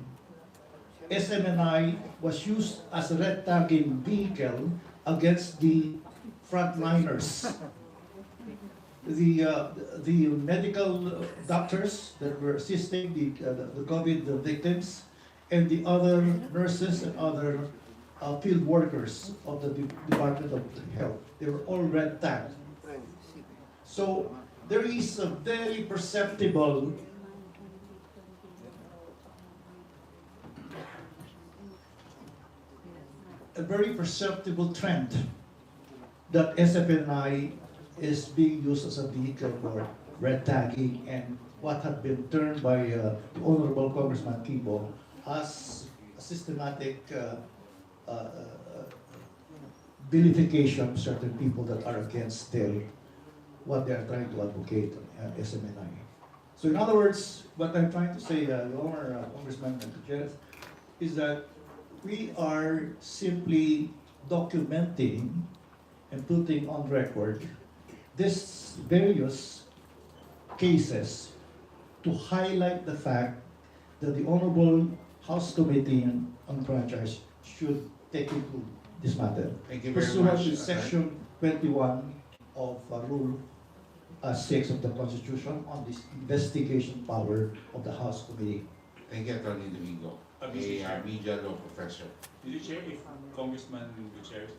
S14: SMNI was used as a red tagging vehicle against the frontliners. The medical doctors that were assisting the COVID victims, and the other nurses and other field workers of the Department of Health. They were all red tagged. So there is a very perceptible trend that SFNI is being used as a vehicle for red tagging and what had been termed by the Honorable Congressman Kibo as a systematic vilification of certain people that are against what they are trying to advocate at SMNI. So in other words, what I'm trying to say, Congressman Gutierrez, is that we are simply documenting and putting on record these various cases to highlight the fact that the Honorable House Committee on Franchise should take into this matter.
S1: Thank you very
S14: Pursuant
S1: much.
S14: to Section 21 of Rule 6 of the Constitution on this investigation power of the House Committee.
S1: Thank you, Attorney Domingo, a media law professor.
S16: Did you share if Congressman Gutierrez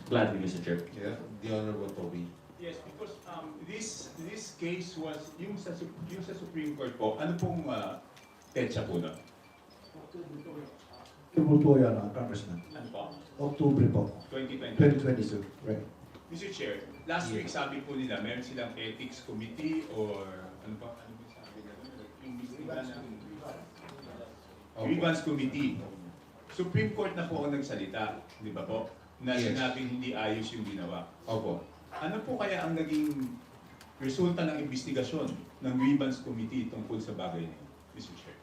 S8: Gladly, Mr. Chair.
S1: Yeah, the Honorable Toby.
S16: Yes, because this case was, yung sa Supreme Court po, ano pong petsa po na?
S14: October po yan, Congressman.
S16: Ano po?
S14: October po. 2022. Right.
S16: Mr. Chair, last week sabi po nila, meron silang ethics committee or ano pa? Ano ba sabi nila? Yung grievance committee. Supreme Court na po ang nagsalita, di ba po? Na sinabing hindi ayos yung ginawa.
S1: Opo.
S16: Ano po kaya ang naging resulta ng investigasyon ng grievance committee tungkol sa bagay niyo, Mr. Chair?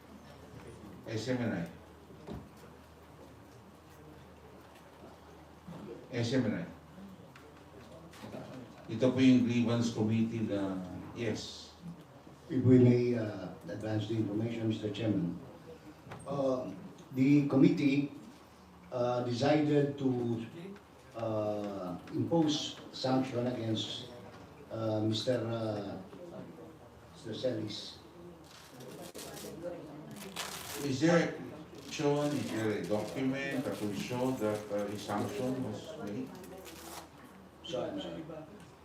S1: SMNI. SMNI. Ito po yung grievance committee na, yes.
S7: If we may advance the information, Mr. Chairman.
S15: the committee decided to impose sanction against Mr. Celis.
S1: Is there shown, is there a document that will show that a sanction was made?
S15: So I'm sorry.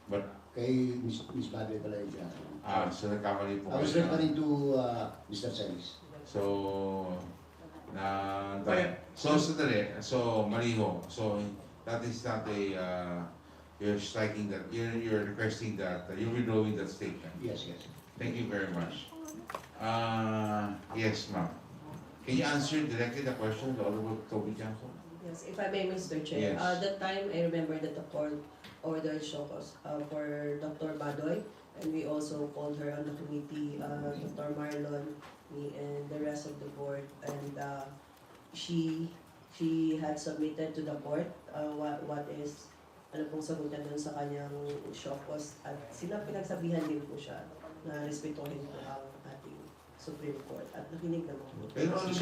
S1: But,
S15: Kay Miss Badoy pala yung siya.
S1: so nagkamali po
S15: I was
S1: kayo.
S15: referring to Mr. Celis.
S1: So, sandali. So, mali ho. So, that is not a, you're striking that, you're requesting that, you're withdrawing that statement.
S15: Yes, yes.
S1: Thank you very much. Yes, ma'am. Can you answer directly the question, the Honorable Toby Janko?
S11: Yes, if I may, Mr. Chair.
S1: Yes.
S11: That time, I remember that the court ordered show cause for Dr. Badoy, and we also called her on the committee, Dr. Marlon, me, and the rest of the board, and she had submitted to the court what is ano pong sagutan dun sa kanyang show cause, at sila pinagsabihan din po siya na respetuhin po ang ating Supreme Court at nakinig naman po.
S1: Pero alam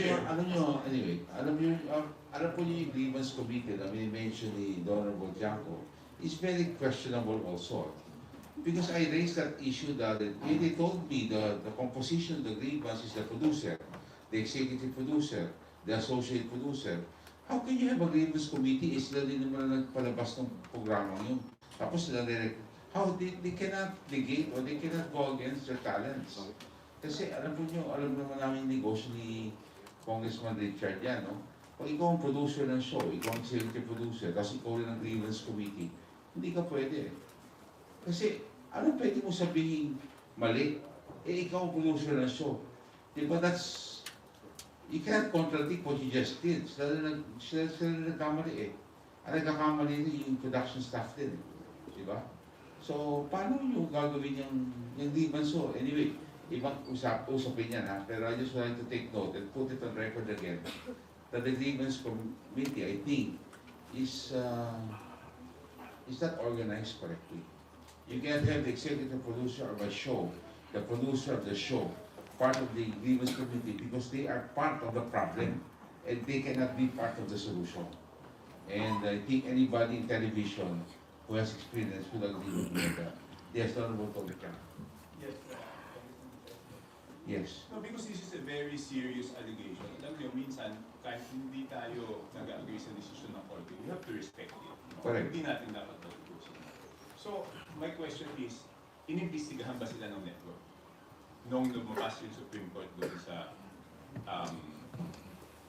S1: po niyo yung grievance committee na mention ni Honorable Janko is very questionable also. Because I raised that issue that they told me the composition of the grievance is the producer, the executive producer, the associate producer. How can you have a grievance committee? Sila din naman nagpalabas ng programa yun. Tapos sila how they cannot negate or they cannot go against their talents. Kasi alam naman namin yung negosyo ni Congressman Richard yan, no? Kung ikaw ang producer ng show, ikaw ang executive producer, tapos ikaw rin ang grievance committee, hindi ka pwede. Kasi, anong pwede mo sabihin mali? Ikaw ang producer ng show. Diba you can't contradict what you just did. Sila nagkamali Ang nagkakamali yung production staff din. Diba? So, paano nyo gagawin yung grievance show? Anyway, ibang usapin yan ha. Pero I just wanted to take note and put it on record again that the grievance committee, I think, is not organized correctly. You can't have the executive producer of a show, the producer of the show, part of the grievance committee because they are part of the problem and they cannot be part of the solution. And I think anybody in television who has experience will agree with me on that. Yes, Honorable Tobican.
S7: Yes.
S1: Yes.
S7: No, because this is a very serious allegation. Alam niyo, minsan, kahit hindi tayo nag-agree sa decision ng korte, we have to respect it.
S1: Correct.
S7: Hindi natin dapat matutusin. So, my question is, inimbestigahan ba sila ng network? Nung lumabas yung Supreme Court doon sa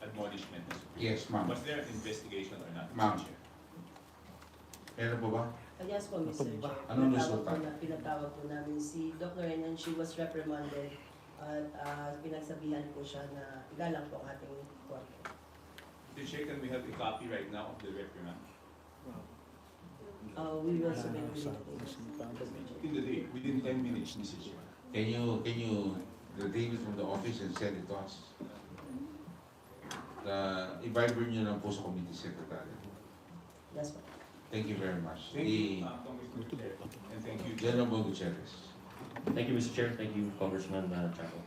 S7: admonishment ng Supreme Court?
S1: Yes, ma'am.
S7: Was there an investigation or not?
S1: Ma'am. Meron po ba?
S11: Yes po, Mr. Chair.
S1: Anong resulta?
S11: Pinatawag po namin si Dr. and she was reprimanded at pinagsabihan po siya na igalang po ang ating korte.
S7: Mr. Chair, can we have a copy right now of the reprimand?
S11: We will submit
S7: In the day, within 10 minutes, Mr. Chair.
S1: Can you retrieve it from the office and send it to us? I-viber nyo lang po sa committee secretary.
S11: Yes, po.
S1: Thank you very much.
S7: Thank you, Congressman Chair, and thank you.
S1: General Gutierrez.
S8: Thank you, Mr. Chair. Thank you, Congressman Chaco.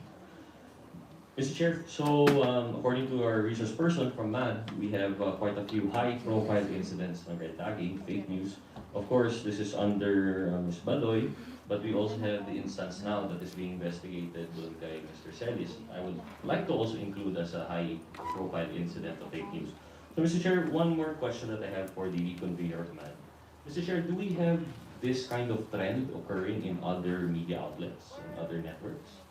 S8: Mr. Chair, so according to our resource person from MAD, we have quite a few high-profile incidents ng red tagging, fake news. Of course, this is under Ms. Badoy, but we also have the instance now that is being investigated dun kay Mr. Celis. I would like to also include as a high-profile incident of fake news. So, Mr. Chair, one more question that I have for the convener of MAD. Mr. Chair, do we have this kind of trend occurring in other media outlets, in other networks?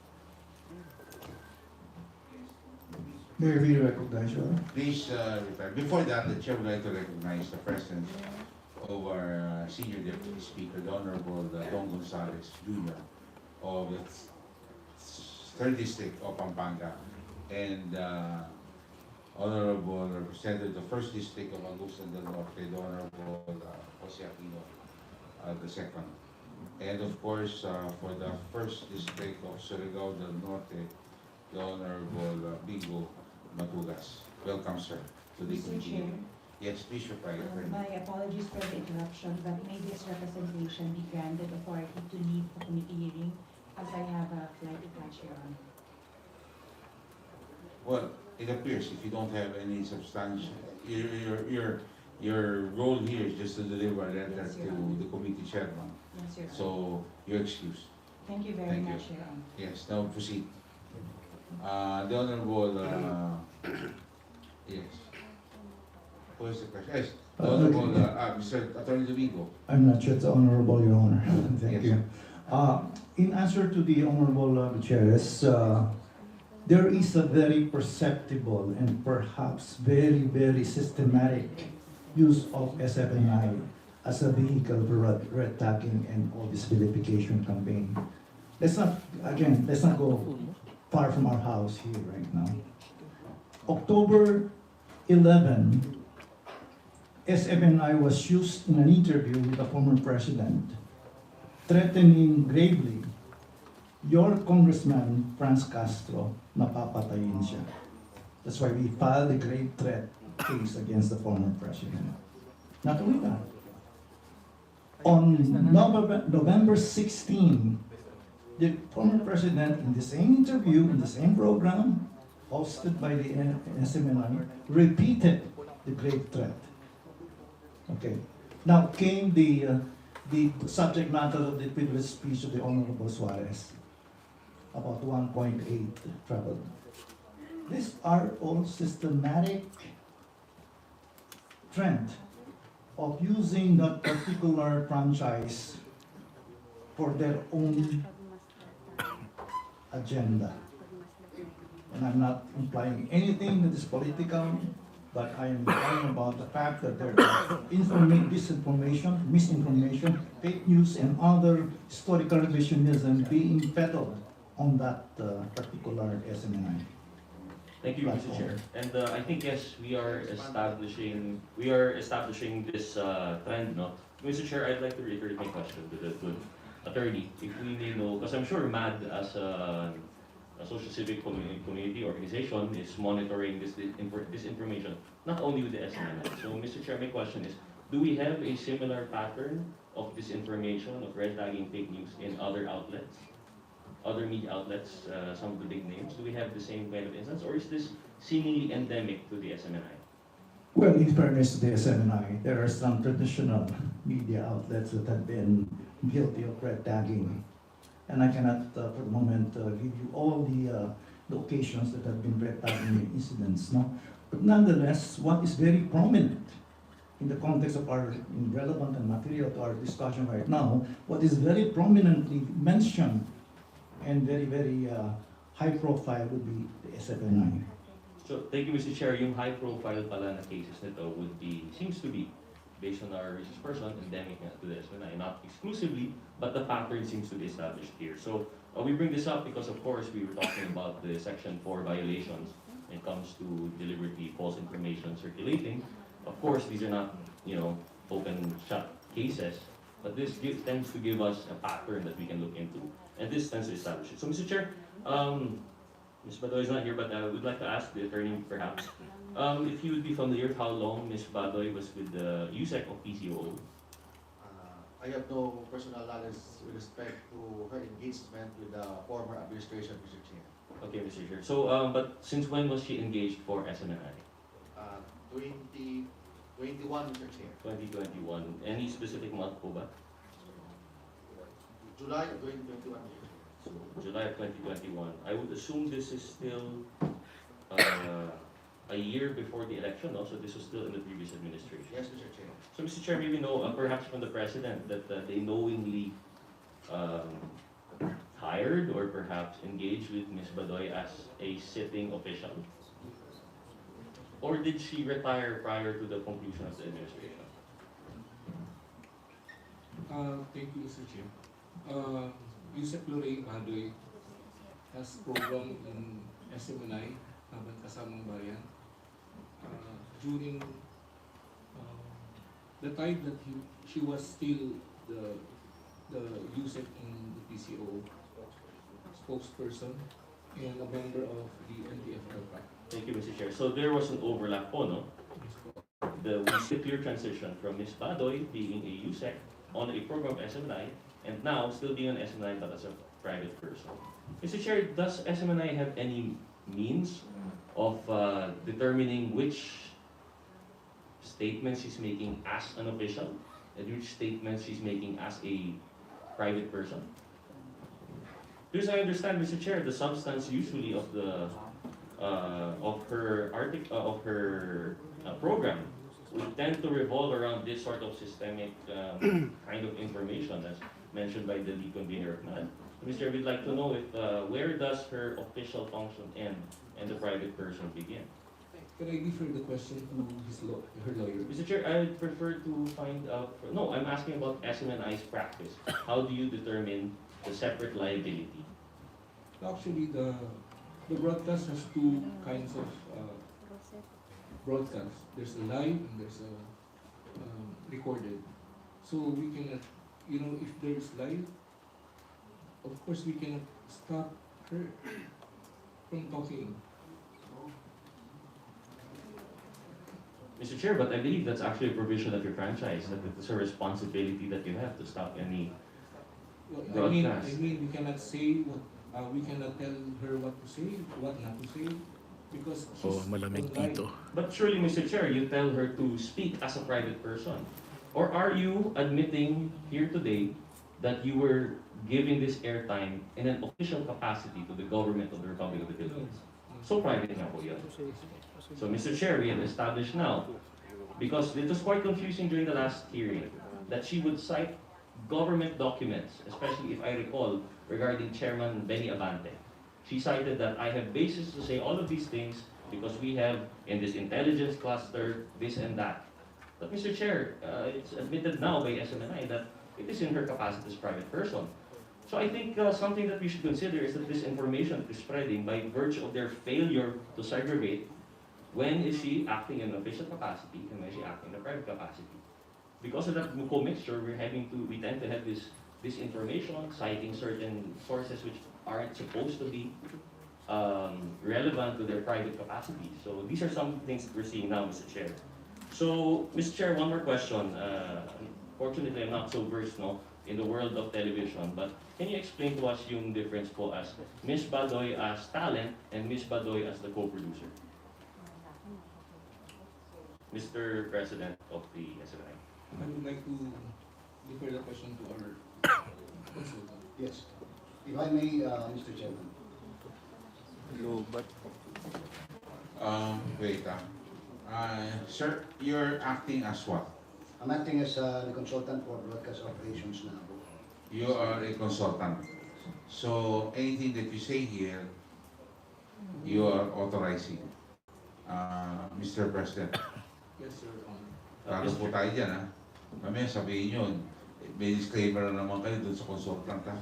S5: May we recognize you?
S1: Please reply. Before that, the chair would like to recognize the presence of our senior deputy speaker, the Honorable Don Gonzalez Jr. of the 3rd District of Pampanga, and Honorable Representative of the 1st District of Agusan del Norte, the Honorable Jose Aquino II. And of course, for the 1st District of Surigao del Norte, the Honorable Bingo Matugas. Welcome, sir, to the
S10: Mr.
S1: committee.
S10: Chair.
S1: Yes, please reply.
S10: My apologies for the interruption, but may this representation be granted authority to leave the committee hearing as I have a flight to catch, Your Honor.
S1: Well, It appears if you don't have any substantial, your role here is just to deliver a letter
S10: Yes, Your
S1: to
S10: Honor.
S1: the committee chairman.
S10: Yes, Your Honor.
S1: So you're excused.
S10: Thank you very
S1: Thank you.
S10: much, Your Honor.
S1: Yes, now proceed. The Honorable, yes. Who is the question? Yes, the Honorable, Mr. Attorney Domingo.
S14: I'm not sure it's honorable, Your Honor. Thank
S1: Yes.
S14: you. In answer to the Honorable Gutierrez, there is a very perceptible and perhaps very, very systematic use of SMNI as a vehicle for red tagging and all this vilification campaign. Let's not go far from our house here right now. October 11, SMNI was used in an interview with the former president, threatening gravely your Congressman, Franz Castro, na papatayin siya. That's why we filed a grave threat case against the former president. Not only that, on November 16, the former president, in the same interview, in the same program, hosted by the SMNI, repeated the grave threat. Okay. Now came the subject matter of the privileged speech of the Honorable Suarez, about 1.8 travel. These are all systematic trend of using that particular franchise for their own agenda. And I'm not implying anything that is political, but I am talking about the fact that there are disinformation, misinformation, fake news, and other historical revisionism being peddled on that particular SMNI.
S8: Thank you, Mr. Chair. And I think yes, we are establishing this trend, no? Mr. Chair, I'd like to reiterate my question to the attorney, if we may know, because I'm sure MAD as a social civic community organization is monitoring this information, not only with the SMNI. So, Mr. Chair, my question is, do we have a similar pattern of disinformation, of red tagging fake news in other outlets? Other media outlets, some of the big names, do we have the same kind of instance, or is this seemingly endemic to the SMNI?
S14: Well, in fairness to the SMNI, there are some traditional media outlets that have been guilty of red tagging. And I cannot, for the moment, give you all the occasions that have been red tagging incidents, no? But nonetheless, what is very prominent in the context of our relevant and material to our discussion right now, what is very prominently mentioned and very, very high profile would be the SMNI.
S8: So, thank you, Mr. Chair. Yung high profile pala na cases nito would be, seems to be, based on our research person, endemic to the SMNI, not exclusively, but the pattern seems to be established here. So, we bring this up because, of course, we were talking about the Section 4 violations when it comes to deliberately false information circulating. Of course, these are not, open shut cases, but this tends to give us a pattern that we can look into, and this tends to establish it. So, Mr. Chair, Ms. Badoy is not here, but I would like to ask the attorney, perhaps, if you would be familiar how long Ms. Badoy was with the USEC of PCOO.
S3: I have no personal knowledge with respect to her engagement with the former administration, Mr. Chair.
S8: Okay, Mr. Chair. So, but since when was she engaged for SMNI?
S3: 2021, Mr. Chair.
S8: 2021. Any specific month po ba?
S3: July of 2021.
S8: So, July of 2021. I would assume this is still a year before the election, no? So this was still in the previous administration.
S3: Yes, Mr. Chair.
S8: So, Mr. Chair, maybe know, perhaps from the President, that they knowingly hired or perhaps engaged with Ms. Badoy as a sitting official? Or did she retire prior to the conclusion of the administration?
S17: Thank you, Mr. Chair. Yusek Lorraine Badoy has program in SMNI, Laban Kasamang Bayan. During the time that she was still the USEC in the PCO spokesperson and a member of the NTFL.
S8: Thank you, Mr. Chair. So there was an overlap po, no? We see a clear transition from Ms. Badoy being a USEC on a program of SMNI and now still being an SMNI but as a private person. Mr. Chair, does SMNI have any means of determining which statements she's making as an official and which statements she's making as a private person? Because I understand, Mr. Chair, the substance usually of the program would tend to revolve around this sort of systemic kind of information, as mentioned by the lead convener of MAD. Mr. We'd like to know if where does her official function end and the private person begin?
S17: Can I defer the question to her lawyer?
S8: Mr. Chair, I prefer to find out. No, I'm asking about SMNI's practice. How do you determine the separate liability?
S17: Actually, the broadcast has two kinds of broadcast. There's a live and there's a recorded. So we cannot, if there's live, of course we cannot stop her from talking.
S8: Mr. Chair, but I believe that's actually a provision of your franchise, that it's a responsibility that you have to stop any broadcast.
S17: I mean, we cannot say what, we cannot tell her what to say, what not to say, because she's
S4: malamig
S17: online.
S4: dito.
S8: But surely, Mr. Chair, you tell her to speak as a private person. Or are you admitting here today that you were giving this airtime in an official capacity to the government of the Republic of the Philippines? So private nga po yun. So, Mr. Chair, we have established now, because it was quite confusing during the last hearing, that she would cite government documents, especially if I recall, regarding Chairman Benny Abante. She cited that I have basis to say all of these things because we have in this intelligence cluster, this and that. But Mr. Chair, it's admitted now by SMNI that it is in her capacity as private person. So I think something that we should consider is that this information is spreading by virtue of their failure to segregate when is she acting in an official capacity and when is she acting in a private capacity. Because of that mixture, we tend to have this information citing certain sources which aren't supposed to be relevant to their private capacity. So these are some things that we're seeing now, Mr. Chair. So, Mr. Chair, one more question. Fortunately, I'm not so versed in the world of television, but can you explain to us yung difference po as Ms. Badoy as talent and Ms. Badoy as the co-producer? Mr. President of the SMNI.
S17: I would like to defer the question to our consultant.
S9: Yes. If I may, Mr. Chairman.
S2: Hello, but
S1: Wait, sir, you're acting as what?
S9: I'm acting as the consultant for broadcast operations now.
S1: You are a consultant. So anything that you say here, you are authorizing. Mr. President.
S17: Yes, sir.
S1: Lalo po tayo dyan, ha? Mamaya sabihin nyo, may disclaimer na naman kayo dun sa consultant, ha?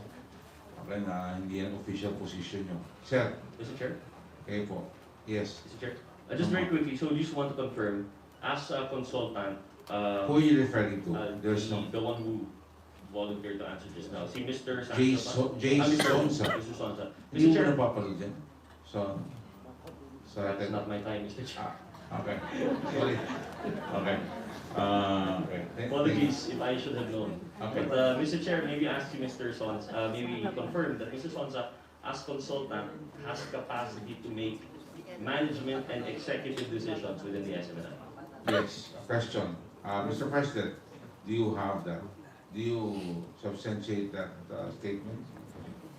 S1: Okay, na hindi yan official position nyo. Sir.
S8: Mr. Chair?
S1: Okay po. Yes.
S8: Mr. Chair? Just very quickly, so you just want to confirm, as a consultant,
S1: who are you referring to? There's
S8: the one who volunteered to answer just now. Si Mr.
S1: Jay Sonsa.
S8: Mr. Sonsa.
S1: Hindi
S8: Mr.
S1: mo
S8: Chair,
S1: napapanood dyan? So,
S8: that's not my time, Mr. Chair.
S1: Okay. Sorry. Okay. Okay.
S8: Apologies if I should have known.
S1: Okay.
S8: But Mr. Chair, maybe ask you, Mr. Sonsa, maybe confirm that Mr. Sonsa, as consultant, has capacity to make management and executive decisions within the SMNI.
S1: Yes. Question. Mr. President, do you have that? Do you substantiate that statement?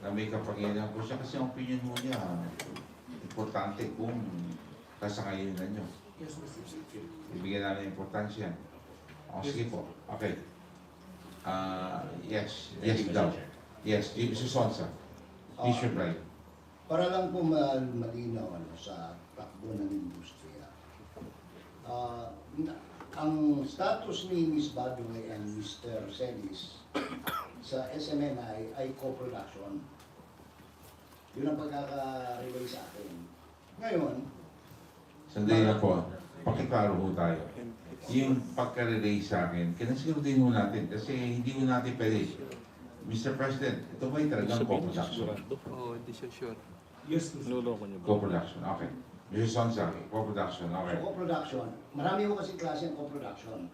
S1: Na may kapangyarihan po siya kasi ang opinion mo niya importante kung kasangayunan nyo.
S17: Yes, Mr. Chair.
S1: Ibigyan namin importansya. O, sige po. Okay. Yes. Yes, daw. Yes, Mr. Sonsa. Please reply.
S9: Para lang po malinaw sa takbo ng industriya. Ang status ni Ms. Badoy and Mr. Celis sa SMNI ay co-production. Yun ang pagkaka-relay sa akin. Ngayon,
S1: Sandali na po. Pakiklaro po tayo. Yung pagka-relay sa akin, kinasiguraduhin mo natin kasi hindi mo natin pwede. Mr. President, ito ba'y talagang co-production?
S2: Oo, hindi siya sure.
S17: Yes,
S1: Co-production, okay. Mr. Sonsa, co-production, okay.
S9: so co-production, marami ko kasi klase ng co-production.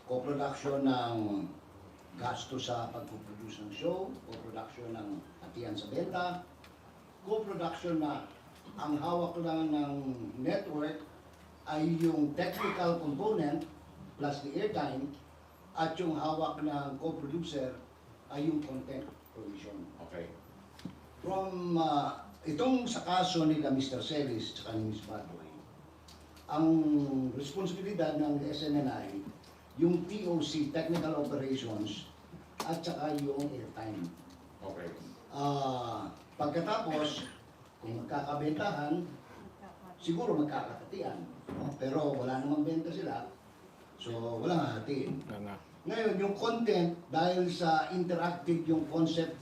S9: Co-production ng gasto sa pag-produce ng show, co-production ng hatian sa benta, co-production na ang hawak lang ng network ay yung technical component plus the airtime, at yung hawak ng co-producer ay yung content provision.
S1: Okay.
S9: From itong sa kaso ni Mr. Celis at ni Ms. Badoy, ang responsibilidad ng SMNI, yung TOC, Technical Operations, at saka yung airtime.
S1: Okay.
S9: Pagkatapos, kung magkakabentahan, siguro magkakahatian. Pero wala namang benta sila, so walang hahatiin. Ngayon, yung content, dahil sa interactive yung concept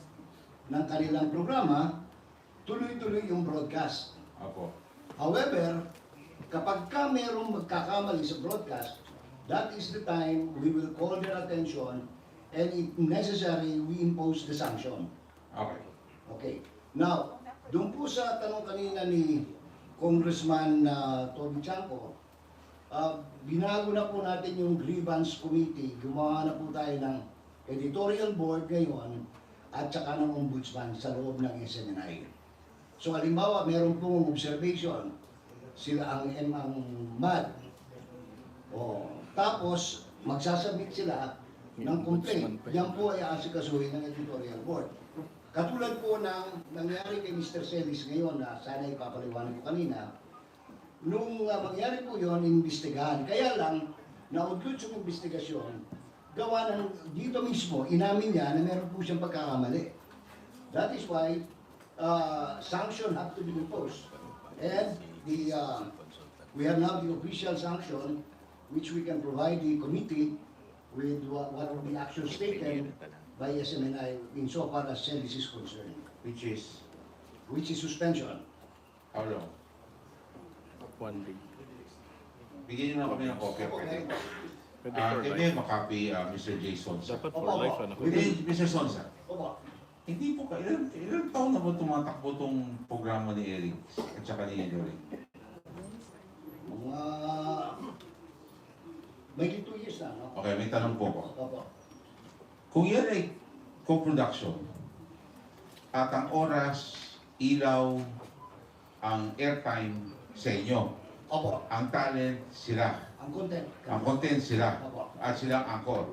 S9: ng kanilang programa, tuloy-tuloy yung broadcast.
S1: Apo.
S9: However, kapag ka merong magkakamali sa broadcast, that is the time we will call their attention, and if necessary, we impose the sanction.
S1: Okay.
S9: Okay. Now, doon po sa tanong kanina ni Congressman Toby Chanco, binago na po natin yung grievance committee. Gumawa na po tayo ng editorial board ngayon at saka ng ombudsman sa loob ng SMNI. So halimbawa, meron pong observation, sila ang MAD. Tapos, magsasubmit sila ng complaint. Yan po ay aasikasuhin ng editorial board. Katulad po ng nangyari kay Mr. Celis ngayon na sana ipapaliwanag ko kanina, nung mangyari po yon, imbestigahan. Kaya lang, naudlot yung investigasyon, gawa ng dito mismo, inamin niya na meron po siyang pagkakamali. That is why sanction have to be imposed. And we have now the official sanction which we can provide the committee with what are the actions taken by SMNI insofar as Celis is concerned.
S1: Which is?
S9: Which is suspension.
S1: How long?
S4: 1 day.
S1: Bigyan niyo na kami ng copy.
S4: Pwede for
S1: Kaya
S4: life.
S1: makapi Mr. J. Sonsa.
S4: Dapat for life, ano?
S1: Mr. Sonsa.
S9: Opo.
S1: Hindi po ka, ilang taon na ba tumatakbo tong programa ni Eric at saka ni Eric?
S9: May 2 years na, no?
S1: Okay, may tanong po ko.
S9: Opo.
S1: Kung yan ay co-production, at ang oras, ilaw, ang airtime sa inyo,
S9: Opo.
S1: ang talent sila,
S9: Ang content.
S1: ang content sila,
S9: Opo.
S1: at sila ang anchor.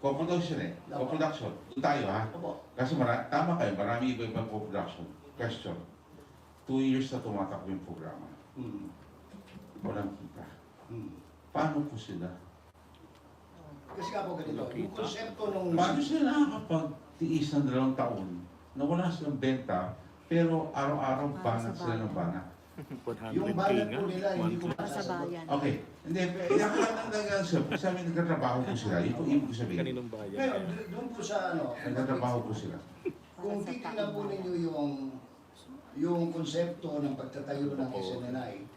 S1: Co-production co-production. Doon tayo ha.
S9: Opo.
S1: Kasi tama kayo, marami iba-ibang co-production. Question. 2 years na tumatakbo yung programa. Walang kita. Paano po sila?
S9: Kasi nga po ganito, yung konsepto nung...
S1: Paano sila nakakapagtiis ng 2 taon na wala silang benta, pero araw-araw banat sila ng banat?
S9: Yung banat po nila, hindi ko masasagot.
S1: Okay. Hindi, sabi nagtatrabaho po sila. Yun po ibig ko sabihin.
S4: Kaninong bayan?
S9: Ngayon, doon po sa ano...
S1: Nagtatrabaho po sila.
S9: Kung titignan po ninyo yung konsepto ng pagtatayo ng SMNI,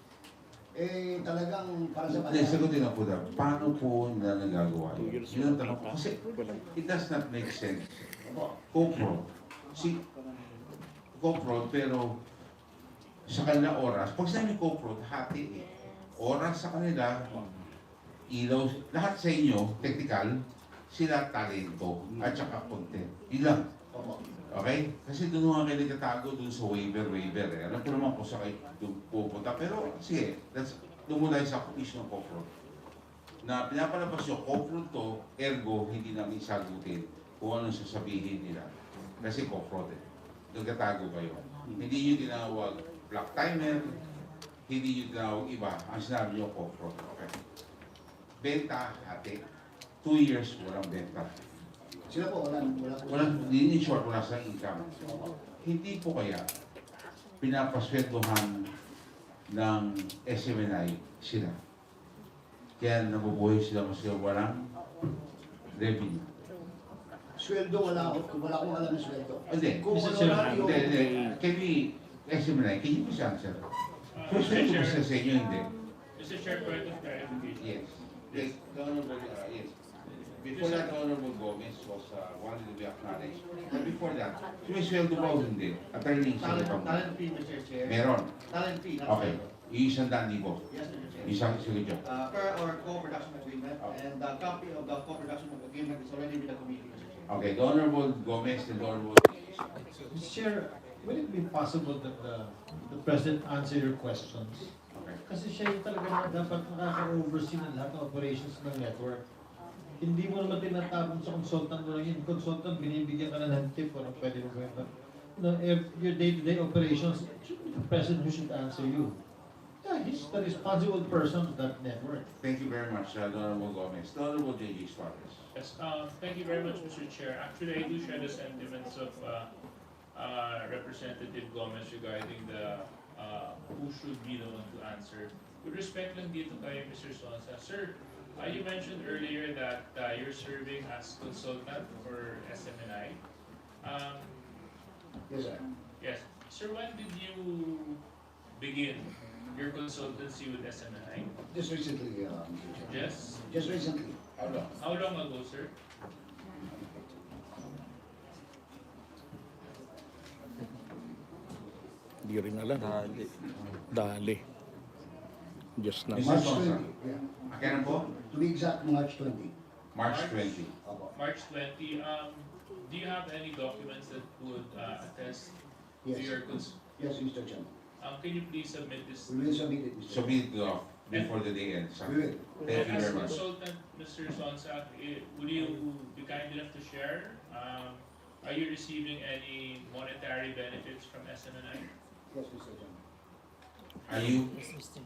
S9: talagang para sa
S1: Hindi, sagutin na po na. Paano po nila nagagawa yun? Yun ang tanong ko. Kasi it does not make sense. Co-prod. Co-prod, pero sa kanila oras, pag sinabi co-prod, hati eh. Oras sa kanila, ilaw, lahat sa inyo, technical, sila talento, at saka content. Yun lang. Okay? Kasi doon nga kayo nagtatago doon sa waiver eh. Alam ko naman kung sa kayo pupunta. Pero sige, doon muna sa issue ng co-prod. Na pinapalabas yung co-prod to, ergo, hindi namin sagutin kung anong sasabihin nila. Kasi co-prod eh. Nagtatago kayo. Hindi nyo tinawag black timer, hindi nyo tinawag iba. Ang sinabi nyo co-prod. Okay. Benta, ate. 2 years, walang benta.
S9: Sila po,
S1: Wala, in short, wala sa income. Hindi po kaya pinapasweldohan ng SMNI sila. Kaya nabubuhay sila mas walang revenue.
S9: Sweldo, wala akong alam ng sweldo.
S1: Hindi.
S9: Kung honorario,
S1: Can we, SMNI, can you please answer? So, sweldo ba sila sa inyo, hindi?
S16: Mr. Chair, point of clarification.
S1: Yes. Yes. Yes. Before that, Honorable Gomez was wanted to be acknowledged. But before that, sumisweldo ba o hindi? Attorney sa
S3: Talent fee, Mr. Chair.
S1: Meron?
S3: Talent fee, not
S1: Okay.
S3: sweldo.
S1: 100,000.
S3: Yes, Mr. Chair.
S1: Isang sigurdo.
S3: Per our co-production agreement, and the copy of the co-production agreement is already with the committee, Mr. Chair.
S1: Okay, the Honorable Gomez and the Honorable...
S14: Mr. Chair,
S6: will it be possible that the President answer your questions? Kasi siya yung talaga dapat nakaka-oversee ng lahat ng operations ng network. Hindi mo naman tinatapon sa consultant mo lang yun. Consultant, binibigyan ka na ng tip o pwede mo gawin. But, if your day-to-day operations, it should be the President who should answer you. Yeah, he's the responsible person of that network.
S1: Thank you very much, Honorable Gomez. The Honorable J.J. Suarez.
S16: Yes, thank you very much, Mr. Chair. Actually, I do share the sentiments of Representative Gomez regarding the who should be the one to answer. With respect lang dito kay Mr. Sonsa, sir, you mentioned earlier that you're serving as consultant for SMNI.
S9: Yes, sir.
S16: Yes. Sir, when did you begin your consultancy with SMNI?
S9: Just recently, Mr. Chair.
S16: Yes?
S9: Just recently. How long?
S16: How long ago, sir?
S4: Di rin alam. Dali. Just na.
S9: March 20. Yeah.
S1: Kailan po?
S9: To be exact, March 20.
S1: March 20.
S16: March 20. Do you have any documents that would attest to
S9: Yes.
S16: your
S9: Yes, Mr. Chairman.
S16: can you please submit this?
S9: We will submit it, Mr.
S1: Submit it before the day ends.
S9: We will.
S1: Thank you
S16: As
S1: very much.
S16: consultant, Mr. Sonsa, would you be kind enough to share? Are you receiving any monetary benefits from SMNI?
S9: Yes, Mr. Chairman.
S1: Are you?
S9: Yes, Mr.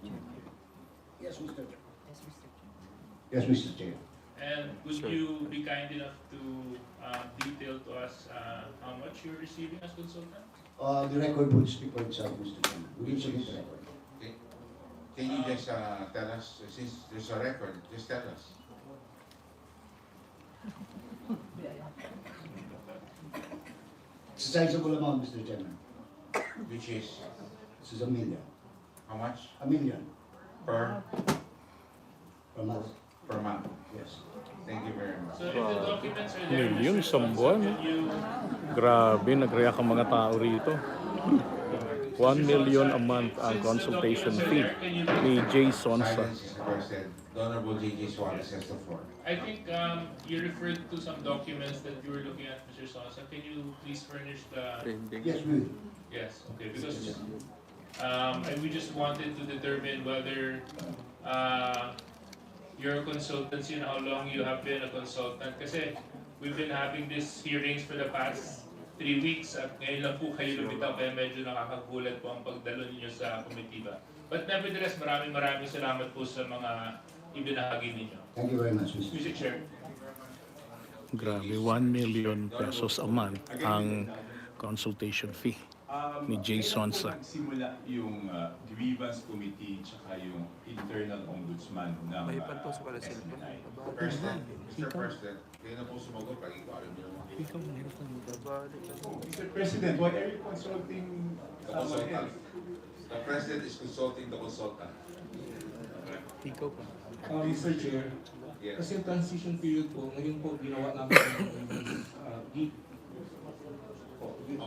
S9: Chair. Yes, Mr. Chair.
S16: And would you be kind enough to detail to us how much you're receiving as consultant?
S9: The record would speak for itself, Mr. Chairman. We will submit the record.
S1: Okay. Can you just tell us, since there's a record, just tell us.
S9: It's a sizable amount, Mr. Chairman.
S1: Which is?
S9: This is $1 million.
S1: How much?
S9: $1 million.
S1: Per
S9: month.
S1: Per month.
S9: Yes.
S1: Thank you very much.
S16: So if the documents are there,
S4: Milyon
S16: Mr.
S4: isang
S16: Sonsa,
S4: buwan.
S16: can you
S4: Grabe, nag-react ang mga tao rito. 1 million a month ang consultation fee ni J. Sonsa.
S1: Silence is requested. The Honorable J.J. Suarez has the floor.
S16: I think you referred to some documents that you were looking at, Mr. Sonsa. Can you please furnish the...
S9: Yes, we will.
S16: Yes, okay, because we just wanted to determine whether your consultancy and how long you have been a consultant. Kasi we've been having these hearings for the past 3 weeks at ngayon lang po kayo lumitaw kaya medyo nakakagulat po ang pagdalo ninyo sa komitiba. But nevertheless, maraming salamat po sa mga ibinahagi ninyo.
S9: Thank you very much,
S16: Mr. Chair.
S4: Grabe, 1 million pesos a month ang consultation fee ni J. Sonsa.
S7: Nagsimula yung grievance committee tsaka yung internal ombudsman ng SMNI.
S1: President, Mr. President, kayo na po sumagot pag ikaw alam niyo naman.
S7: Mr. President, why are you consulting
S1: The consultant. The President is consulting the consultant.
S4: Ikaw pa.
S17: Mr. Chair,
S1: Yes.
S17: kasi yung transition period po, ngayon po ginawa namin geek.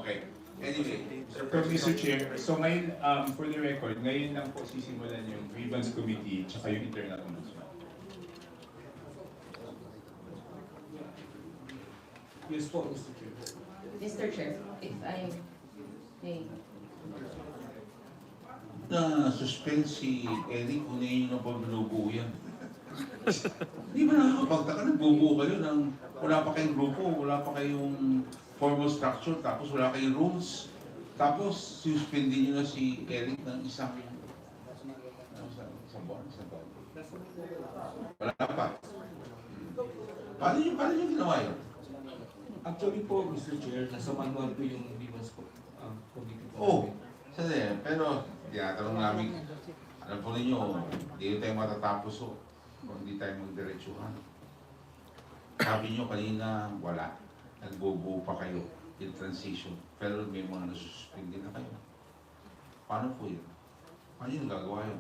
S1: Okay. Anyway,
S7: Mr. Chair, so ngayon, for the record, ngayon lang po sisimulan yung grievance committee tsaka yung internal ombudsman.
S17: Yes po, Mr. Chair.
S22: Mr. Chair, if I may.
S1: Na-suspend si Eric kung na pang binubuo yan. Di ba nakakapagtaka, nagbubuo kayo ng wala pa kayong grupo, wala pa kayong formal structure, tapos wala kayong rules. Tapos, suspendin nyo na si Eric ng isang buwan. Wala pa. Paano nyo ginawa yun?
S17: Actually po, Mr. Chair, nasa manual po yung grievance committee po.
S1: Oh, sandali. Pero, tinatanong namin, alam po ninyo, hindi tayo matatapos kung hindi tayo magdiretsuhan. Sabi nyo kanina, wala. Nagbubuo pa kayo in transition. Pero may mga nasususpindi na kayo. Paano po yun? Paano yun gagawa yun?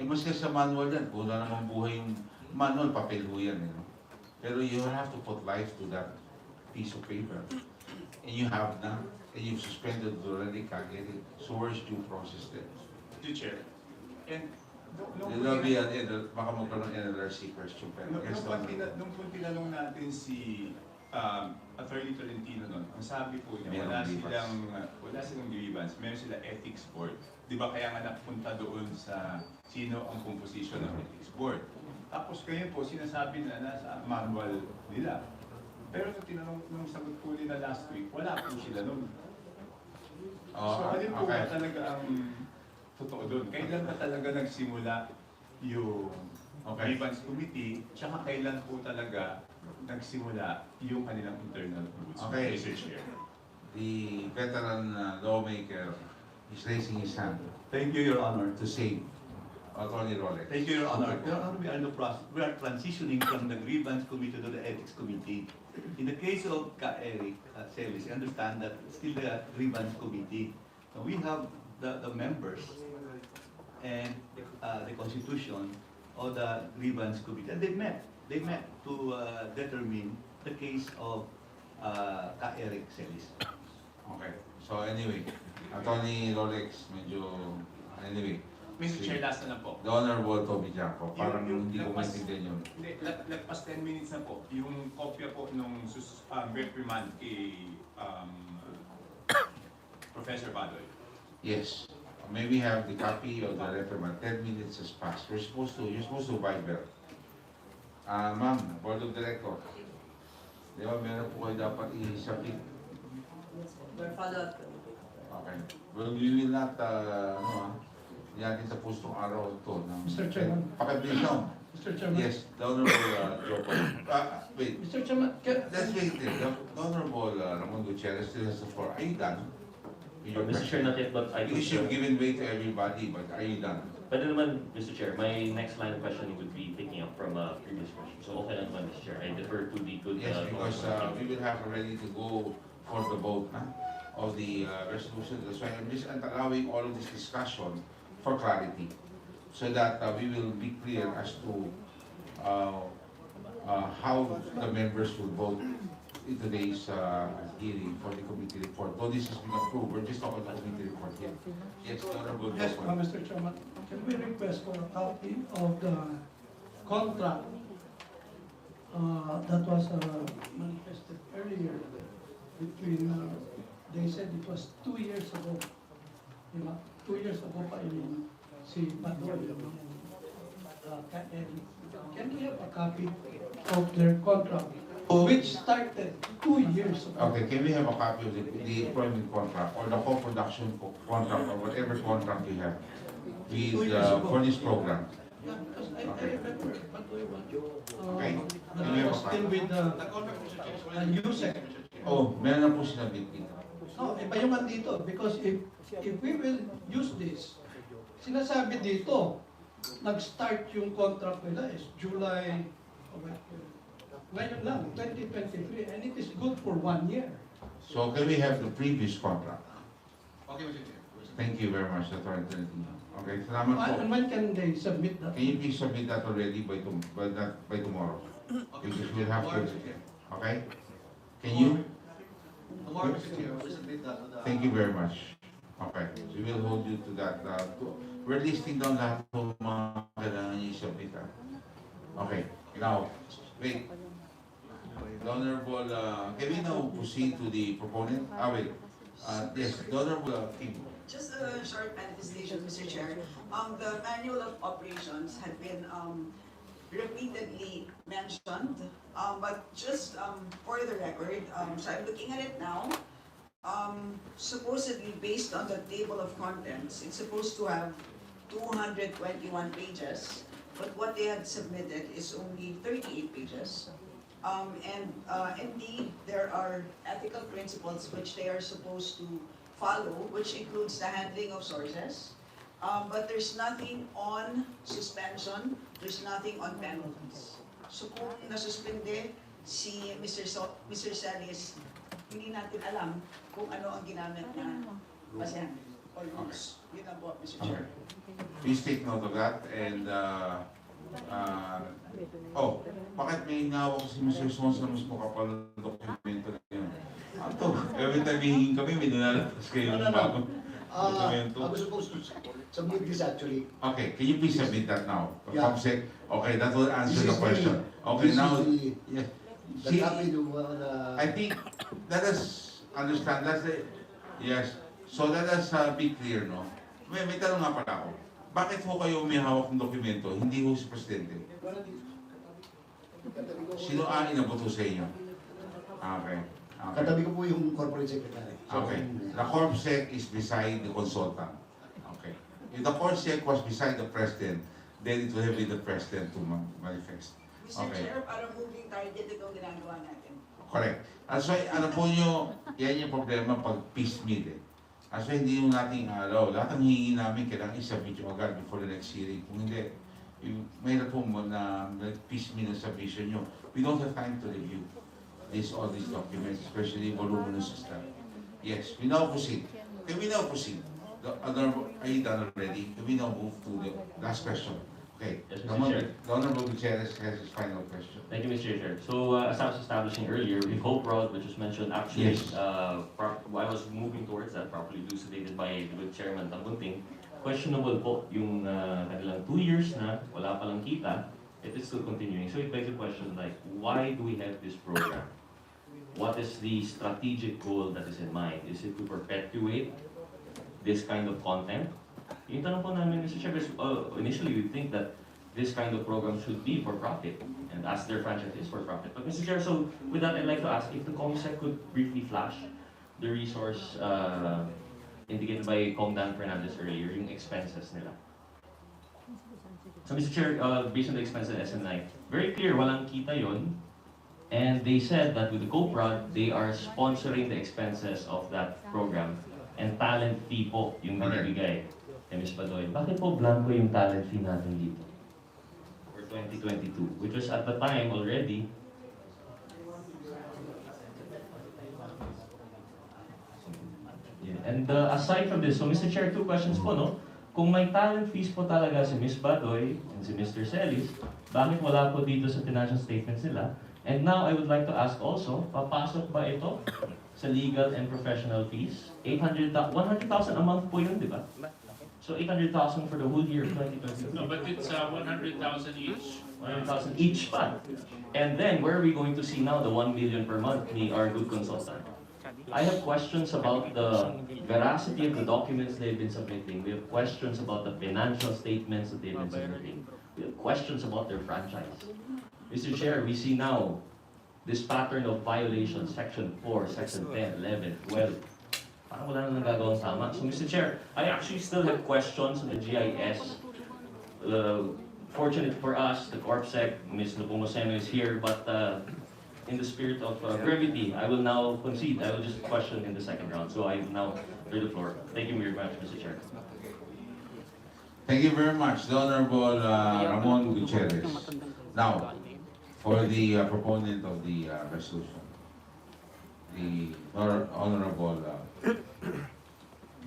S1: Mas sa manual yan, kung na naman buhay yung manual, papel ho yan. Pero you have to put life to that piece of paper. And you have na, and you've suspended already, kagiri. So where's due process then?
S7: Mr. Chair, and
S1: There'll be baka magkaroon ng NLRC question. Pero
S7: nung po tinanong natin si Attorney Tolentino nun, ang sabi po niya,
S1: Merong
S7: wala silang grievance, meron sila ethics board. Di ba kaya nga napunta doon sa sino ang composition ng ethics board. Tapos kayo po, sinasabi na nasa manual nila. Pero nung tinanong, nung sagot po nila last week, wala po sila nun. So alin po ba talaga ang totoo doon? Kailan ba talaga nagsimula yung grievance committee, tsaka kailan po talaga nagsimula yung kanilang internal
S1: Okay.
S7: research here?
S1: The veteran lawmaker is raising his hand
S18: Thank you, Your Honor.
S1: to say, Attorney Rolex.
S18: Thank you, Your Honor. Your Honor, we are in the process. We are transitioning from the grievance committee to the ethics committee. In the case of Eric Celis, I understand that it's still the grievance committee. So we have the members and the constitution of the grievance committee. And they met. They met to determine the case of Eric Celis.
S1: Okay. So anyway, Attorney Rolex, medyo, anyway.
S7: Mr. Chair, last na lang po.
S1: The Honorable Toby Jaco, parang
S7: Yung
S1: hindi ko
S7: lagpas-
S1: maintindihan yun.
S7: Hindi, lagpas 10 minutes na po. Yung kopya po nung reprimand kay Professor Badoy.
S1: Yes. May we have the copy of the reprimand? 10 minutes has passed. You're supposed to Viber. Ma'am, Board of Directors. Di ba, meron po kayo dapat i-submit.
S11: Follow-up.
S1: Okay. Well, we will not, hindi natin sa pustong araw ito.
S14: Mr. Chairman.
S1: Pakabilis lang.
S14: Mr. Chairman.
S1: Yes, the Honorable Joko. Wait.
S14: Mr. Chairman,
S1: Let's wait there. The Honorable Ramon Gutierrez still has the floor. Are you done? With your
S8: Mr. Chair,
S1: question?
S8: not yet, but I
S1: Because you've given way to everybody, but are you done?
S8: Pwede naman, Mr. Chair, my next line of questioning would be picking up from a previous question. So okay lang naman, Mr. Chair. I defer to the good...
S1: Yes, because we will have ready to go for the vote of the resolution. That's why I'm just allowing all of this discussion for clarity, so that we will be clear as to how the members will vote in today's hearing for the committee report. Though this has been approved, we're just talking about the committee report here. Yes, Honorable
S14: Yes,
S1: Joko.
S14: Mr. Chairman, can we request for a copy of the contract that was manifested earlier between, they said it was 2 years ago. Di ba? 2 years ago pa yun si Badoy. Can we have a copy of their contract, which started 2 years ago?
S1: Okay, can we have a copy of the employment contract or the co-production contract or whatever contract you have with for this program?
S14: Yeah, because I remember Badoy was,
S1: Okay.
S14: Badoy was still with the USEC.
S1: Oh, meron na po sinabit dito.
S14: No, iba yung andito. Because if we will use this, sinasabi dito, nag-start yung contract nila is July, ngayon lang, 2023, and it is good for 1 year.
S1: So can we have the previous contract?
S3: Okay, Mr. Chair.
S1: Thank you very much, Attorney Tolentino. Okay, salamat po.
S14: And when can they submit that?
S1: Can you please submit that already by tomorrow? Because we'll have to, okay? Can you?
S3: Tomorrow, Mr. Chair, we'll submit that to the...
S1: Thank you very much. Okay, we will hold you to that. We're listing down lahat ng mga kailangan niyo i-submit. Okay, now, wait. The Honorable, can we now proceed to the proponent? Wait. Yes, the Honorable Kim.
S19: Just a short manifestation, Mr. Chair. The manual of operations had been repeatedly mentioned, but just for the record, so I'm looking at it now. Supposedly based on the table of contents, it's supposed to have 221 pages, but what they had submitted is only 38 pages. Indeed, there are ethical principles which they are supposed to follow, which includes the handling of sources, but there's nothing on suspension, there's nothing on penalties. So kung nasuspende si Mr. Celis, hindi natin alam kung ano ang ginamit na basehan or rules. Yun ang po, Mr. Chair.
S1: Please take note of that and bakit may hinawa ko si Mr. Sons na mas makapal ng dokumento na yun? Ito, every time hihingin kami, may nalalatas kayo ng bagong dokumento.
S9: I was supposed to submit this actually.
S1: Okay, can you please submit that now?
S9: Yeah.
S1: Okay, that will answer
S9: This
S1: the
S9: is
S1: question. Okay,
S9: this
S1: now,
S9: is
S1: yes,
S9: The copy do
S1: I think, let us understand, yes, so let us be clear, no? May tanong nga pala ako. Bakit ho kayo may hawak ng dokumento, hindi ho si Presidente? Sino inabot ho sa inyo? Okay.
S9: Katabi ko po yung corporate secretary.
S1: Okay. The CorpSec is beside the consultant. Okay. If the CorpSec was beside the President, then it will have been the President to manifest.
S19: Mr.
S1: Okay.
S19: Chair, parang moving target itong ginagawa natin.
S1: Correct. So, ano po nyo, yan yung problema pag piecemeal eh. So, hindi yung nating alaw. Lahat ng hihingi namin, kailangan isubmit yung agad before the next hearing. Kung hindi, mayroon po na piecemeal na submission nyo. We don't have time to review all these documents, especially voluminous stuff. Yes, we now proceed. Can we now proceed? Are you done already? Can we now move to the last question? Okay.
S8: Yes, Mr. Chair.
S1: The Honorable Gutierrez has his final question.
S8: Thank you, Mr. Chair. So, as I was establishing earlier, the Hope Road, which was mentioned, actually,
S1: Yes.
S8: I was moving towards that, properly elucidated by the good Chairman Tambunting. Questionable po yung kanilang 2 years na wala palang kita, it is still continuing. So, it begs the question like, why do we have this program? What is the strategic goal that is in mind? Is it to perpetuate this kind of content? Yung tanong po namin, Mr. Chair, initially we think that this kind of program should be for profit, and as their franchise is for profit. But Mr. Chair, so with that, I'd like to ask if the Comisec could briefly flash the resource indicated by Com Dan Fernandez earlier, yung expenses nila. So Mr. Chair, based on the expenses of SMNI, very clear, walang kita yon. And they said that with the COPROD, they are sponsoring the expenses of that program. And talent fee po yung binibigay. Ms. Badoy, bakit po blanco yung talent fee natin dito? For 2022, which was at the time already. Yeah. And aside from this, so Mr. Chair, 2 questions po, no? Kung may talent fees po talaga si Ms. Badoy and si Mr. Celis, bakit wala po dito sa financial statements nila? And now, I would like to ask also, papasok ba ito sa legal and professional fees? 100,000 a month po yun, di ba? So 800,000 for the whole year of 2022.
S16: No, but it's 100,000 each.
S8: 100,000 each fund. And then, where are we going to see now the 1 million per month ni our good consultant? I have questions about the veracity of the documents they've been submitting. We have questions about the financial statements that they've been submitting. We have questions about their franchise. Mr. Chair, we see now this pattern of violations, Section 4, Section 10, 11, 12. Parang wala na nagagawang tama. So, Mr. Chair, I actually still have questions on the GIS. Fortunate for us, the CorpSec, Ms. Nepomuceno is here, but in the spirit of brevity, I will now concede. I will just question in the second round. So I will now clear the floor. Thank you very much, Mr. Chair.
S1: Thank you very much, the Honorable Ramon Gutierrez. Now, for the proponent of the resolution, the Honorable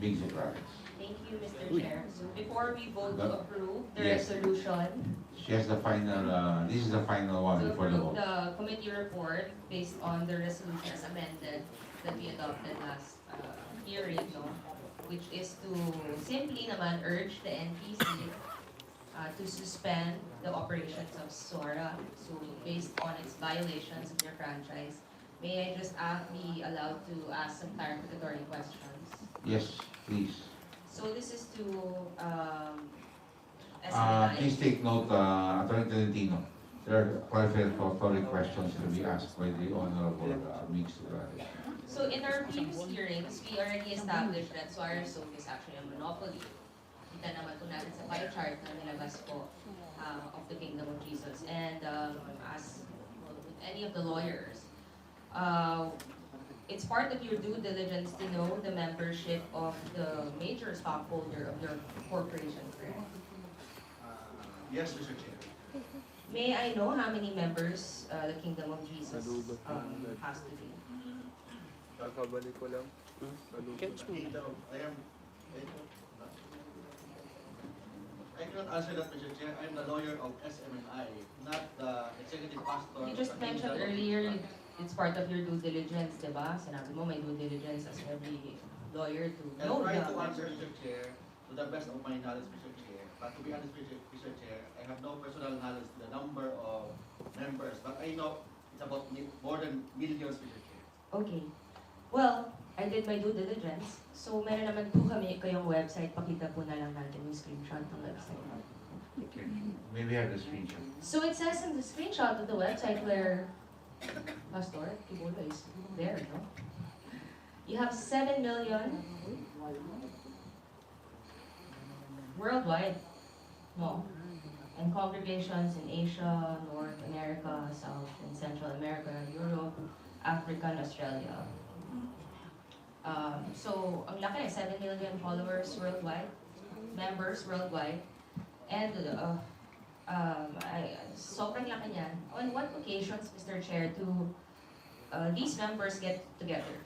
S1: Big Surprise.
S22: Thank you, Mr. Chair. So before we vote to approve the
S1: Yes.
S22: resolution,
S1: She has the final, this is the final one
S22: to
S1: before the
S22: approve
S1: vote.
S22: the committee report based on the resolution as amended that we adopted last hearing, no? Which is to simply naman urge the NPC to suspend the operations of SORA, so based on its violations of their franchise. May I just be allowed to ask some clarificatory questions?
S1: Yes, please.
S22: So this is to SMNI.
S1: Please take note, Attorney Tolentino. There are clarificatory questions to be asked by the Honorable Big Surprise.
S22: So in our previous hearings, we already established that Suarez Soap is actually a monopoly. Kita naman po natin sa pie chart na nilabas po of the Kingdom of Jesus. And as any of the lawyers, it's part of your due diligence to know the membership of the major stockholder of your corporation, correct?
S3: Yes, Mr. Chair.
S22: May I know how many members the Kingdom of Jesus has today?
S2: Kakabalik ko lang.
S3: I cannot answer that, Mr. Chair. I'm the lawyer of SMNI, not the executive pastor.
S22: You just mentioned earlier it's part of your due diligence, di ba? Sinabi mo may due diligence as every lawyer to know
S3: I'll try to
S22: the
S3: answer, Mr. Chair, to the best of my knowledge, Mr. Chair. But to be honest, Mr. Chair, I have no personal knowledge to the number of members. But I know It's about more than millions, Mr. Chair.
S11: Okay. Well, I did my due diligence. So, meron naman po kami kayong website. Pakita po na lang natin yung screenshot ng website.
S1: Okay. Maybe I have the screenshot.
S11: So, it says in the screenshot of the website where Pastor Kibolo is there, no? You have 7 million worldwide, no? And congregations in Asia, North America, South and Central America, Europe, Africa, and Australia. So, ang laki, 7 million followers worldwide, members worldwide, and sobrang laki niyan. On what occasions, Mr. Chair, do these members get together?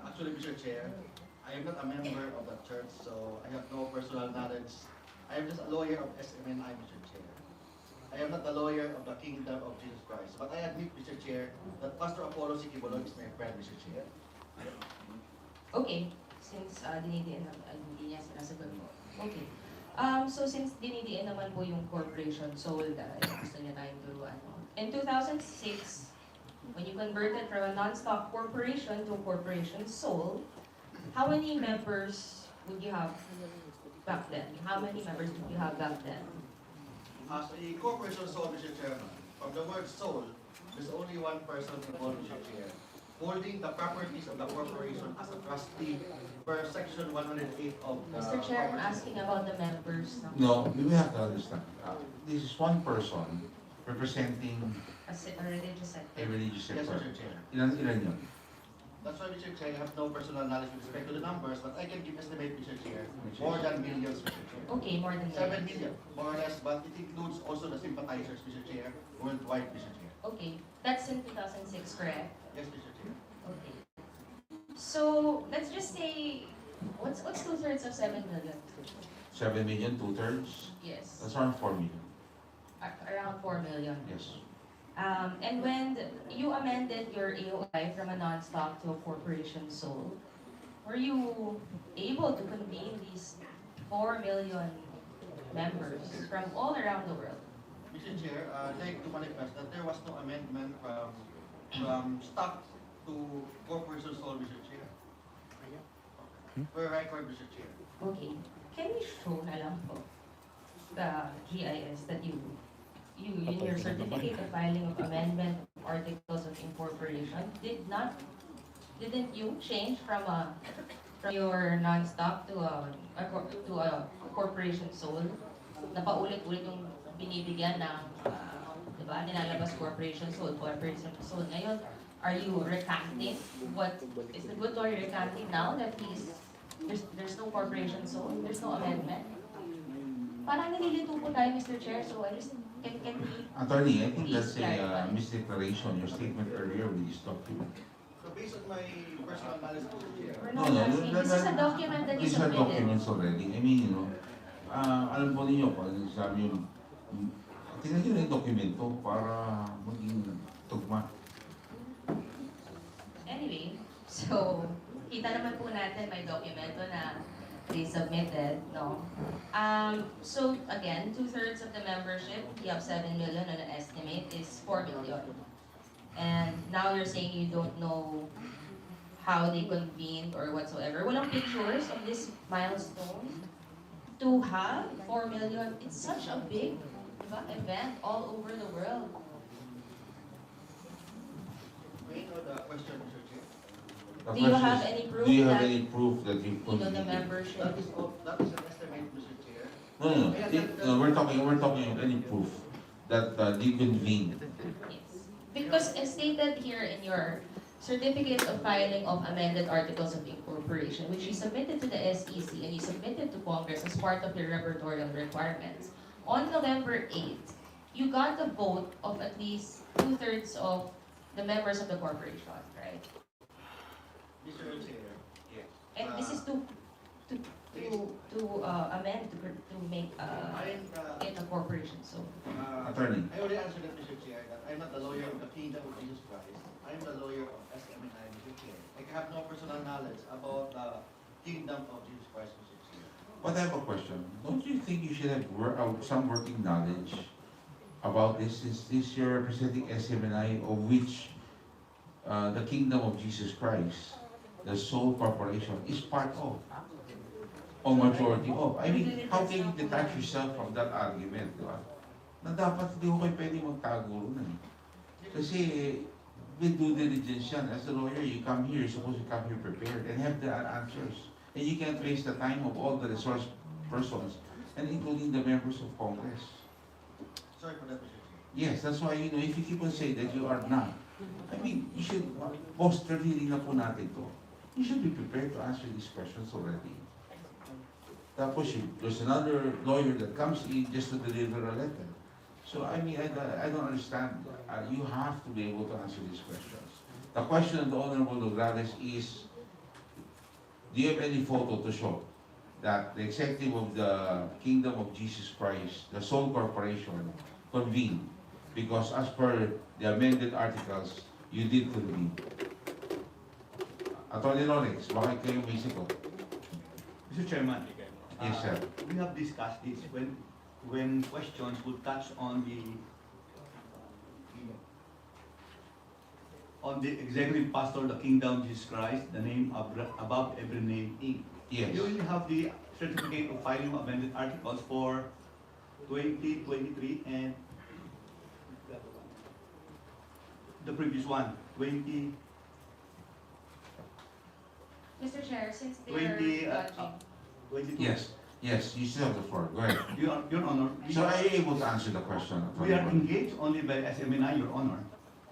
S3: Actually, Mr. Chair, I am not a member of the church, so I have no personal knowledge. I am just a lawyer of SMNI, Mr. Chair. I am not a lawyer of the Kingdom of Jesus Christ. But I admit, Mr. Chair, that Pastor Apollo Sikibolog is my friend, Mr. Chair.
S11: Okay, since dinidiin naman, hindi niya sinasagot mo. Okay. So since dinidiin naman po yung corporation soul dahil gusto niya tayong turuan. In 2006, when you converted from a non-stock corporation to a corporation soul, how many members would you have back then? How many members did you have back then?
S3: As a corporation soul, Mr. Chairman, from the word soul, there's only one person involved, Mr. Chair, holding the properties of the corporation as a trustee per section 108 of the
S11: Mr. Chair, I'm asking about the members.
S1: No, we have to understand. This is one person representing
S11: A religious sector.
S1: a religious
S3: Yes,
S1: sector.
S3: Mr. Chair.
S1: Ilan yun?
S3: That's why, Mr. Chair, I have no personal knowledge with respect to the numbers, but I can give estimate, Mr. Chair, more than millions, Mr. Chair.
S11: Okay, more than
S3: 7
S11: millions.
S3: million, more or less, but it includes also the sympathizers, Mr. Chair, worldwide, Mr. Chair.
S11: Okay, that's in 2006, correct?
S3: Yes, Mr. Chair.
S11: Okay. So, let's just say, what's 2/3 of 7 million?
S1: 7 million, 2/3?
S11: Yes.
S1: That's around 4 million.
S11: Around 4 million.
S1: Yes.
S11: And when you amended your AOI from a non-stock to a corporation soul, were you able to convene these 4 million members from all around the world?
S3: Mr. Chair, I'd like to manifest that there was no amendment from stock to corporation soul, Mr. Chair. Per record, Mr. Chair.
S11: Okay. Can you show na lang po the GIS that you in your certificate of filing of amendment of articles of incorporation didn't you change from your non-stock to a corporation soul? Napaulit-ulit yung binibigyan ng diba, nilalabas corporation soul. Ngayon, are you recanting? What is the good lawyer recanting now that there's no corporation soul, there's no amendment? Parang nililito po tayo, Mr. Chair, so I just can we...
S1: Attorney, I think
S11: please
S1: that's a
S11: clarify?
S1: misdeclaration. Your statement earlier with this document.
S3: So based on my personal knowledge, Mr. Chair.
S11: We're not asking. This is a document that you
S1: These are
S11: submitted.
S1: documents already. I mean, you know, alam po ninyo, pag sabi yung, tingnan nyo na yung dokumento para maging tugma.
S11: Anyway, so, kita naman po natin may dokumento na they submitted, no? So, again, 2/3 of the membership, you have 7 million and an estimate is 4 million. And now you're saying you don't know how they convened or whatsoever. Walang pictures of this milestone to have 4 million. It's such a big event all over the world.
S3: May I know the question, Mr. Chair?
S1: The
S11: Do you
S1: question
S11: have
S1: is,
S11: any proof
S1: do you have
S11: that
S1: any proof that you
S11: you know the
S1: convened?
S11: membership?
S3: That is an estimate, Mr. Chair.
S1: No, we're talking of any proof that they convened.
S11: Yes. Because as stated here in your certificate of filing of amended articles of incorporation, which you submitted to the SEC and you submitted to Congress as part of your repertorial requirements, on November 8th, you got the vote of at least 2/3 of the members of the corporation, right?
S3: Mr. Chair. Yes.
S11: And this is to amend, to make it a corporation, so.
S1: Attorney.
S3: I already answered that, Mr. Chair, that I'm not the lawyer of the Kingdom of Jesus Christ. I'm the lawyer of SMNI, Mr. Chair. I have no personal knowledge about the Kingdom of Jesus Christ, Mr. Chair.
S1: But I have a question. Don't you think you should have some working knowledge about this, since this you're representing SMNI, of which the Kingdom of Jesus Christ, the sole corporation, is part of, or majority of. I mean, how can you detach yourself from that argument, di ba? Na dapat hindi ko kayo pwede magtago rin. Kasi with due diligence yan, as a lawyer, you come here, you're supposed to come here prepared and have the answers. And you can't waste the time of all the resource persons, and including the members of Congress.
S3: Sorry for that, Mr.
S1: Yes, that's why, if you keep on saying that you are not, I mean, you should, posterity na po natin to. You should be prepared to answer these questions already. Tapos, there's another lawyer that comes in just to deliver a letter. So, I mean, I don't understand. You have to be able to answer these questions. The question of the Honorable Nograles is, do you have any photo to show that the executive of the Kingdom of Jesus Christ, the sole corporation, convened? Because as per the amended articles, you did convene. Attorney Lawrence, bakit kayo may sagot?
S18: Mr. Chairman.
S1: Yes, sir.
S18: We have discussed this when questions would touch on the executive pastor of the Kingdom of Jesus Christ, the name above every name Inc.
S1: Yes.
S18: You will have the certificate of filing of amended articles for 2023 and the previous one, 20.
S22: Mr. Chair, since they're
S18: 20,
S22: dodging.
S18: 22.
S1: Yes, you still have the floor. Go ahead.
S18: Your Honor.
S1: So are you able to answer the question?
S18: We are engaged only by SMNI, Your Honor.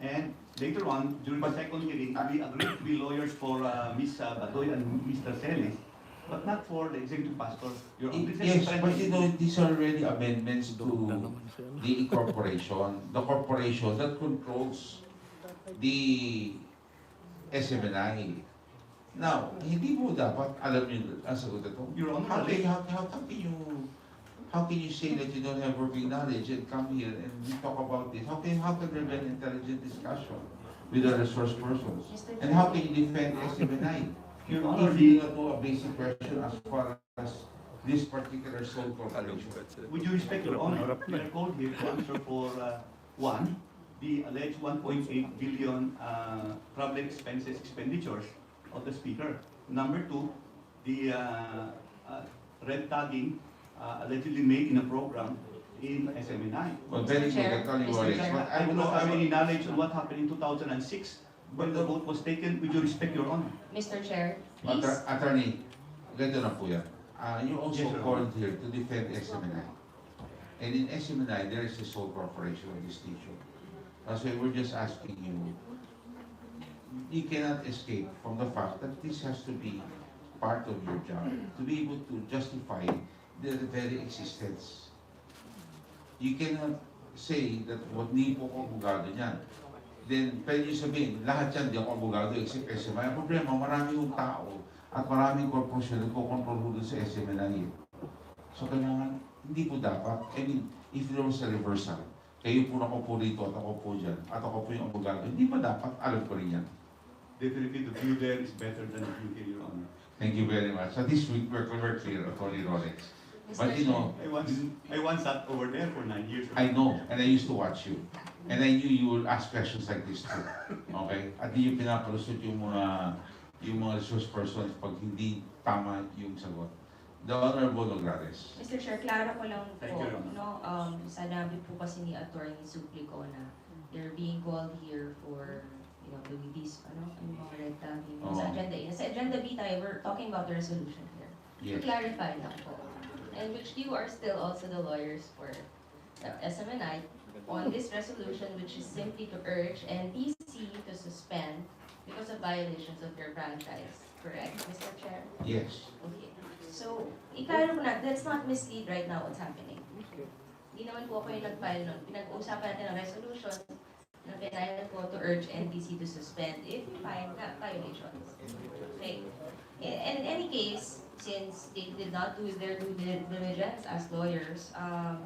S18: And later on, during the second hearing, we agreed to be lawyers for Ms. Badoy and Mr. Celis, but not for the executive pastor, Your Honor.
S1: Yes, but these are already amendments to the corporation, the corporation that controls the SMNI. Now, hindi mo dapat alam yun ang sagot ito.
S18: Your Honor,
S1: How can you say that you don't have working knowledge and come here and we talk about this? How can there be an intelligent discussion with the resource persons? And how can you defend SMNI?
S18: Your Honor,
S1: If you do not know a basic question as far as this particular sole corporation.
S18: With due respect, Your Honor, we are called here to answer for one, the alleged 1.8 billion public expenditures of the Speaker. Number two, the red tagging allegedly made in a program in SMNI.
S1: Well, very good, Attorney Lawrence.
S18: I do not have any knowledge on what happened in 2006 when the vote was taken. With due respect, Your Honor.
S22: Mr. Chair, please.
S1: Attorney, ganito na po yan. You also
S18: Yes, Your
S1: called here to defend SMNI. And in SMNI, there is a sole corporation of distinction. That's why we're just asking you cannot escape from the fact that this has to be part of your job, to be able to justify the very existence. You cannot say that hindi po ako abogado niyan. Then, pwede nyo sabihin, lahat yan, di ako abogado except SMNI. Ang problema, marami yung tao at maraming korporasyon na kukontrol doon sa SMNI. So, kailangan, hindi po dapat. I mean, if there was a reversal, kayo po nakaupo rito at ako po dyan, at ako po yung abogado, hindi pa dapat, alam ko rin yan.
S18: Definitely, the view there is better than the view here, Your Honor.
S1: Thank you very much. So this week, we're clear, Attorney Rolex. But you know,
S18: I once sat over there for 9 years.
S1: I know, and I used to watch you. And I knew you would ask questions like this too. Okay? At di yung pinapalusot yung mga resource persons pag hindi tama yung sagot. The Honorable Nograles.
S22: Mr. Chair, klaro ko lang po,
S18: Thank you, Your Honor.
S22: sanabi po kasi ni Attorney Suplico na they're being called here for, doing these, yung mga red tagging. Sa agenda A. Sa agenda B tayo, we're talking about the resolution here.
S1: Yes.
S22: To clarify lang po. And which you are still also the lawyers for the SMNI on this resolution, which is simply to urge NTC to suspend because of violations of your franchise. Correct, Mr. Chair?
S1: Yes.
S22: Okay. So, iklaro ko na, let's not mislead right now what's happening. Hindi naman po ako yung nag-file nun. Pinag-uusapan natin ang resolution na pinayal ko to urge NTC to suspend if we find na violations. Okay. And in any case, since they did not do their due diligence as lawyers,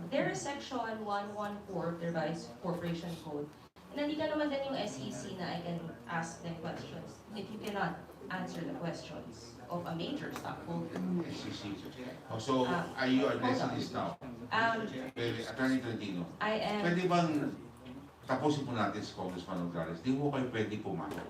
S22: there is section 114 of the Revised Corporation Code. And nandito naman din yung SEC na I can ask them questions. If you cannot answer the questions of a major stockholder.
S1: SEC. Oh, so, are you addressing
S22: hold on.
S1: this now?
S22: Um,
S1: Attorney Tolentino,
S22: I am...
S1: pwede bang tapusin po natin si Congressman Nograles? Di mo kayo pwede pumasok.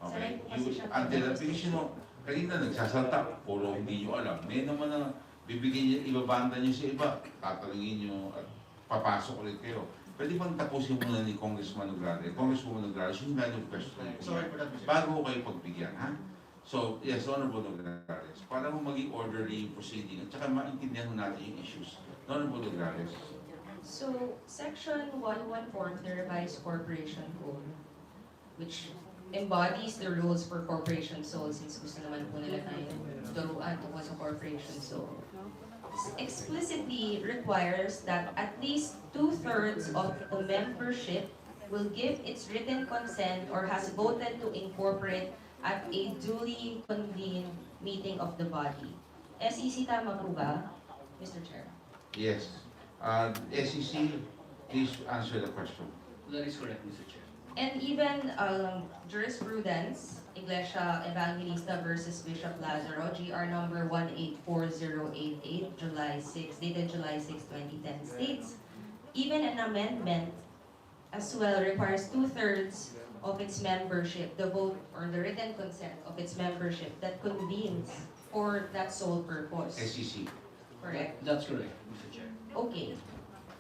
S1: Okay? Until, because you know, kanina nagsasalta, puro hindi nyo alam. May naman na bibigyan nyo, ibabanda nyo sa iba, tatalungin nyo at papasok ulit kayo. Pwede bang tapusin muna ni Congressman Nograles? Congresswoman Nograles, yung line of questioning bago kayo pagbigyan, ha? So, yes, Honorable Nograles, para mo maging orderly yung proceeding at saka maintindihan natin yung issues. Honorable Nograles.
S22: So, Section 114 of the Revised Corporation Code, which embodies the rules for corporation soul, since gusto naman po nila tayo turuan tungkol sa corporation soul, explicitly requires that at least 2/3 of the membership will give its written consent or has voted to incorporate at a duly convened meeting of the body. SEC, tama po ba, Mr. Chair?
S1: Yes. SEC, please answer the question.
S13: That is correct, Mr. Chair.
S22: And even jurisprudence, Iglesia Evangelista versus Bishop Lazaro, GR number 184088, July 6, dated July 6, 2010, states, even an amendment as well requires 2/3 of its membership, the vote or the written consent of its membership that convenes for that sole purpose.
S1: SEC.
S22: Correct?
S13: That's correct, Mr. Chair.
S22: Okay.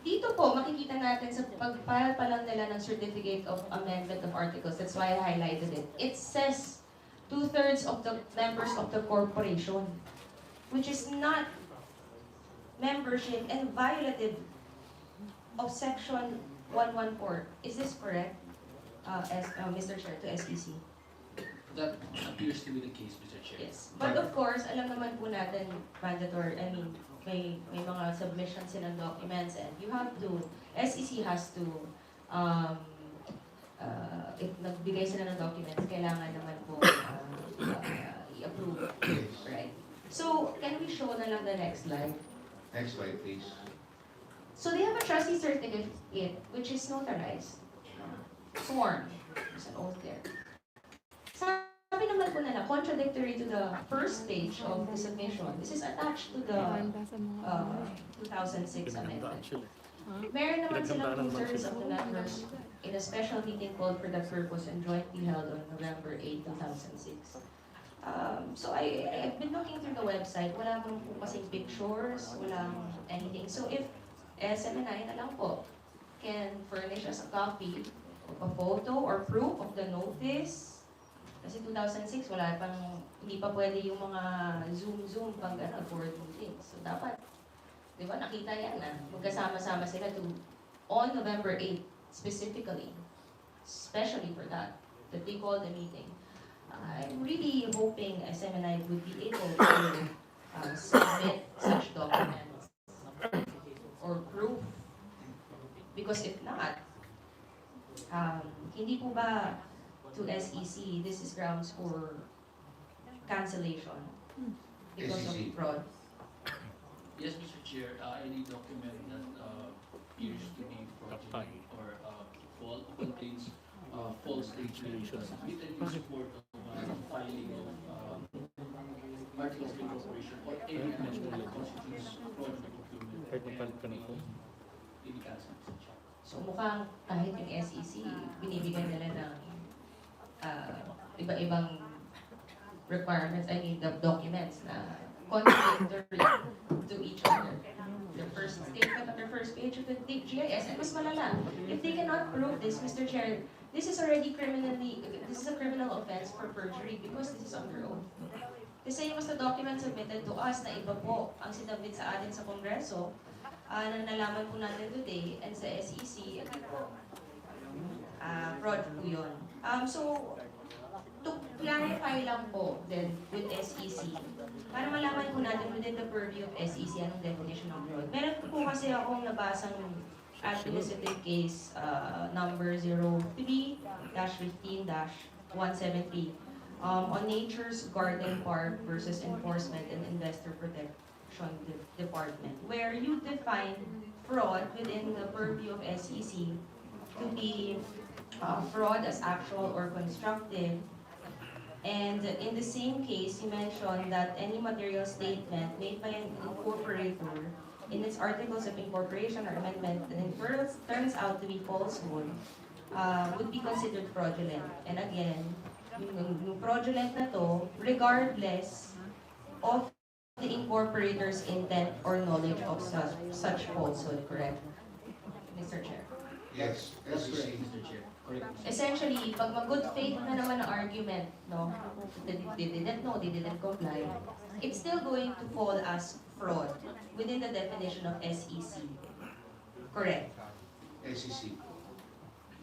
S22: Dito po, makikita natin sa pag-file pa lang nila ng Certificate of Amendment of Articles, that's why I highlighted it. It says 2/3 of the members of the corporation, which is not membership and violative of Section 114. Is this correct, Mr. Chair, to SEC?
S13: That appears to be the case, Mr. Chair.
S22: Yes. But of course, alam naman po natin, mandatory, I mean, may mga submissions silang documents and you have to, SEC has to, if nagbigay sila ng documents, kailangan naman po i-approve. Right? So, can we show na lang the next slide?
S1: Next slide, please.
S22: So, they have a trustee certificate which is notarized. Sworn. There's an oath there. Sabi naman po nila, contradictory to the first page of the submission. This is attached to the 2006 amendment. Meron naman silang 2/3 of the members in a special meeting called for the purpose and jointly held on November 8, 2006. So I've been looking through the website. Wala po kasing pictures, walang anything. So if SMNI na lang po can furnish us a copy of a photo or proof of the notice. Kasi 2006, hindi pa pwede yung mga Zoom pang board meetings. So dapat, di ba, nakita yan na magkasama-sama sila on November 8, specifically, especially for that they called the meeting. I'm really hoping SMNI would be able to submit such documents or proof. Because if not, hindi po ba to SEC, this is grounds for cancellation because of fraud?
S13: Yes, Mr. Chair, any document that appears to be fraudulent or contains false statements submitted in support of filing of articles of incorporation or any amendment that constitutes fraudulent procurement in cancel, Mr. Chair.
S22: So mukhang kahit yung SEC, binibigyan nila ng iba-ibang requirements, I mean the documents na contradictory to each other. The first statement on the first page of the GIS, and mas malala. If they cannot prove this, Mr. Chair, this is a criminal offense for perjury because this is under oath. Kasi yung mas the document submitted to us na iba po ang sinabit sa atin sa Kongreso, na nalaman po natin today, and sa SEC, fraud po yun. So, to clarify lang po then with SEC, para malaman po natin within the purview of SEC anong definition of fraud. Meron po kasi akong nabasang administrative case number 03-15-173 on Nature's Garden Park versus Enforcement and Investor Protection Department, where you define fraud within the purview of SEC to be fraud as actual or constructive And in the same case, he mentioned that any material statement made by an incorporator in its articles of incorporation or amendment and it turns out to be falsehood, would be considered fraudulent. And again, yung fraudulent na to, regardless of the incorporator's intent or knowledge of such falsehood, correct? Mr. Chair.
S1: Yes,
S3: That's correct,
S1: SEC.
S3: Mr. Chair. Correct.
S22: Essentially, pag mag-good faith na naman ang argument, no, they didn't know, they didn't comply, it's still going to fall as fraud within the definition of SEC. Correct.
S1: SEC.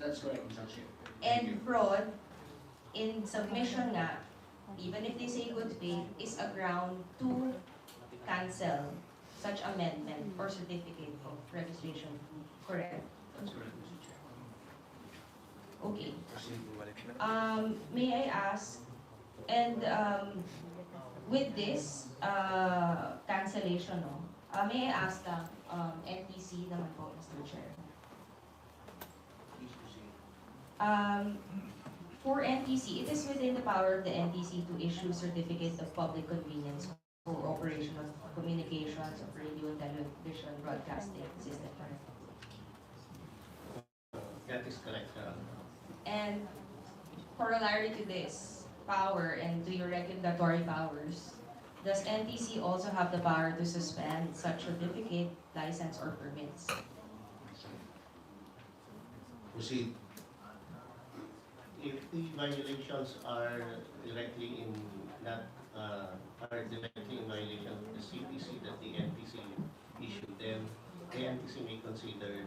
S3: That's correct, Mr. Chair.
S22: And fraud, in submission nga, even if they say good faith, is a ground to cancel such amendment or certificate of registration. Correct.
S3: That's correct, Mr. Chair.
S22: Okay. May I ask, and with this cancellation, no, may I ask lang, NTC naman po, Mr. Chair. For NTC, it is within the power of the NTC to issue certificate of public convenience for operation of communications of radio and television broadcasting system.
S3: That is correct,
S22: And corollary to this power and to your regulatory powers, does NTC also have the power to suspend such certificate, license, or permits?
S1: Proceed.
S3: If the violations are directly in violation of the CPC that the NTC issued, then the NTC may consider,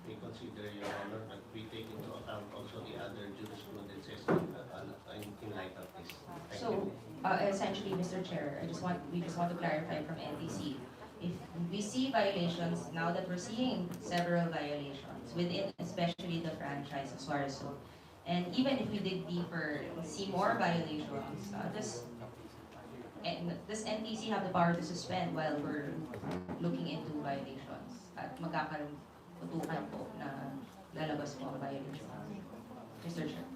S3: Your Honor, but we take into account also the other jurisprudences in light of this. Thank
S22: So,
S3: you.
S22: essentially, Mr. Chair, we just want to clarify from NTC. If we see violations, now that we're seeing several violations within especially the franchise of Suarez, and even if we dig deeper and see more violations, does NTC have the power to suspend while we're looking into violations? At magkakaroon tutukan po na lalabas po ang violations. Mr. Chair.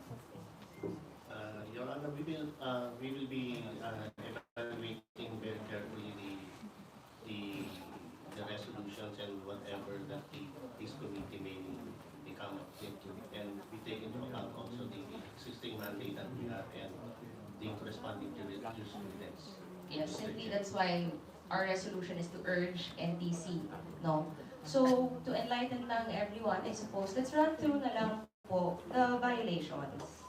S3: Your Honor, we will be evaluating very carefully the resolutions and whatever that this committee may come up with, and we take into account also the existing mandate that we have and the corresponding jurisprudence.
S22: Yes, simply that's why our resolution is to urge NTC, no? So, to enlighten lang everyone, I suppose, let's run through na lang po the violations.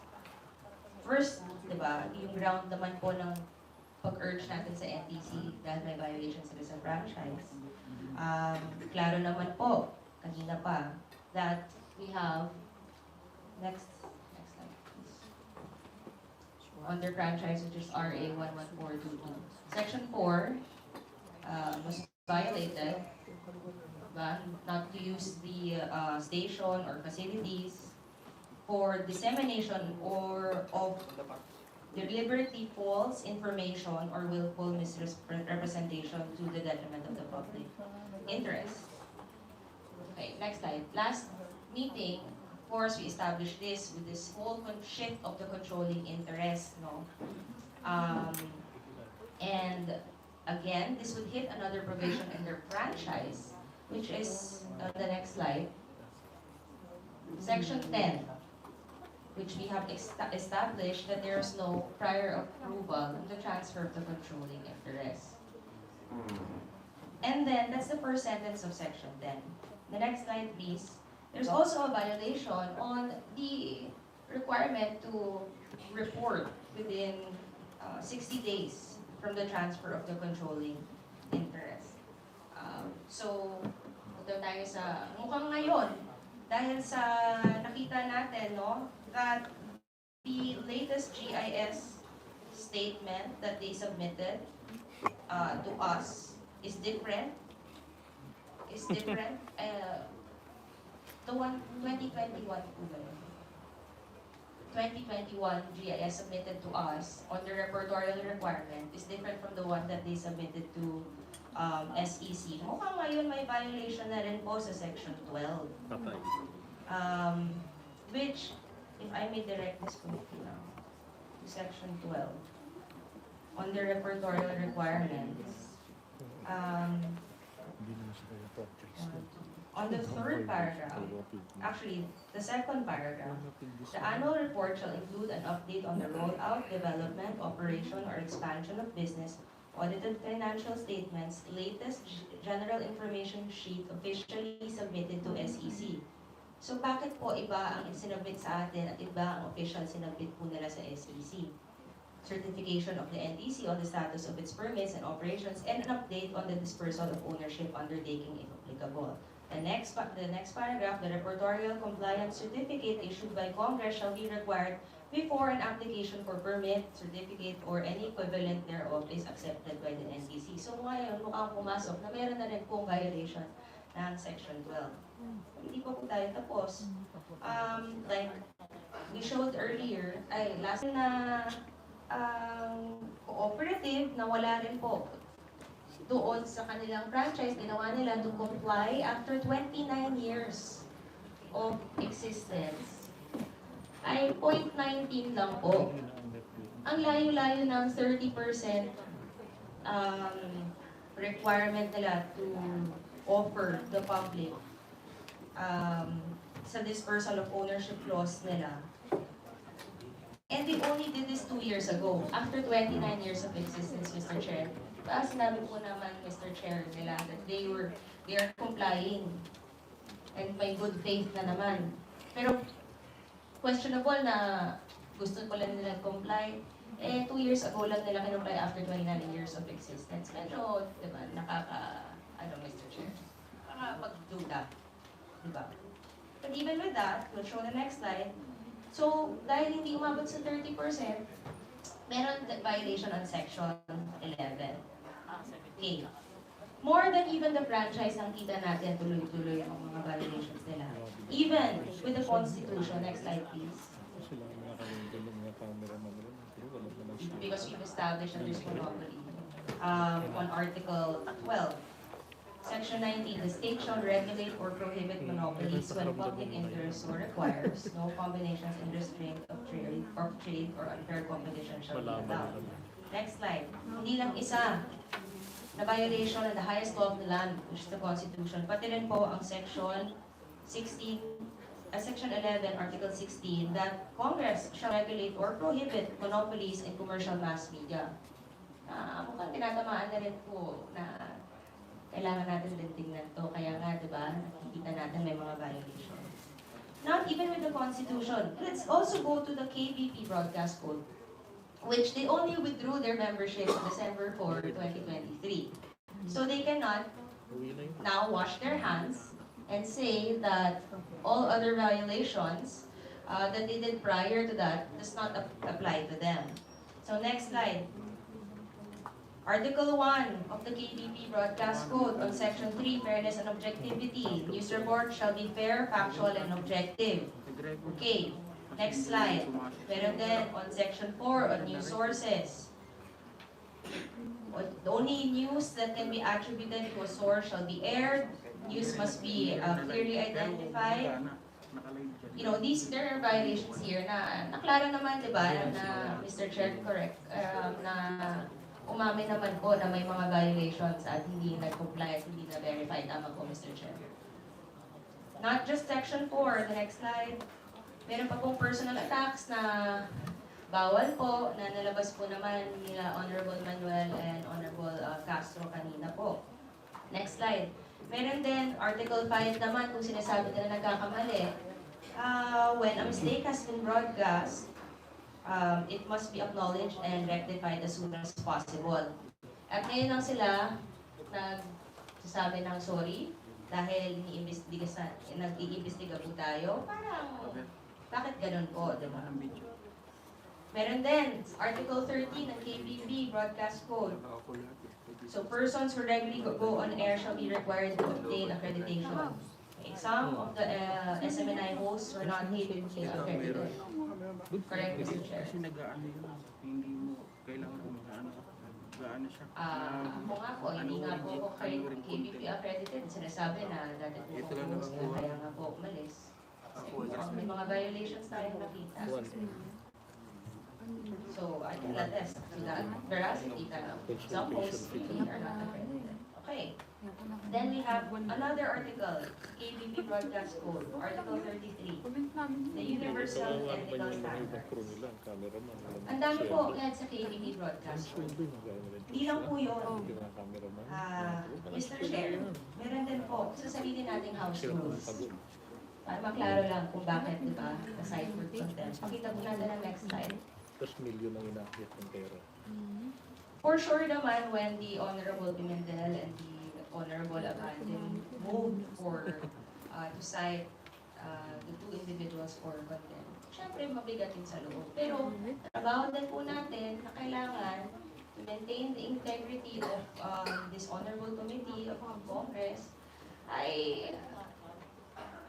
S22: First, di ba, yung ground naman po ng pag-urge natin sa NTC dahil may violations sila sa franchise. Klaro naman po, kanina pa, that we have, next slide please. Under franchise, which is RA 11422. Section 4 was violated, not to use the station or facilities for dissemination or of deliberately false information or willful misrepresentation to the detriment of the public interest. Okay, next slide. Last meeting, of course, we established this with this whole shift of the controlling interest, no? And again, this would hit another provision in their franchise, which is the next slide. Section 10, which we have established that there is no prior approval in the transfer of the controlling interest. And then, that's the first sentence of Section 10. The next slide, please. There's also a violation on the requirement to report within 60 days from the transfer of the controlling interest. So, punta tayo sa mukhang ngayon, dahil sa nakita natin, no, that the latest GIS statement that they submitted to us is different. The one 2021 po 2021 GIS submitted to us on the repertorial requirement is different from the one that they submitted to SEC. Mukhang ngayon may violation na rin po sa Section 12. Which, if I may direct this committee now, to Section 12, on the repertorial requirements, on the third paragraph, actually, the second paragraph, the annual report shall include an update on the rollout, development, operation, or expansion of business, audited financial statements, latest general information sheet officially submitted to SEC. So bakit po iba ang sinubmit sa atin at iba ang official sinubmit po nila sa SEC? Certification of the NTC on the status of its permits and operations, and an update on the dispersal of ownership undertaking if applicable. The next paragraph, the repertorial compliance certificate issued by Congress shall be required before an application for permit, certificate, or any equivalent thereof is accepted by the NTC. So ngayon, mukhang pumasok na meron na rin pong violation ng Section 12. Hindi pa po tayo tapos. Like we showed earlier, last na cooperative na wala rin po doon sa kanilang franchise, ginawa nila to comply after 29 years of existence. Ay 0.19 lang po. Ang layo-layo ng 30% requirement nila to offer the public sa dispersal of ownership laws nila. And they only did this 2 years ago, after 29 years of existence, Mr. Chair. Sinabi po naman, Mr. Chair, nila that they are complying and may good faith na naman. Pero questionable na gusto ko lang nila comply. 2 years ago lang nila kinumply after 29 years of existence. Medyo, diba, Mr. Chair, nakapagduda. Diba? But even with that, we'll show the next slide. So, dahil hindi umabot sa 30%, meron violation on Section 11. Okay. More than even the franchise, ang kita natin, tuloy-tuloy ang mga violations nila. Even with the Constitution, next slide please. Because we've established that there's monopoly. On Article 12, Section 19, the state shall regulate or prohibit monopolies when public interest so requires. No combinations in restraint of trade or unfair competition shall be allowed. Next slide. Hindi lang isa na violation of the highest law of the land, which is the Constitution, pati rin po ang Section 16, Section 11, Article 16, that Congress shall regulate or prohibit monopolies in commercial mass media. Mukhang tinatamaan na rin po na kailangan natin din tingnan to. Kaya nga, di ba, nakikita natin may mga violations. Not even with the Constitution. Let's also go to the KBP Broadcast Code, which they only withdrew their membership on December 4, 2023. So they cannot now wash their hands and say that all other violations that they did prior to that does not apply to them. So next slide. Article 1 of the KBP Broadcast Code on Section 3, Fairness and Objectivity. News report shall be fair, factual, and objective. Okay, next slide. Meron din on Section 4 on news sources. The only news that can be attributed to a source shall be aired. News must be clearly identified. You know, there are violations here na naklaro naman, di ba, na Mr. Chair, correct, na umamin naman po na may mga violations at hindi nag-comply at hindi na-verify. Tama po, Mr. Chair. Not just Section 4, the next slide. Meron pa pong personal attacks na bawal po, na nalabas po naman nila Honorable Manuel and Honorable Castro kanina po. Next slide. Meron din Article 5 naman kung sinasabi nila nagkakamali. When a mistake has been broadcast, it must be acknowledged and rectified as soon as possible. At ngayon lang sila nagsasabi ng sorry dahil nag-iimbestiga po tayo. Parang, bakit ganun po, diba? Meron din, Article 13 ng KBP Broadcast Code. So persons who regularly go on air shall be required to obtain accreditation. Okay, some of the SMNI hosts were not able to be accredited. Correct, Mr. Chair.
S2: Kasi nag-aano yun, hindi mo kailangan mag-aano siya.
S22: Ako nga po, hindi nga po ako KBP accredited. Sinasabi na dati po ako host na kaya nga po umalis. Kasi may mga violations tayong nakita. So I can attest to that veracity that some posts really are not accredited. Okay. Then we have another article, KBP Broadcast Code, Article 33, the Universal Ethical Standards. Ang dami po yan sa KBP Broadcast Code. Hindi lang po yun. Mr. Chair, meron din po sa sarili nating house rules. Para maklaro lang kung bakit, di ba, aside for content. Pakita po natin ang next slide. For sure naman, when the Honorable Pimentel and the Honorable Abandon moved to cite the two individuals for contempt, syempre mabigatin sa loob. Pero trabaho din po natin na kailangan to maintain the integrity of this Honorable Committee of Congress ay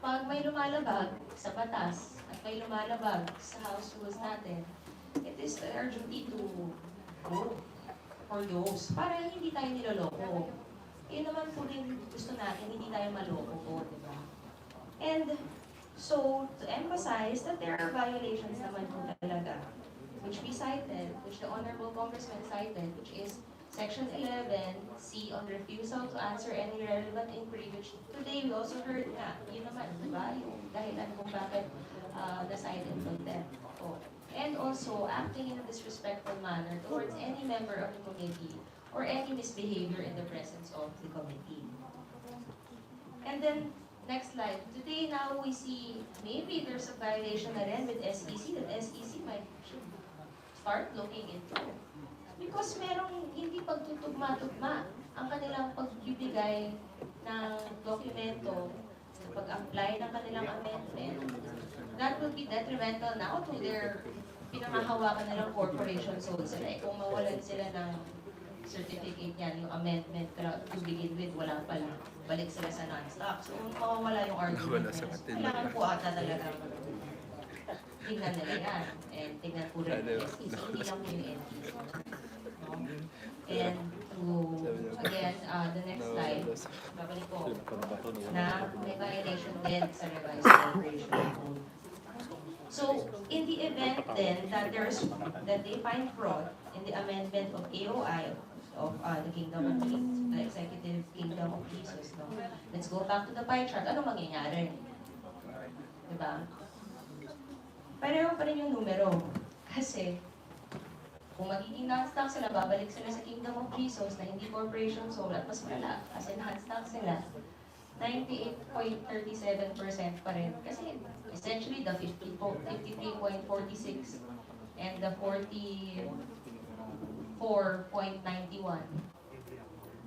S22: pag may lumalabag sa batas at may lumalabag sa House rules natin, it is our duty to vote for those para hindi tayo niloloko. Yun naman po din gusto natin, hindi tayo maloko po, di ba? And so, to emphasize that there are violations naman po talaga, which we cited, which the Honorable Congressman cited, which is Section 11C on refusal to answer any relevant inquiry, which today we also heard nga, yun naman, di ba? Yung dahilan kung bakit na-cite in contempt. And also, acting in a disrespectful manner towards any member of the committee or any misbehavior in the presence of the committee. And then, next slide. Today now we see maybe there's a violation na rin with SEC that SEC should start looking into. Because merong hindi pagtutugma-tugma ang kanilang pagbibigay ng dokumento, pag-apply ng kanilang amendment. That will be detrimental now to their pinangahawakan nilang corporation souls sila. Kung mawalan sila ng certificate yan, yung amendment to begin with, wala pala. Balik sila sa non-stock. So, mawawala yung argument. Kailangan po ata talaga tingnan nila yan. And tingnan po rin yung SEC. Hindi lang po yung NTC. And to, again, the next slide, babalik po na may violation din sa revised corporation code. So, in the event then that they find fraud in the amendment of AOI of the Kingdom of Kings, the Executive Kingdom of Jesus, no? Let's go back to the pie chart. Ano mangyayari? Diba? Pareho pa rin yung numero. Kasi, kung magiging non-stock sila, babalik sila sa Kingdom of Jesus na hindi corporation soul at mas malala. Kasi non-stock sila, 98.37% pa rin. Kasi, essentially, the 53.46 and the 44.91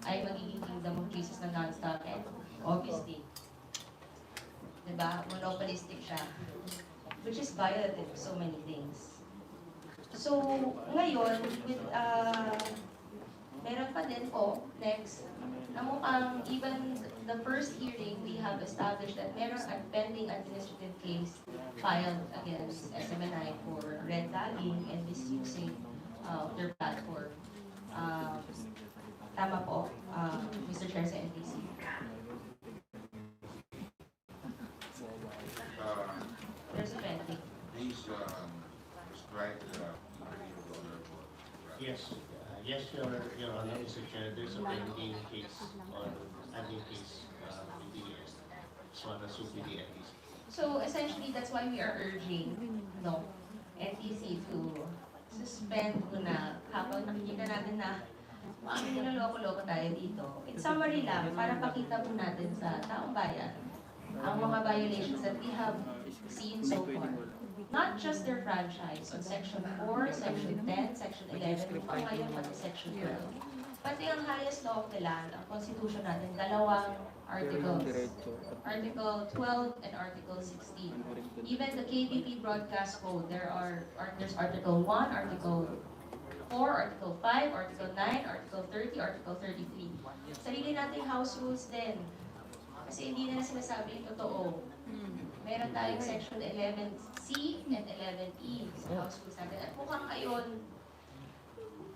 S22: ay magiging Kingdom of Jesus na non-stock. And obviously, diba, monopolistic siya, which is violative so many things. So, ngayon, with, meron pa din po, next, na mukhang even the first hearing, we have established that meron a pending administrative case filed against SMNI for red tagging and misusing their platform. Tama po, Mr. Chair sa NTC. There's a pending.
S1: Please describe the honorable.
S12: Yes, Your Honor, Mr. Chair, there's a pending case on admin case with the SWAT with the NTC.
S22: So essentially, that's why we are urging NTC to suspend muna habang nakikita natin na niloloko-loko tayo dito. In summary lang, para pakita po natin sa taong bayan ang mga violations that we have seen so far. Not just their franchise on Section 4, Section 10, Section 11, o ngayon pati Section 12. Pati ang highest law of the land, ang Constitution natin, dalawang articles. Article 12 and Article 16. Even the KBP Broadcast Code, there's Article 1, Article 4, Article 5, Article 9, Article 30, Article 33. Sarili nating house rules din. Kasi hindi na sinasabi yung totoo. Meron tayong Section 11C and 11E sa house rules natin. At mukhang ngayon,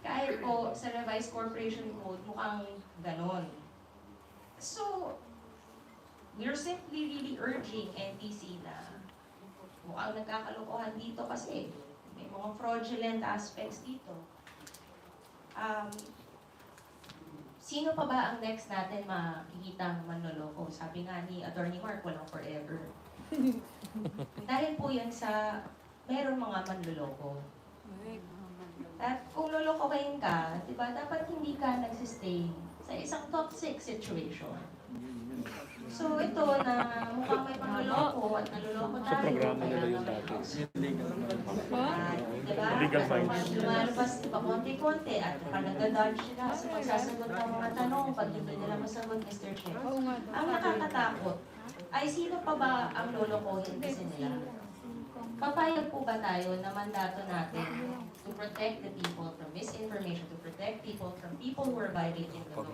S22: kahit po sa revised corporation code, mukhang ganon. So, we're simply really urging NTC na mukhang nagkakalokohan dito kasi May mga fraudulent aspects dito. Sino pa ba ang next natin makikita manloloko? Sabi nga ni Attorney Mark, walang forever. Dahil po yan sa meron mga manloloko. At kung lolokohin ka, di ba, dapat hindi ka nagsistay sa isang toxic situation. So ito na mukhang may pangloloko at naloloko tayo.
S4: Sa programa
S22: kaya
S4: nila yung
S22: nga
S4: dati.
S22: diba?
S4: Legal fines.
S22: Lumalabas pa konti-konti at nagda-dodge sila sa magsasagot ng mga tanong pag hindi nila masagot, Mr. Chair. Ang nakakatakot ay sino pa ba ang lolokohin kasi nila? Papayag po ba tayo na mandato natin to protect the people from misinformation, to protect people from people who are violating the law?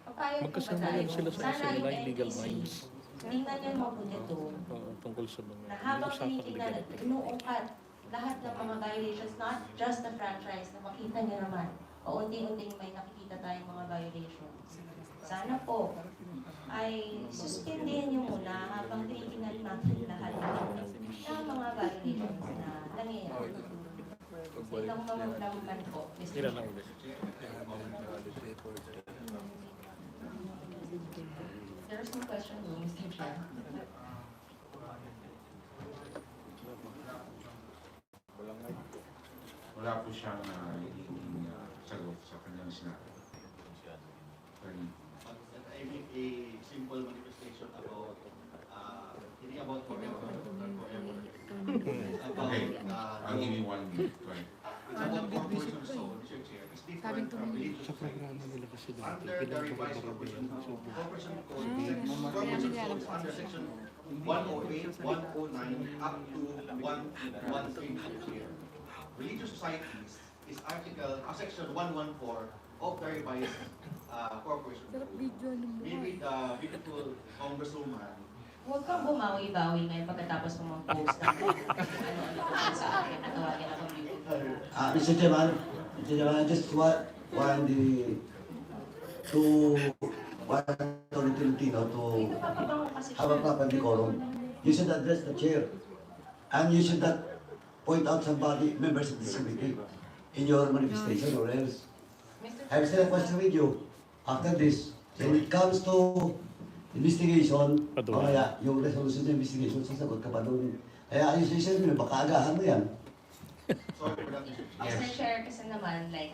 S22: Papayag po ba
S4: Magkasama
S22: tayo?
S4: yan sila sa
S22: Sana yung
S4: SMNI legal
S22: NPC,
S4: fines.
S22: tingnan yan mabuti ito,
S4: Tungkol sa mga
S22: na habang
S4: usapang
S22: tinitingnan
S4: legal.
S22: at inuungkat lahat ng mga violations, not just the franchise, na makita niyo naman, paunti-unting may nakikita tayong mga violations. Sana po ay suspindihin niyo muna habang tinitingnan natin lahat ng mga violations na nangyayari. Ilang naman po, Mr.
S4: Ilan na
S22: Chair.
S4: ulit?
S22: There's no question, Mr. Chair.
S1: Wala po siyang hihinging sagot sa kanyang sinabi. Attorney.
S3: I make a simple manifestation about hindi about forever, not forever.
S1: Okay, I'll give you 1 minute. Go ahead.
S3: It's about corporation soul, Mr. Chair. It's different from religious
S4: Sa programa nila kasi dati,
S3: under the
S4: ilang
S3: revised
S4: corporation
S3: corporation code, corporation code is under section 108, 109, up to 113, Mr. Chair. Religious societies is section 114 of the revised corporation code. Maybe the beautiful congresswoman.
S22: Huwag kang bumawi-bawi ngayon pagkatapos mo mag-post ng ano-ano sa akin na tawagin akong beautiful.
S15: Mr. Chairman, I just want Tolentino to have a proper decorum. You should address the chair. And you should not point out somebody, members of this committee, in your manifestation or else. I have still a question with you. After this, when it comes to investigation, mamaya yung resolution ng investigation, sasagot ka pa doon. Kaya ayos-ayos mo, baka agahan mo yan.
S22: Mr. Chair, kasi naman, like,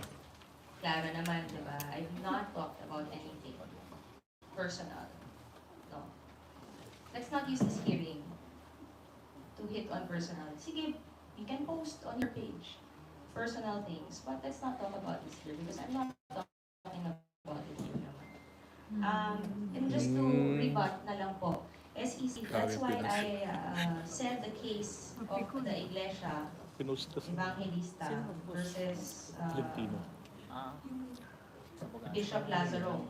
S22: klaro naman, di ba? I've not talked about anything personal. No. Let's not use this hearing to hit on personal. Sige, you can post on your page personal things, but let's not talk about this here because I'm not talking about it here naman. And just to rebut na lang po, SEC, that's why I said the case of the Iglesia Evangelista versus
S4: Filipino.
S22: Bishop Lazaro.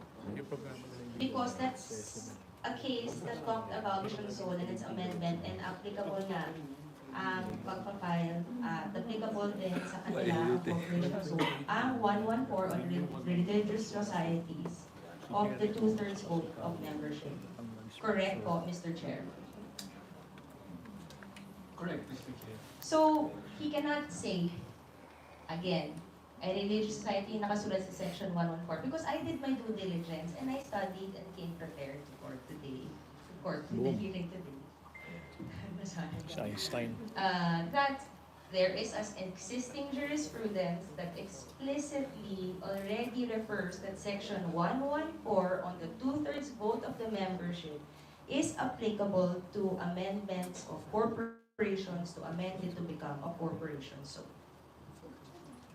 S22: Because that's a case that talked about Vision Soul and its amendment and applicable na ang pagpapile at applicable din sa kanila ang Corporation Soul, ang 114 on religious societies of the 2/3 vote of membership. Correct po, Mr. Chair.
S3: Correct, Mr. Chair.
S22: So, he cannot say, again, a religious society nakasulat sa section 114 because I did my due diligence and I studied and came prepared to court today. To court, to the hearing today.
S4: Einstein.
S22: That there is an existing jurisprudence that explicitly already refers that section 114 on the 2/3 vote of the membership is applicable to amendments of corporations to amend it to become a corporation. So,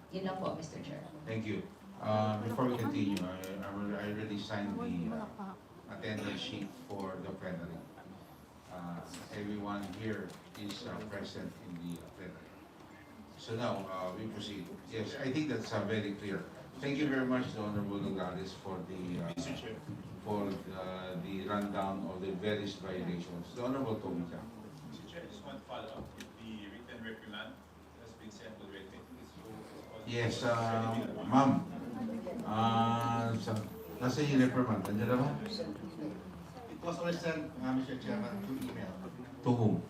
S22: yun lang po, Mr. Chair.
S1: Thank you. Before we continue, I already signed the attendance sheet for the plenary. Everyone here is present in the plenary. So now, we proceed. Yes, I think that's very clear. Thank you very much, Honorable Nogales, for the rundown of the various violations. The Honorable Komite.
S7: Mr. Chair, just want to follow up with the written reprimand that's been sent already.
S1: Yes, ma'am. Nasa yung reprimand? Nandiyan na ba?
S3: It was already sent, Mr. Chairman, to email.
S1: To whom?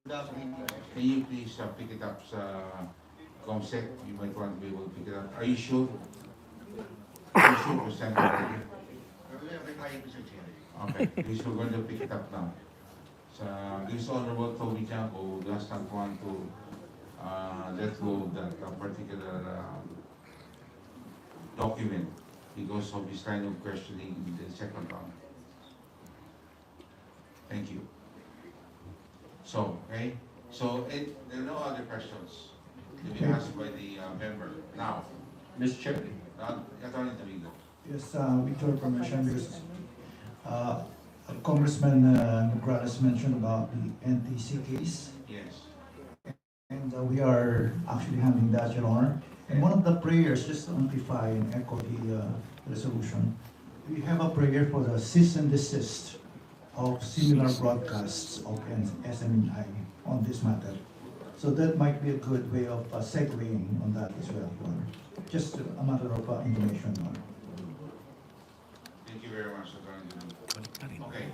S1: Can you please pick it up sa ComSec? You might want to be able to pick it up. Are you sure? Are you sure to send it already? Okay, please we're going to pick it up now. This Honorable Toby Janko does not want to let go of that particular document because of his line of questioning in the second round. Thank you. So, okay. So, there are no other questions to be asked by the member. Now,
S8: Mr. Chair.
S1: Attorney Domingo.
S14: Yes, with your permission, because Congressman Nograles mentioned about the NTC case.
S1: Yes.
S14: And we are actually handling that, Your Honor. And one of the prayers, just to amplify and echo the resolution, we have a prayer for the cease and desist of similar broadcasts of SMNI on this matter. So that might be a good way of segueing on that as well, Your Honor. Just a matter of information, Your Honor.
S1: Thank you very much, Attorney Domingo. Okay.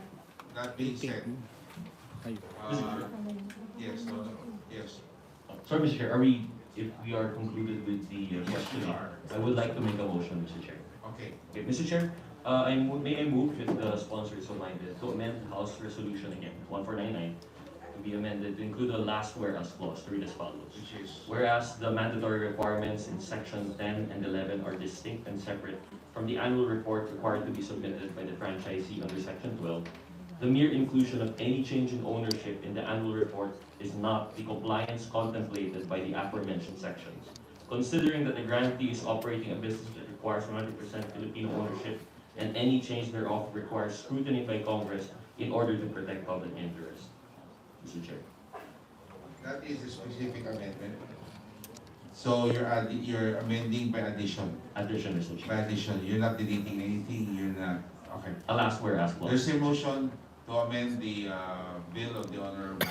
S1: That being said, yes, yes.
S8: Sorry, Mr. Chair, if we are concluded with the questioning, I would like to make a motion, Mr. Chair.
S1: Okay.
S8: Okay, Mr. Chair, may I move if the sponsor is so minded to amend House Resolution again, 1499, to be amended to include the last whereas clause to read as follows.
S1: Which is?
S8: Whereas the mandatory requirements in section 10 and 11 are distinct and separate from the annual report required to be submitted by the franchisee under section 12, the mere inclusion of any change in ownership in the annual report is not the compliance contemplated by the aforementioned sections. Considering that the grantee is operating a business that requires 100% Filipino ownership and any change thereof requires scrutiny by Congress in order to protect public interest. Mr. Chair.
S1: That is a specific amendment. So you're amending by addition.
S8: Addition, Mr. Chair.
S1: By addition. You're not deleting anything. You're not. Okay.
S8: A last whereas clause.
S1: There's a motion to amend the bill of the Honorable,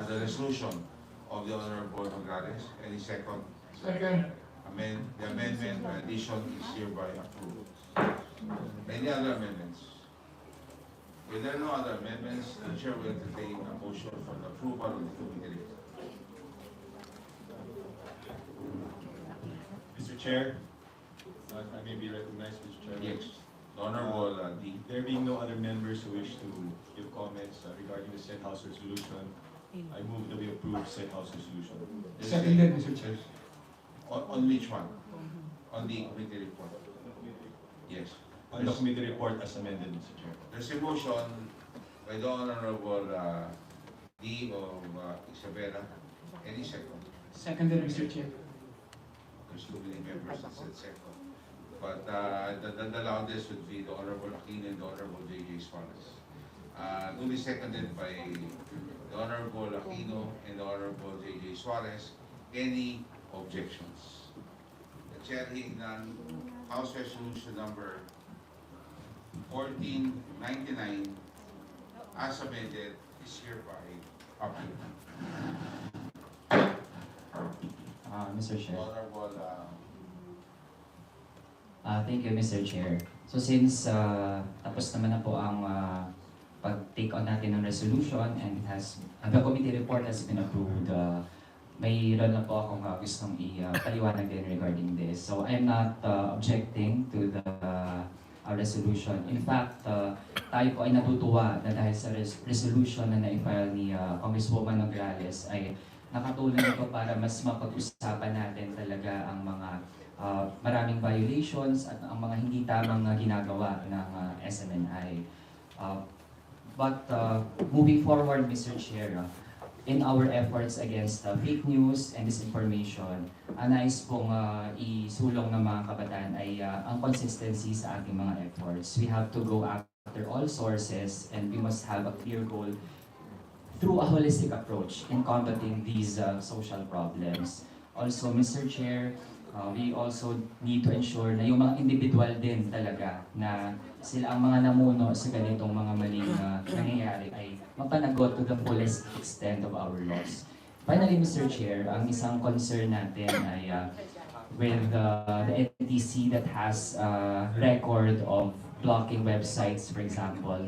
S1: the resolution of the Honorable Nograles. Any second?
S5: Second.
S1: The amendment by addition is hereby approved. Any other amendments? If there are no other amendments, the chair will entertain a motion for the approval of the committee report.
S20: Mr. Chair, if I may be recognized, Mr. Chair.
S1: Yes. Honorable D.
S20: There being no other members who wish to give comments regarding the said House resolution, I move that we approve said House resolution.
S5: Seconded, Mr. Chair.
S1: On which one? On the committee report? Yes.
S20: On the committee report as amended, Mr. Chair.
S1: There's a motion by the Honorable D. of Isabela. Any second?
S5: Seconded, Mr. Chair.
S1: There's too many members that said second. But the loudest would be the Honorable Aquino and the Honorable J.J. Suarez. Duly seconded by the Honorable Aquino and the Honorable J.J. Suarez. Any objections? The chair hearing none. House Resolution number 1499 as amended is hereby approved.
S21: Mr. Chair.
S1: Honorable
S21: Thank you, Mr. Chair. So since tapos naman na po ang pag-take on natin ng resolution and the committee report has been approved, mayroon na po akong gustong ipaliwanag din regarding this. So I'm not objecting to the resolution. In fact, tayo po ay natutuwa na dahil sa resolution na na-file ni Congresswoman Nograles ay nakatulong ito para mas mapag-usapan natin talaga ang mga maraming violations at ang mga hindi tamang ginagawa ng SMNI. But moving forward, Mr. Chair, in our efforts against fake news and disinformation, nais pong isulong ng mga kabataan ay ang consistency sa ating mga efforts. We have to go after all sources and we must have a clear goal through a holistic approach in combating these social problems. Also, Mr. Chair, we also need to ensure na yung mga individual din talaga na sila ang mga namuno sa ganitong mga maling nangyayari ay mapanagot to the fullest extent of our laws. Finally, Mr. Chair, ang isang concern natin ay with the NTC that has record of blocking websites, for example,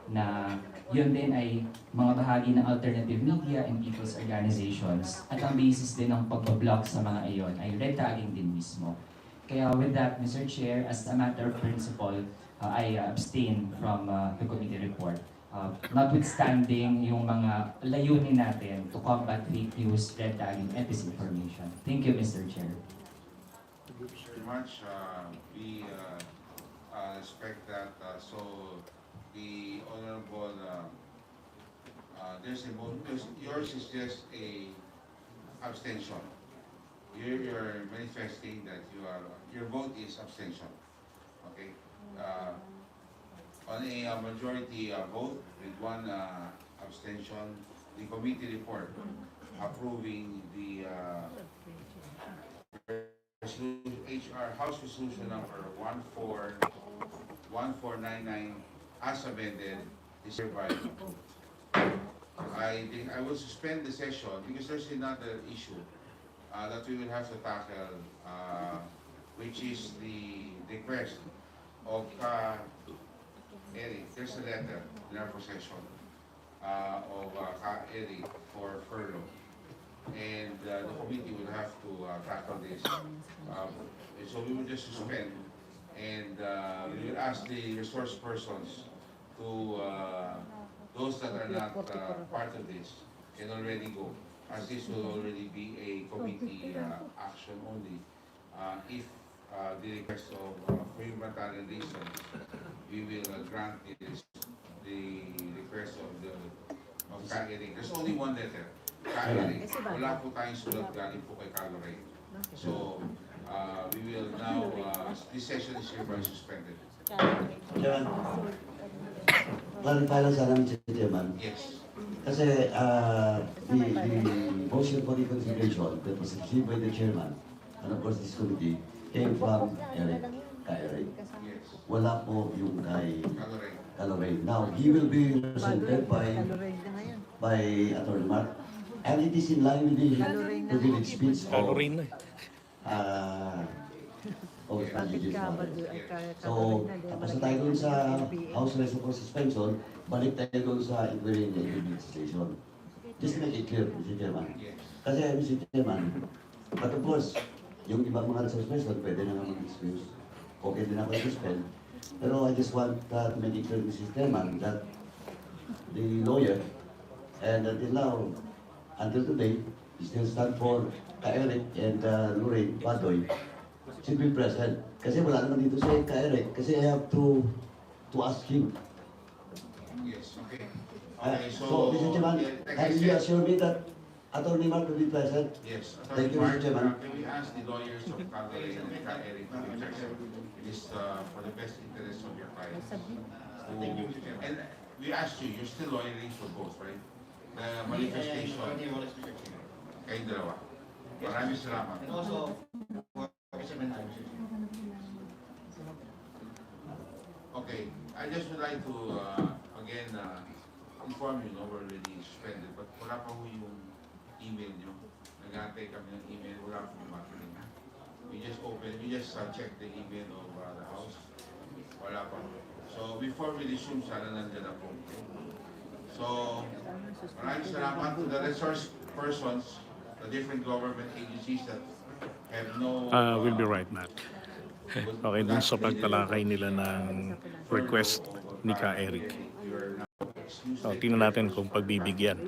S21: na Yun din ay mga bahagi ng alternative media and people's organizations at ang basis din ng pagbablock sa mga iyon ay red tagging din mismo. Kaya with that, Mr. Chair, as a matter of principle, I abstain from the committee report. Notwithstanding yung mga layunin natin to combat fake news, red tagging, and disinformation. Thank you, Mr. Chair.
S1: Thank you very much. We respect that. So the honorable, yours is just a abstention. You're manifesting that your vote is abstention. Okay. On a majority vote with one abstention, the committee report approving the HR House Resolution number 1499 as amended is hereby approved. I think I will suspend the session because there's another issue that we will have to tackle, which is the request of Eric. There's a letter in our possession of Eric for furlough. And the committee will have to tackle this. So we will just suspend and we will ask the resource persons to, those that are not part of this can already go, as this will already be a committee action only. If the request of for humanitarian reasons, we will grant the request of Eric. There's only one letter. Eric. Wala po tayong sulat galing po kay Ray. So, we will now, this session is hereby suspended.
S15: Chairman, clarify lang sana, Mr. Chairman.
S1: Yes.
S15: Kasi the motion for reconsideration that was received by the chairman and of course this committee came from Eric.
S1: Yes.
S15: Wala po yung kay Ray. Now, he will be presented by Attorney Mark. And it is in line with the privilege speech of So, tapos na tayo dun sa House Resolution for Suspension, balik tayo dun sa inquiry legislation. Just to make it clear, Mr. Chairman. Kasi, Mr. Chairman, but of course, yung ibang mga suspension, pwede na naman excuse. Okay din ako i-suspend. Pero I just want to make it clear, Mr. Chairman, that the lawyer, and until today, still stand for Eric and Lorraine Badoy should be present. Kasi wala naman dito si Eric, kasi I have to ask him.
S1: Yes, okay. Okay,
S15: So, Mr. Chairman, can you assure me that Attorney Mark will be present?
S1: Yes.
S15: Thank you, Mr. Chairman.
S1: Can we ask the lawyers of Calgary and Eric to be present? It is for the best interest of your client. Thank you, Mr. Chairman. And we asked you, you're still lawyering for both, right? The manifestation. Kayong dalawa. Maraming salamat.
S3: And also, for SMNI.
S1: Okay, I just would like to again inform you, we're already suspended, but wala pa ho yung email nyo. Nag-aantay kami ng email, wala pa yung marketing. We just check the email of the house. Wala pa. So before we resume, sana nandiyan na po. So, maraming salamat to the resource persons, the different government agencies that have no...
S4: We'll be right back. Okay, dun sa pagtalakay nila ng request ni Ka Eric. Tingnan natin kung pagbibigyan.